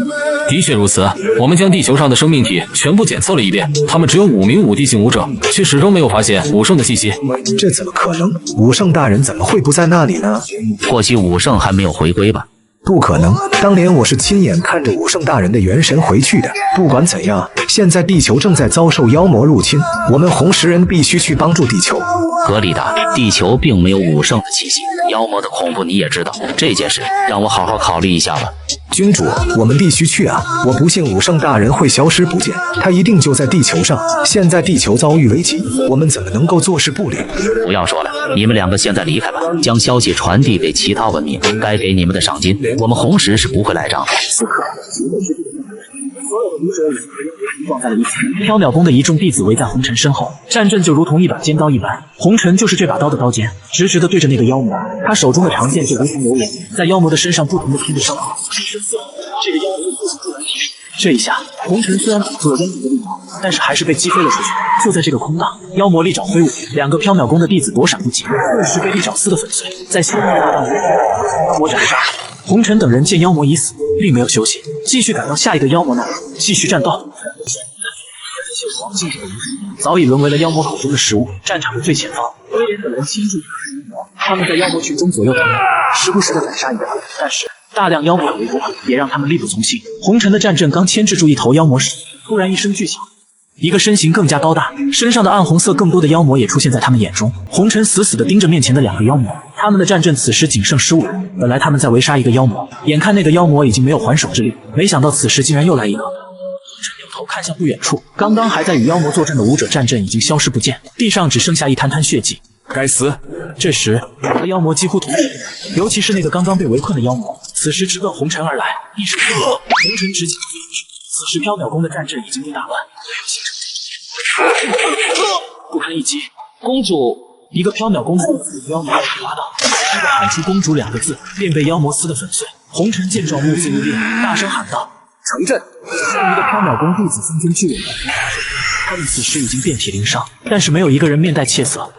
的确如此，我们将地球上的生命体全部检测了一遍，他们只有5名5帝境武者，却始终没有发现武圣的气息。这怎么可能？武圣大人怎么会不在那里呢？或许武圣还没有回归吧。不可能，当年我是亲眼看着武圣大人的元神回去的。不管怎样，现在地球正在遭受妖魔入侵，我们红石人必须去帮助地球。合理的，地球并没有武圣的气息，妖魔的恐怖你也知道，这件事让我好好考虑一下吧。君主，我们必须去啊！我不信武圣大人会消失不见，他一定就在地球上。现在地球遭遇危机，我们怎么能够坐视不理？不要说了，你们两个现在离开吧，将消息传递给其他文明，该给你们的赏金，我们红石是不会赖账的。此刻，所有的武者撞在了一起，缥缈宫的一众弟子围在红尘身后，战阵就如同一把尖刀一般。红尘就是这把刀的刀尖，直直的对着那个妖魔，他手中的长剑就如同流言，在妖魔的身上不停的拼着伤口，一声嘶吼，这个妖魔又不停地提示。这一下，红尘虽然挡住了妖魔的利爪，但是还是被击飞了出去。就在这个空档，妖魔利爪挥舞，两个缥缈宫的弟子躲闪不及，顿时被利爪撕得粉碎，在鲜艳大道中，妖魔斩杀。红尘等人见妖魔已死，并没有休息，继续赶到下一个妖魔那里，继续战斗。黄金这个武士早已沦为了妖魔口中的食物。战场的最前方，威廉等人亲自妖魔，他们在妖魔群中左右腾挪，时不时的宰杀一个，但是大量妖魔的围攻也让他们力不从心。红尘的战阵刚牵制住一头妖魔时，突然一声巨响，一个身形更加高大，身上的暗红色更多的妖魔也出现在他们眼中。红尘死死地盯着面前的两个妖魔，他们的战阵此时仅剩15人。本来他们在围杀一个妖魔，眼看那个妖魔已经没有还手之力，没想到此时竟然又来一个。扭头看向不远处，刚刚还在与妖魔作战的武者战阵已经消失不见，地上只剩下一滩滩血迹。该死！这时，两个妖魔几乎同时，尤其是那个刚刚被围困的妖魔，此时直奔红尘而来，一声怒吼，红尘直接此时缥缈宫的战阵已经被打乱，不堪一击。公主，一个缥缈宫的妖魔滑倒，只是喊出公主2个字，便被妖魔撕得粉碎。红尘见状目眦如电，大声喊道：城镇！剩余的缥缈宫弟子纷纷聚拢了，他们此时已经遍体鳞伤，但是没有一个人面带怯色。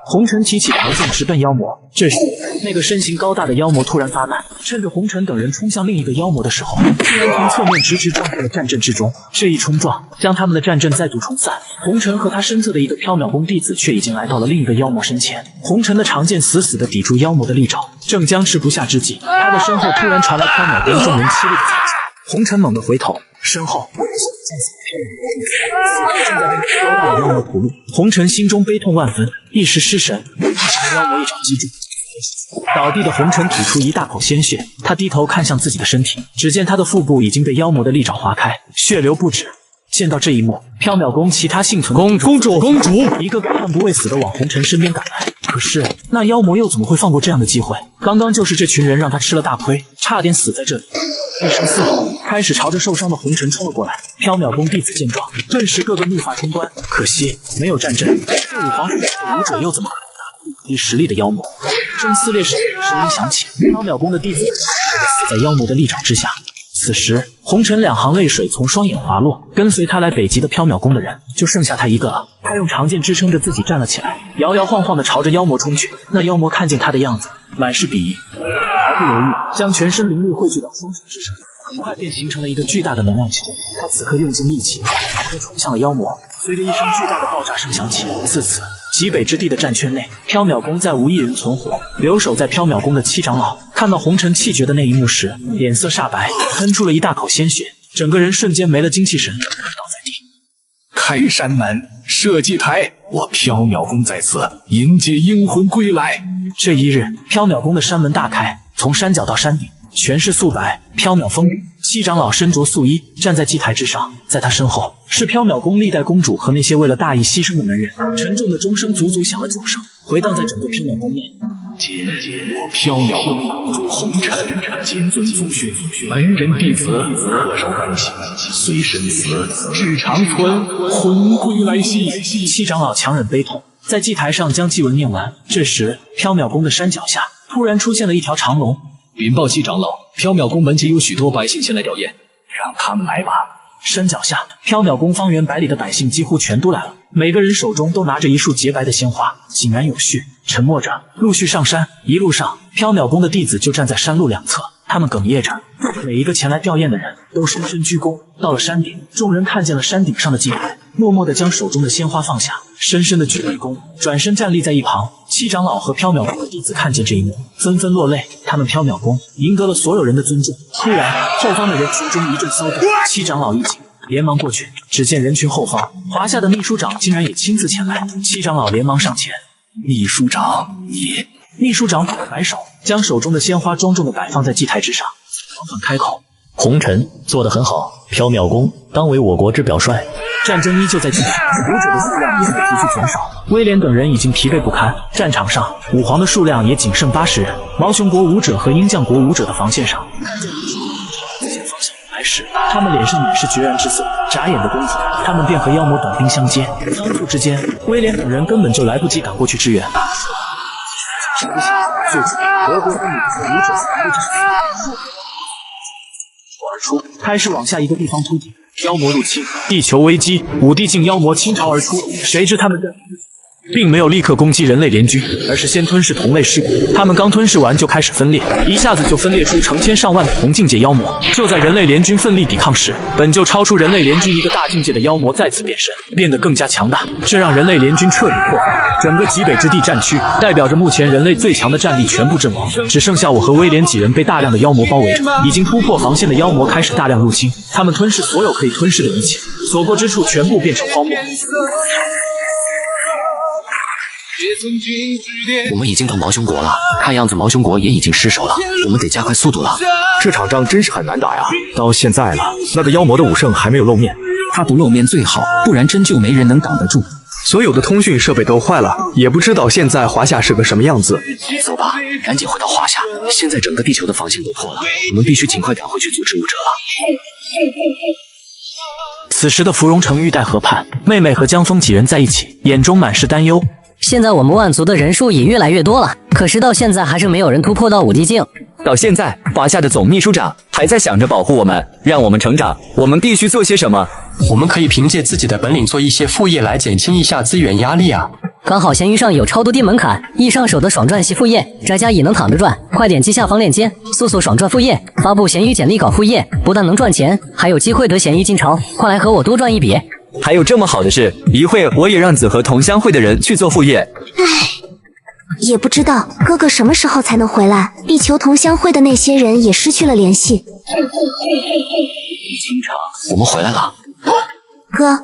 红尘提起长剑直奔妖魔，这时那个身形高大的妖魔突然发难，趁着红尘等人冲向另一个妖魔的时候，竟然从侧面直直撞入了战阵之中。这一冲撞将他们的战阵再度冲散，红尘和他身侧的一个缥缈宫弟子却已经来到了另一个妖魔身前。红尘的长剑死死地抵住妖魔的利爪，正僵持不下之际，他的身后突然传来缥缈宫众人凄厉的惨叫。红尘猛地回头，身后正在被高大的妖魔屠戮。红尘心中悲痛万分，一时失神，被妖魔一爪击中。倒地的红尘吐出一大口鲜血，他低头看向自己的身体，只见他的腹部已经被妖魔的利爪划开，血流不止。见到这一幕，缥缈宫其他幸存的公主一个个悍不畏死的往红尘身边赶来。可是那妖魔又怎么会放过这样的机会？刚刚就是这群人让他吃了大亏，差点死在这里。一声嘶吼，开始朝着受伤的红尘冲了过来。缥缈宫弟子见状，顿时个个怒发冲冠。可惜没有战阵，这武皇府的武者又怎么可能打低实力的妖魔？正撕裂声音响起，缥缈宫的弟子死在妖魔的利爪之下。此时，红尘2行泪水从双眼滑落，跟随他来北极的缥缈宫的人就剩下他一个了。他用长剑支撑着自己站了起来，摇摇晃晃地朝着妖魔冲去。那妖魔看见他的样子，满是鄙夷，毫不犹豫将全身灵力汇聚到双手之上，很快便形成了一个巨大的能量球。他此刻用尽力气，就冲向了妖魔。随着一声巨大的爆炸声响起，自此极北之地的战圈内，缥缈宫再无一人存活。留守在缥缈宫的7长老看到红尘气绝的那一幕时，脸色煞白，喷出了一大口鲜血，整个人瞬间没了精气神，倒在地。开山门，设祭台，我缥缈宫在此迎接阴魂归来。这一日，缥缈宫的山门大开，从山脚到山顶全是素白缥缈风雨。7长老身着素衣，站在祭台之上，在他身后是缥缈宫历代公主和那些为了大义牺牲的门人。沉重的钟声足足响了9声，回荡在整个缥缈宫内。今日我缥缈宫公主红尘，谨遵祖训，门人弟子恪守本心，虽身死，志长存，魂归来兮。7长老强忍悲痛，在祭台上将祭文念完。这时，缥缈宫的山脚下突然出现了一条长龙。禀报7长老，缥缈宫门前有许多百姓前来吊唁，让他们来吧。山脚下，缥缈宫方圆100里的百姓几乎全都来了，每个人手中都拿着一束洁白的鲜花，井然有序，沉默着，陆续上山。一路上，缥缈宫的弟子就站在山路两侧，他们哽咽着，每一个前来吊唁的人都深深鞠躬。到了山顶，众人看见了山顶上的祭台，默默地将手中的鲜花放下，深深地鞠了一躬，转身站立在一旁。7长老和缥缈宫的弟子看见这一幕，纷纷落泪。他们缥缈宫赢得了所有人的尊重。突然，后方的人群中一阵骚动，7长老一惊，连忙过去，只见人群后方华夏的秘书长竟然也亲自前来。7长老连忙上前，秘书长，你……秘书长摆摆手，将手中的鲜花庄重地摆放在祭台之上。缓缓开口：“红尘做得很好，缥缈宫当为我国之表率。”战争依旧在继续，武者的数量也在急剧减少。威廉等人已经疲惫不堪，战场上武皇的数量也仅剩80人。毛熊国武者和鹰将国武者的防线上，自前方向来时，他们脸上满是决然之色，眨眼的功夫，他们便和妖魔短兵相接。仓促之间，威廉等人根本就来不及赶过去支援。最初，俄国和女和武者对着而出，开始往下一个地方突进。妖魔入侵，地球危机，5地境妖魔倾巢而出。谁知他们并没有立刻攻击人类联军，而是先吞噬同类尸骨。他们刚吞噬完就开始分裂，一下子就分裂出成千上万的同境界妖魔。就在人类联军奋力抵抗时，本就超出人类联军一个大境界的妖魔再次变身，变得更加强大，这让人类联军彻底破坏。整个极北之地战区代表着目前人类最强的战力全部阵亡，只剩下我和威廉几人被大量的妖魔包围着。已经突破防线的妖魔开始大量入侵，他们吞噬所有可以吞噬的一切，所过之处全部变成荒漠。我们已经到毛熊国了，看样子毛熊国也已经失守了，我们得加快速度了。这场仗真是很难打呀，到现在了，那个妖魔的武圣还没有露面。他不露面最好，不然真就没人能挡得住。所有的通讯设备都坏了，也不知道现在华夏是个什么样子。走吧，赶紧回到华夏。现在整个地球的防线都破了，我们必须尽快赶回去阻止武者了。此时的芙蓉城玉带河畔，妹妹和江峰几人在一起，眼中满是担忧。现在我们万族的人数也越来越多了，可是到现在还是没有人突破到5地境。到现在，华夏的总秘书长还在想着保护我们，让我们成长。我们必须做些什么？我们可以凭借自己的本领做一些副业来减轻一下资源压力啊！刚好闲鱼上有超多低门槛、易上手的爽赚系副业，宅家也能躺着赚。快点击下方链接，搜索爽赚副业，发布闲鱼简历搞副业，不但能赚钱，还有机会得闲鱼金潮。快来和我多赚一笔！还有这么好的事，一会我也让子和同乡会的人去做副业。也不知道哥哥什么时候才能回来。地球同乡会的那些人也失去了联系。经常，我们回来了。哥，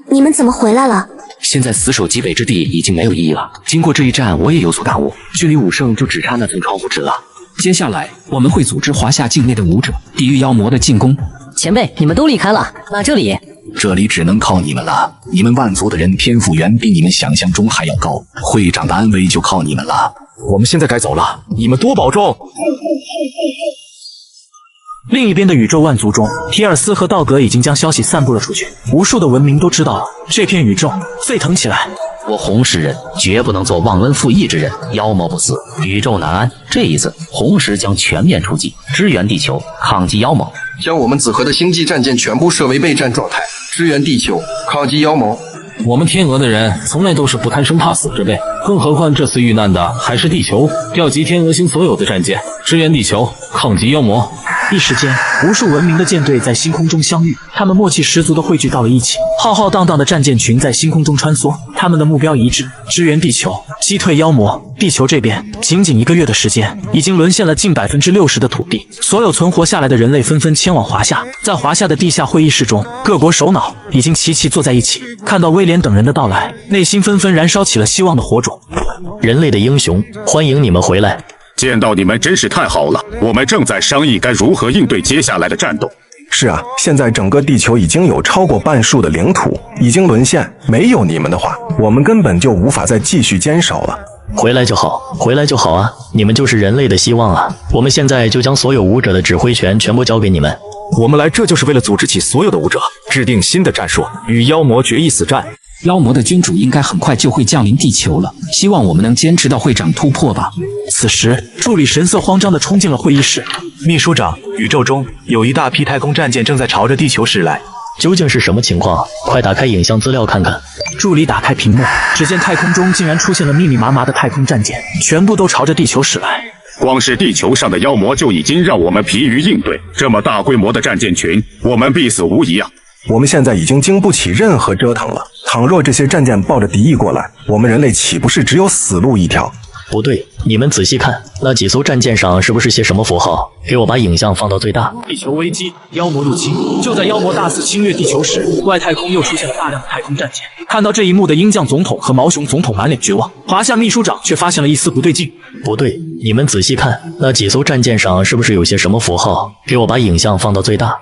你们怎么回来了？现在死守极北之地已经没有意义了。经过这一战，我也有所感悟，距离武圣就只差那层窗户纸了。接下来我们会组织华夏境内的武者抵御妖魔的进攻。前辈，你们都离开了，那这里只能靠你们了。你们万族的人天赋远比你们想象中还要高，会长的安危就靠你们了。我们现在该走了，你们多保重。另一边的宇宙万族中，提尔斯和道格已经将消息散布了出去，无数的文明都知道了。这片宇宙沸腾起来。我红石人绝不能做忘恩负义之人，妖魔不死，宇宙难安。这一次，红石将全面出击，支援地球，抗击妖魔。将我们紫河的星际战舰全部设为备战状态，支援地球，抗击妖魔。我们天鹅的人从来都是不贪生怕死之辈，更何况这次遇难的还是地球。调集天鹅星所有的战舰，支援地球，抗击妖魔。一时间，无数文明的舰队在星空中相遇，他们默契十足地汇聚到了一起。浩浩荡荡的战舰群在星空中穿梭，他们的目标一致，支援地球，击退妖魔。地球这边，仅1个月的时间，已经沦陷了近60%的土地。所有存活下来的人类纷纷迁往华夏。在华夏的地下会议室中，各国首脑已经齐齐坐在一起，看到威廉等人的到来，内心纷纷燃烧起了希望的火种。人类的英雄，欢迎你们回来。见到你们真是太好了，我们正在商议该如何应对接下来的战斗。是啊，现在整个地球已经有超过半数的领土已经沦陷，没有你们的话，我们根本就无法再继续坚守了。回来就好，回来就好啊！你们就是人类的希望啊！我们现在就将所有武者的指挥权全部交给你们。我们来这就是为了组织起所有的武者，制定新的战术，与妖魔决一死战。妖魔的君主应该很快就会降临地球了，希望我们能坚持到会长突破吧。此时，助理神色慌张地冲进了会议室。秘书长，宇宙中有一大批太空战舰正在朝着地球驶来，究竟是什么情况？快打开影像资料看看。助理打开屏幕，只见太空中竟然出现了密密麻麻的太空战舰，全部都朝着地球驶来。光是地球上的妖魔就已经让我们疲于应对，这么大规模的战舰群，我们必死无疑啊！我们现在已经经不起任何折腾了。倘若这些战舰抱着敌意过来，我们人类岂不是只有死路一条？不对，你们仔细看，那几艘战舰上是不是写什么符号？给我把影像放到最大。地球危机，妖魔入侵。就在妖魔大肆侵略地球时，外太空又出现了大量的太空战舰。看到这一幕的鹰将总统和毛熊总统满脸绝望，华夏秘书长却发现了一丝不对劲。不对，你们仔细看，那几艘战舰上是不是有些什么符号？给我把影像放到最大。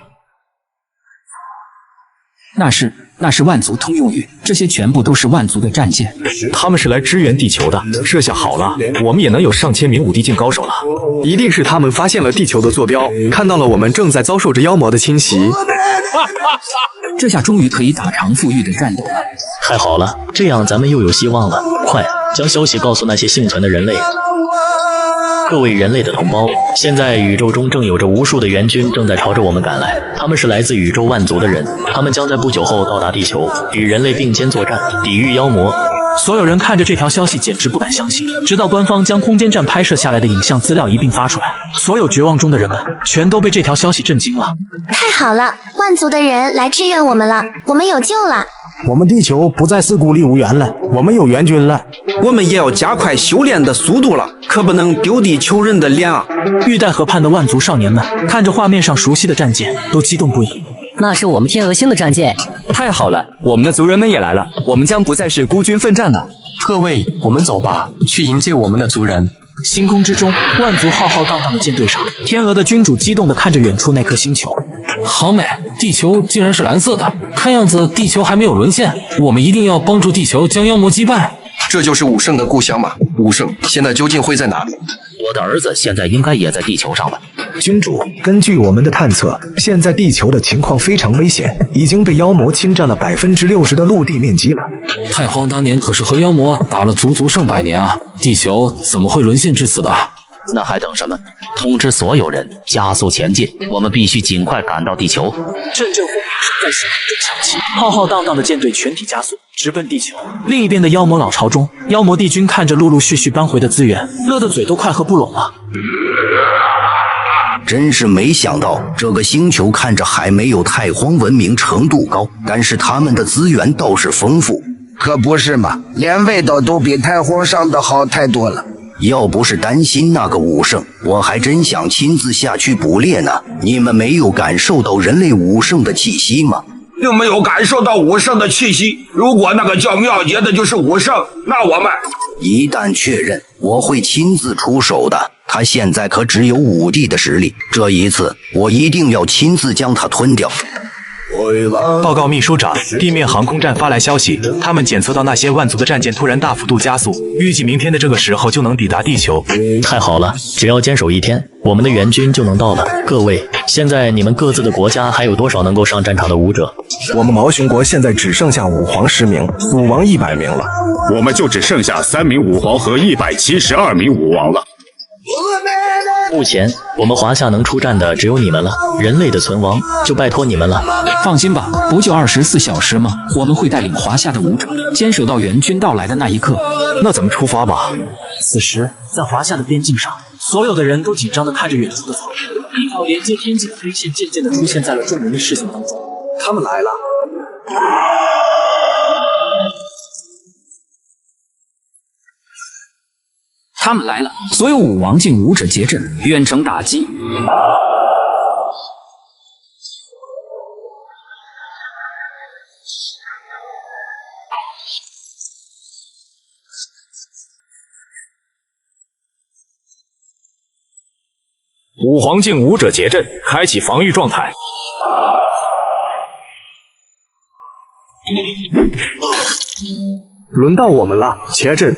那是万族通用语，这些全部都是万族的战舰。他们是来支援地球的，这下好了，我们也能有上千名武帝境高手了。一定是他们发现了地球的坐标，看到了我们正在遭受着妖魔的侵袭。这下终于可以打长富裕的战斗了。太好了，这样咱们又有希望了。快，将消息告诉那些幸存的人类。各位人类的同胞，现在宇宙中正有着无数的援军正在朝着我们赶来，他们是来自宇宙万族的人，他们将在不久后到达地球，与人类并肩作战，抵御妖魔。所有人看着这条消息简直不敢相信，直到官方将空间站拍摄下来的影像资料一并发出来，所有绝望中的人们全都被这条消息震惊了。太好了，万族的人来支援我们了，我们有救了。我们地球不再是孤立无援了，我们有援军了。我们也要加快修炼的速度了，可不能丢地球人的脸啊！玉带河畔的万族少年们看着画面上熟悉的战舰，都激动不已。那是我们天鹅星的战舰。太好了，我们的族人们也来了，我们将不再是孤军奋战了。各位，我们走吧，去迎接我们的族人。星空之中，万族浩浩荡荡的舰队上，天鹅的君主激动地看着远处那颗星球。好美，地球竟然是蓝色的，看样子地球还没有沦陷，我们一定要帮助地球将妖魔击败。这就是武圣的故乡嘛？武圣现在究竟会在哪里？我的儿子现在应该也在地球上了。君主，根据我们的探测，现在地球的情况非常危险，已经被妖魔侵占了60%的陆地面积了。太荒当年可是和妖魔打了足上百年啊，地球怎么会沦陷至此的？那还等什么？通知所有人加速前进，我们必须尽快赶到地球。阵阵轰鸣声在星空中响起，浩浩荡荡的舰队全体加速，直奔地球。另一边的妖魔老巢中，妖魔帝君看着陆陆续续搬回的资源，乐得嘴都快合不拢了。真是没想到，这个星球看着还没有太荒文明程度高，但是他们的资源倒是丰富。可不是嘛，连味道都比太荒上的好太多了。要不是担心那个武圣，我还真想亲自下去捕猎呢。你们没有感受到人类武圣的气息吗？并没有感受到武圣的气息。如果那个叫妙杰的就是武圣，那我们一旦确认，我会亲自出手的。他现在可只有5帝的实力，这一次我一定要亲自将他吞掉。报告秘书长，地面航空站发来消息，他们检测到那些万族的战舰突然大幅度加速，预计明天的这个时候就能抵达地球。太好了，只要坚守1天，我们的援军就能到了。各位，现在你们各自的国家还有多少能够上战场的武者？我们毛熊国现在只剩下武皇10名，武王100名了。我们就只剩下3名武皇和172名武王了。目前我们华夏能出战的只有你们了，人类的存亡就拜托你们了。放心吧，不就24小时吗？我们会带领华夏的武者坚守到援军到来的那一刻。那咱们出发吧。此时，在华夏的边境上，所有的人都紧张地看着远处的草原，一条连接天际的黑线渐渐地出现在了众人的视线当中。他们来了。他们来了，所有武王境武者结阵，远程打击。武皇境武者结阵，开启防御状态。轮到我们了，结阵。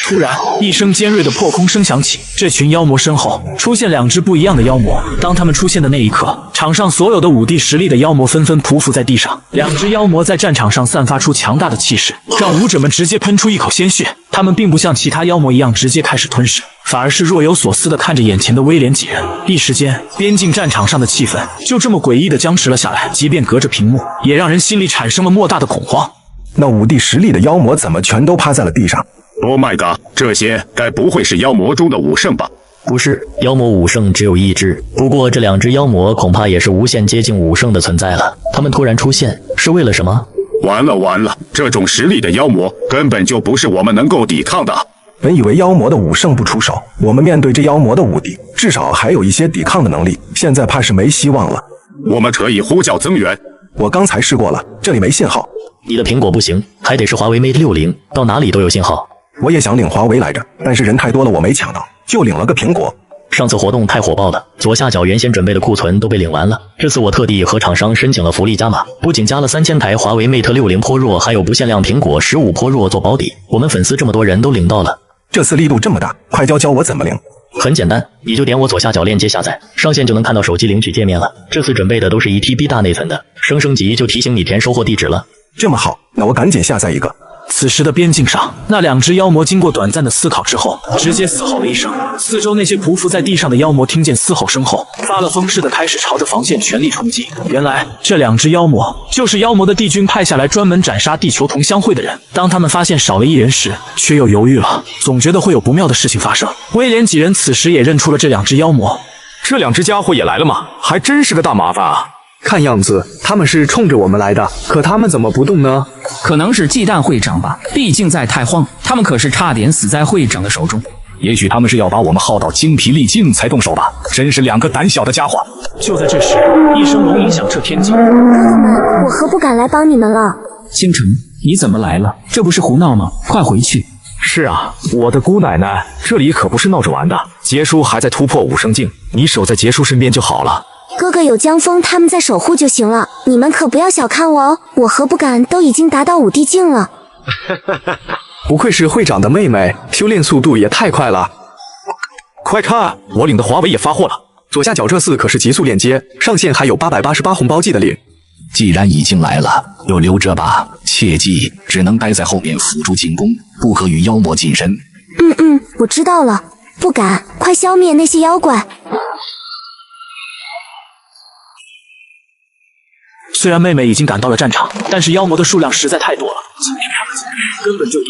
突然，一声尖锐的破空声响起，这群妖魔身后出现2只不一样的妖魔。当他们出现的那一刻，场上所有的5帝实力的妖魔纷纷匍匐在地上。2只妖魔在战场上散发出强大的气势，让武者们直接喷出一口鲜血。他们并不像其他妖魔一样直接开始吞噬，反而是若有所思地看着眼前的威廉几人。一时间，边境战场上的气氛就这么诡异地僵持了下来，即便隔着屏幕，也让人心里产生了莫大的恐慌。那5帝实力的妖魔怎么全都趴在了地上？Oh my god， 这些该不会是妖魔中的武圣吧？不是，妖魔武圣只有1只，不过这2只妖魔恐怕也是无限接近武圣的存在了。他们突然出现是为了什么？完了完了，这种实力的妖魔根本就不是我们能够抵抗的。本以为妖魔的武圣不出手，我们面对这妖魔的5帝，至少还有一些抵抗的能力，现在怕是没希望了。我们可以呼叫增援。我刚才试过了，这里没信号。你的苹果不行，还得是华为 Mate 60，到哪里都有信号。我也想领华为来着，但是人太多了，我没抢到，就领了个苹果。上次活动太火爆了，左下角原先准备的库存都被领完了。这次我特地和厂商申请了福利加码，不仅加了3000台华为 Mate 60 Pro， 还有不限量苹果15 Pro 做保底。我们粉丝这么多人都领到了。这次力度这么大，快教我怎么领。很简单，你就点我左下角链接下载，上线就能看到手机领取界面了。这次准备的都是1TB 大内存的，升级就提醒你填收货地址了。这么好，那我赶紧下载一个。此时的边境上，那2只妖魔经过短暂的思考之后，直接嘶吼了一声。四周那些匍匐在地上的妖魔听见嘶吼声后，发了疯似的开始朝着防线全力冲击。原来这2只妖魔就是妖魔的帝君派下来专门斩杀地球同乡会的人。当他们发现少了1人时，却又犹豫了，总觉得会有不妙的事情发生。威廉几人此时也认出了这2只妖魔。这2只家伙也来了吗？还真是个大麻烦啊！看样子他们是冲着我们来的，可他们怎么不动呢？可能是忌惮会长吧，毕竟在太荒，他们可是差点死在会长的手中。也许他们是要把我们耗到精疲力尽才动手吧，真是2个胆小的家伙。就在这时，一声龙吟响彻天际。哥哥们，我何不敢来帮你们了？星辰，你怎么来了？这不是胡闹吗？快回去！是啊，我的姑奶奶，这里可不是闹着玩的。杰叔还在突破5圣境，你守在杰叔身边就好了。哥哥有江峰他们在守护就行了，你们可不要小看我哦，我何不敢都已经达到5帝境了。不愧是会长的妹妹，修炼速度也太快了。快看，我领的华为也发货了。左下角这4可是极速链接，上线还有888红包季的领。既然已经来了，就留着吧，切记只能待在后面辅助进攻，不可与妖魔近身。我知道了，不敢，快消灭那些妖怪。虽然妹妹已经赶到了战场，但是妖魔的数量实在太多了，根本就一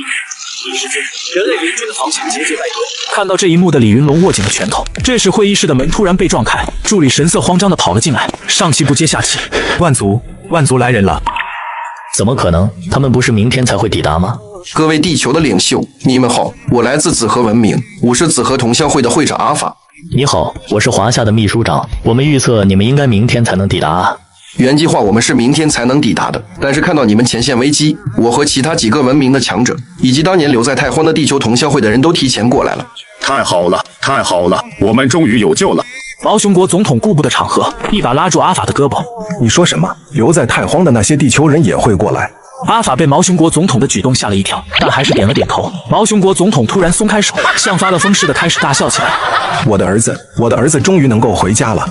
时间，人类联军的防线节节败退。看到这一幕的李云龙握紧了拳头。这时会议室的门突然被撞开，助理神色慌张地跑了进来，上气不接下气：“万族来人了！”怎么可能？他们不是明天才会抵达吗？各位地球的领袖，你们好，我来自紫河文明，我是紫河同乡会的会长阿法。你好，我是华夏的秘书长，我们预测你们应该明天才能抵达啊。原计划我们是明天才能抵达的，但是看到你们前线危机，我和其他几个文明的强者，以及当年留在太荒的地球同乡会的人都提前过来了。太好了，太好了，我们终于有救了！毛熊国总统顾部的场合，一把拉住阿法的胳膊。你说什么？留在太荒的那些地球人也会过来？阿法被毛熊国总统的举动吓了一跳，但还是点了点头。毛熊国总统突然松开手，像发了疯似的开始大笑起来。我的儿子终于能够回家了。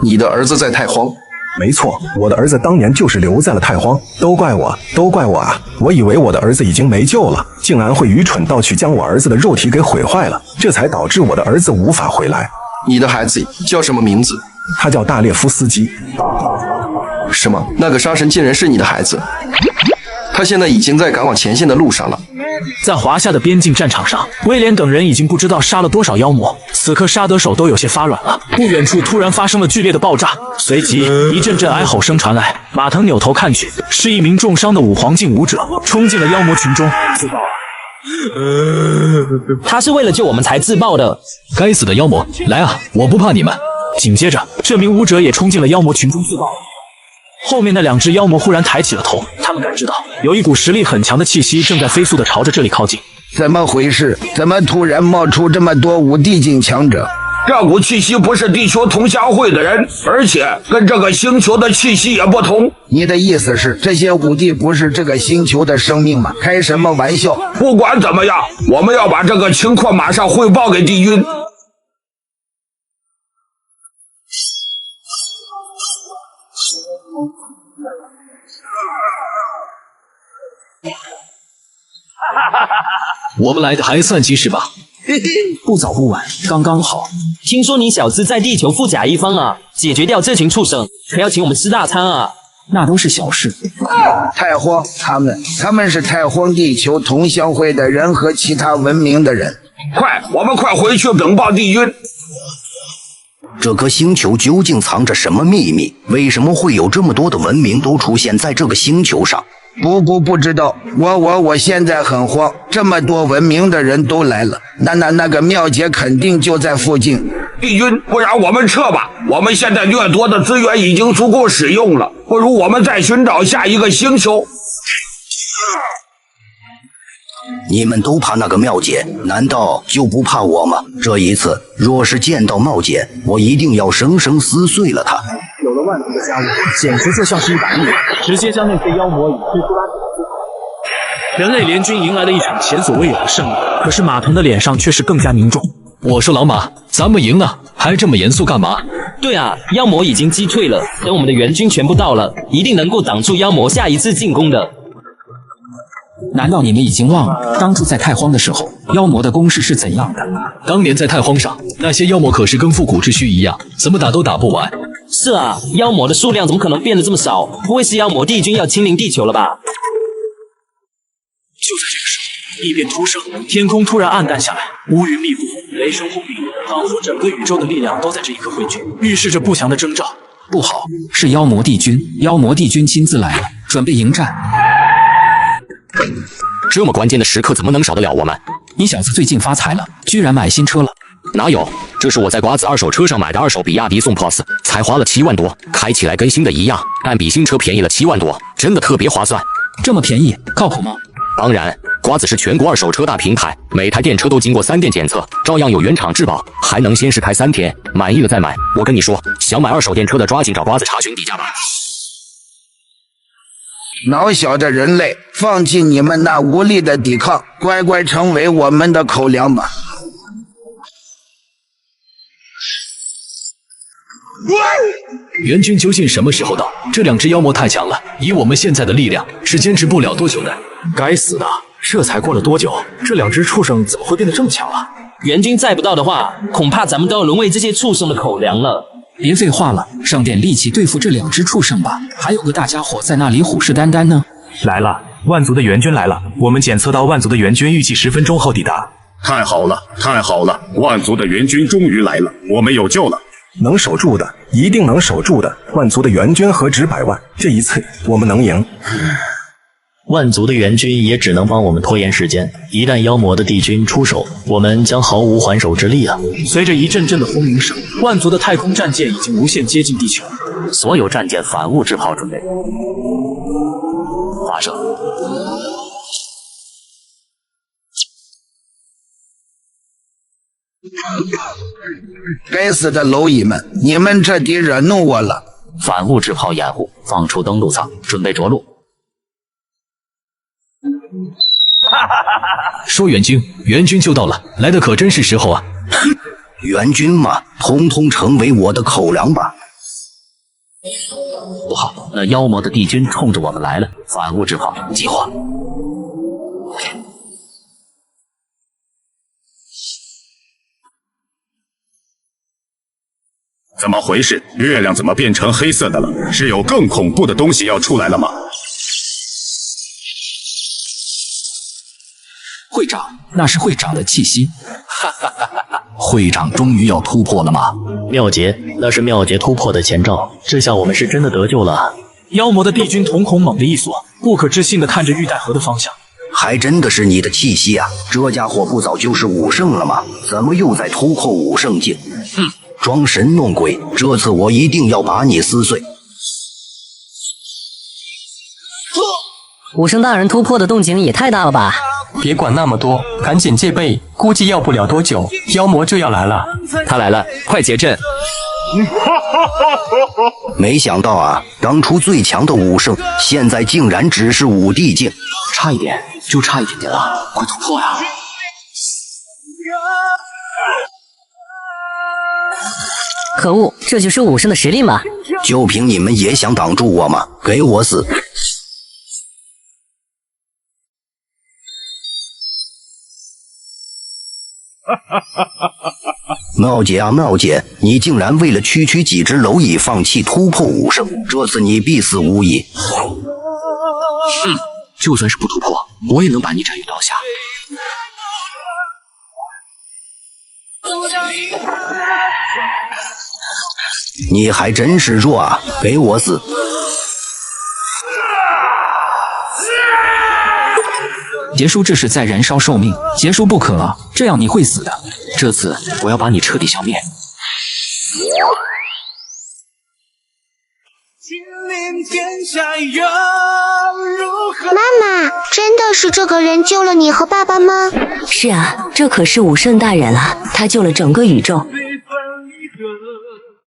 你的儿子在太荒？没错，我的儿子当年就是留在了太荒，都怪我啊！我以为我的儿子已经没救了，竟然会愚蠢到去将我儿子的肉体给毁坏了，这才导致我的儿子无法回来。你的孩子叫什么名字？他叫大列夫斯基。是吗？那个杀神竟然是你的孩子？他现在已经在赶往前线的路上了。在华夏的边境战场上，威廉等人已经不知道杀了多少妖魔，此刻杀得手都有些发软了。不远处突然发生了剧烈的爆炸，随即一阵阵哀吼声传来。马腾扭头看去，是一名重伤的5黄境武者冲进了妖魔群中，自爆了。他是为了救我们才自爆的。该死的妖魔，来啊，我不怕你们！紧接着，这名武者也冲进了妖魔群中自爆了。后面的2只妖魔忽然抬起了头，他们感知到有一股实力很强的气息正在飞速地朝着这里靠近。怎么回事？怎么突然冒出这么多5帝境强者？这股气息不是地球同乡会的人，而且跟这个星球的气息也不同。你的意思是这些5帝不是这个星球的生命吗？开什么玩笑！不管怎么样，我们要把这个情况马上汇报给帝君。我们来的还算及时吧？不早不晚，刚刚好。听说你小子在地球富甲一方啊，解决掉这群畜生，还要请我们吃大餐啊？那都是小事。太荒，他们是太荒地球同乡会的人和其他文明的人。快，我们快回去禀报帝君。这颗星球究竟藏着什么秘密？为什么会有这么多的文明都出现在这个星球上？不知道，我现在很慌，这么多文明的人都来了，那个庙姐肯定就在附近。帝君，不然我们撤吧。我们现在掠夺的资源已经足够使用了，不如我们再寻找下一个星球。你们都怕那个妙姐，难道就不怕我吗？这一次，若是见到妙姐，我一定要生生撕碎了她。有了万族的加入，简直就像是一把利刃，直接将那些妖魔以推出拉扯。人类联军迎来了一场前所未有的胜利，可是马腾的脸上却是更加凝重。我说老马，咱们赢了，还这么严肃干嘛？对啊，妖魔已经击退了，等我们的援军全部到了，一定能够挡住妖魔下一次进攻的。难道你们已经忘了当初在太荒的时候，妖魔的攻势是怎样的？当年在太荒上，那些妖魔可是跟复古之躯一样，怎么打都打不完。是啊，妖魔的数量怎么可能变得这么少？不会是妖魔帝君要亲临地球了吧？就在这个时候，异变突生，天空突然暗淡下来，乌云密布，雷声轰鸣，仿佛整个宇宙的力量都在这一刻汇聚，预示着不祥的征兆。不好，是妖魔帝君！妖魔帝君亲自来了，准备迎战。这么关键的时刻怎么能少得了我们？你小子最近发财了，居然买新车了？哪有？这是我在瓜子二手车上买的二手比亚迪宋 POS， 才花了7万多，开起来跟新的一样，但比新车便宜了7万多，真的特别划算。这么便宜，靠谱吗？当然，瓜子是全国二手车大平台，每台电车都经过3电检测，照样有原厂质保，还能先试开3天，满意了再买。我跟你说，想买二手电车的抓紧找瓜子查询底价吧。渺小的人类，放弃你们那无力的抵抗，乖乖成为我们的口粮吧。援军究竟什么时候到？这2只妖魔太强了，以我们现在的力量是坚持不了多久的。该死的，这才过了多久，这2只畜生怎么会变得这么强了？援军再不到的话，恐怕咱们都要沦为这些畜生的口粮了。别废话了，上点力气对付这2只畜生吧！还有个大家伙在那里虎视眈眈呢。来了，万族的援军来了，我们检测到万族的援军预计10分钟后抵达。太好了，太好了，万族的援军终于来了，我们有救了。能守住的，一定能守住的。万族的援军何止100万，这一次我们能赢。万族的援军也只能帮我们拖延时间，一旦妖魔的帝君出手，我们将毫无还手之力啊！随着一阵阵的轰鸣声，万族的太空战舰已经无限接近地球，所有战舰反物质炮准备发射。该死的蝼蚁们，你们彻底惹怒我了！反物质炮掩护，放出登陆舱，准备着陆。说援军就到了，来的可真是时候啊！援军嘛，通通成为我的口粮吧！不好，那妖魔的帝君冲着我们来了，反物质炮激活。怎么回事？月亮怎么变成黑色的了？是有更恐怖的东西要出来了吗？会长，那是会长的气息。会长终于要突破了吗？妙劫，那是妙劫突破的前兆，这下我们是真的得救了。妖魔的帝君瞳孔猛地一缩，不可置信地看着玉带河的方向。还真的是你的气息啊！这家伙不早就是武圣了吗？怎么又在突破武圣境？哼，装神弄鬼！这次我一定要把你撕碎！武圣大人突破的动静也太大了吧！别管那么多，赶紧戒备，估计要不了多久，妖魔就要来了。他来了，快解阵！没想到啊，当初最强的武圣，现在竟然只是武帝境，差一点，就差一点点了，快突破呀！可恶，这就是武圣的实力吗？就凭你们也想挡住我吗？给我死！妙姐啊妙姐，你竟然为了区区几只蝼蚁放弃突破武圣，这次你必死无疑。就算是不突破，我也能把你斩于刀下。你还真是弱啊！给我死！结束这是在燃烧寿命，结束不可啊！这样你会死的。这次我要把你彻底消灭。妈妈，真的是这个人救了你和爸爸吗？是啊，这可是武圣大人啊，他救了整个宇宙。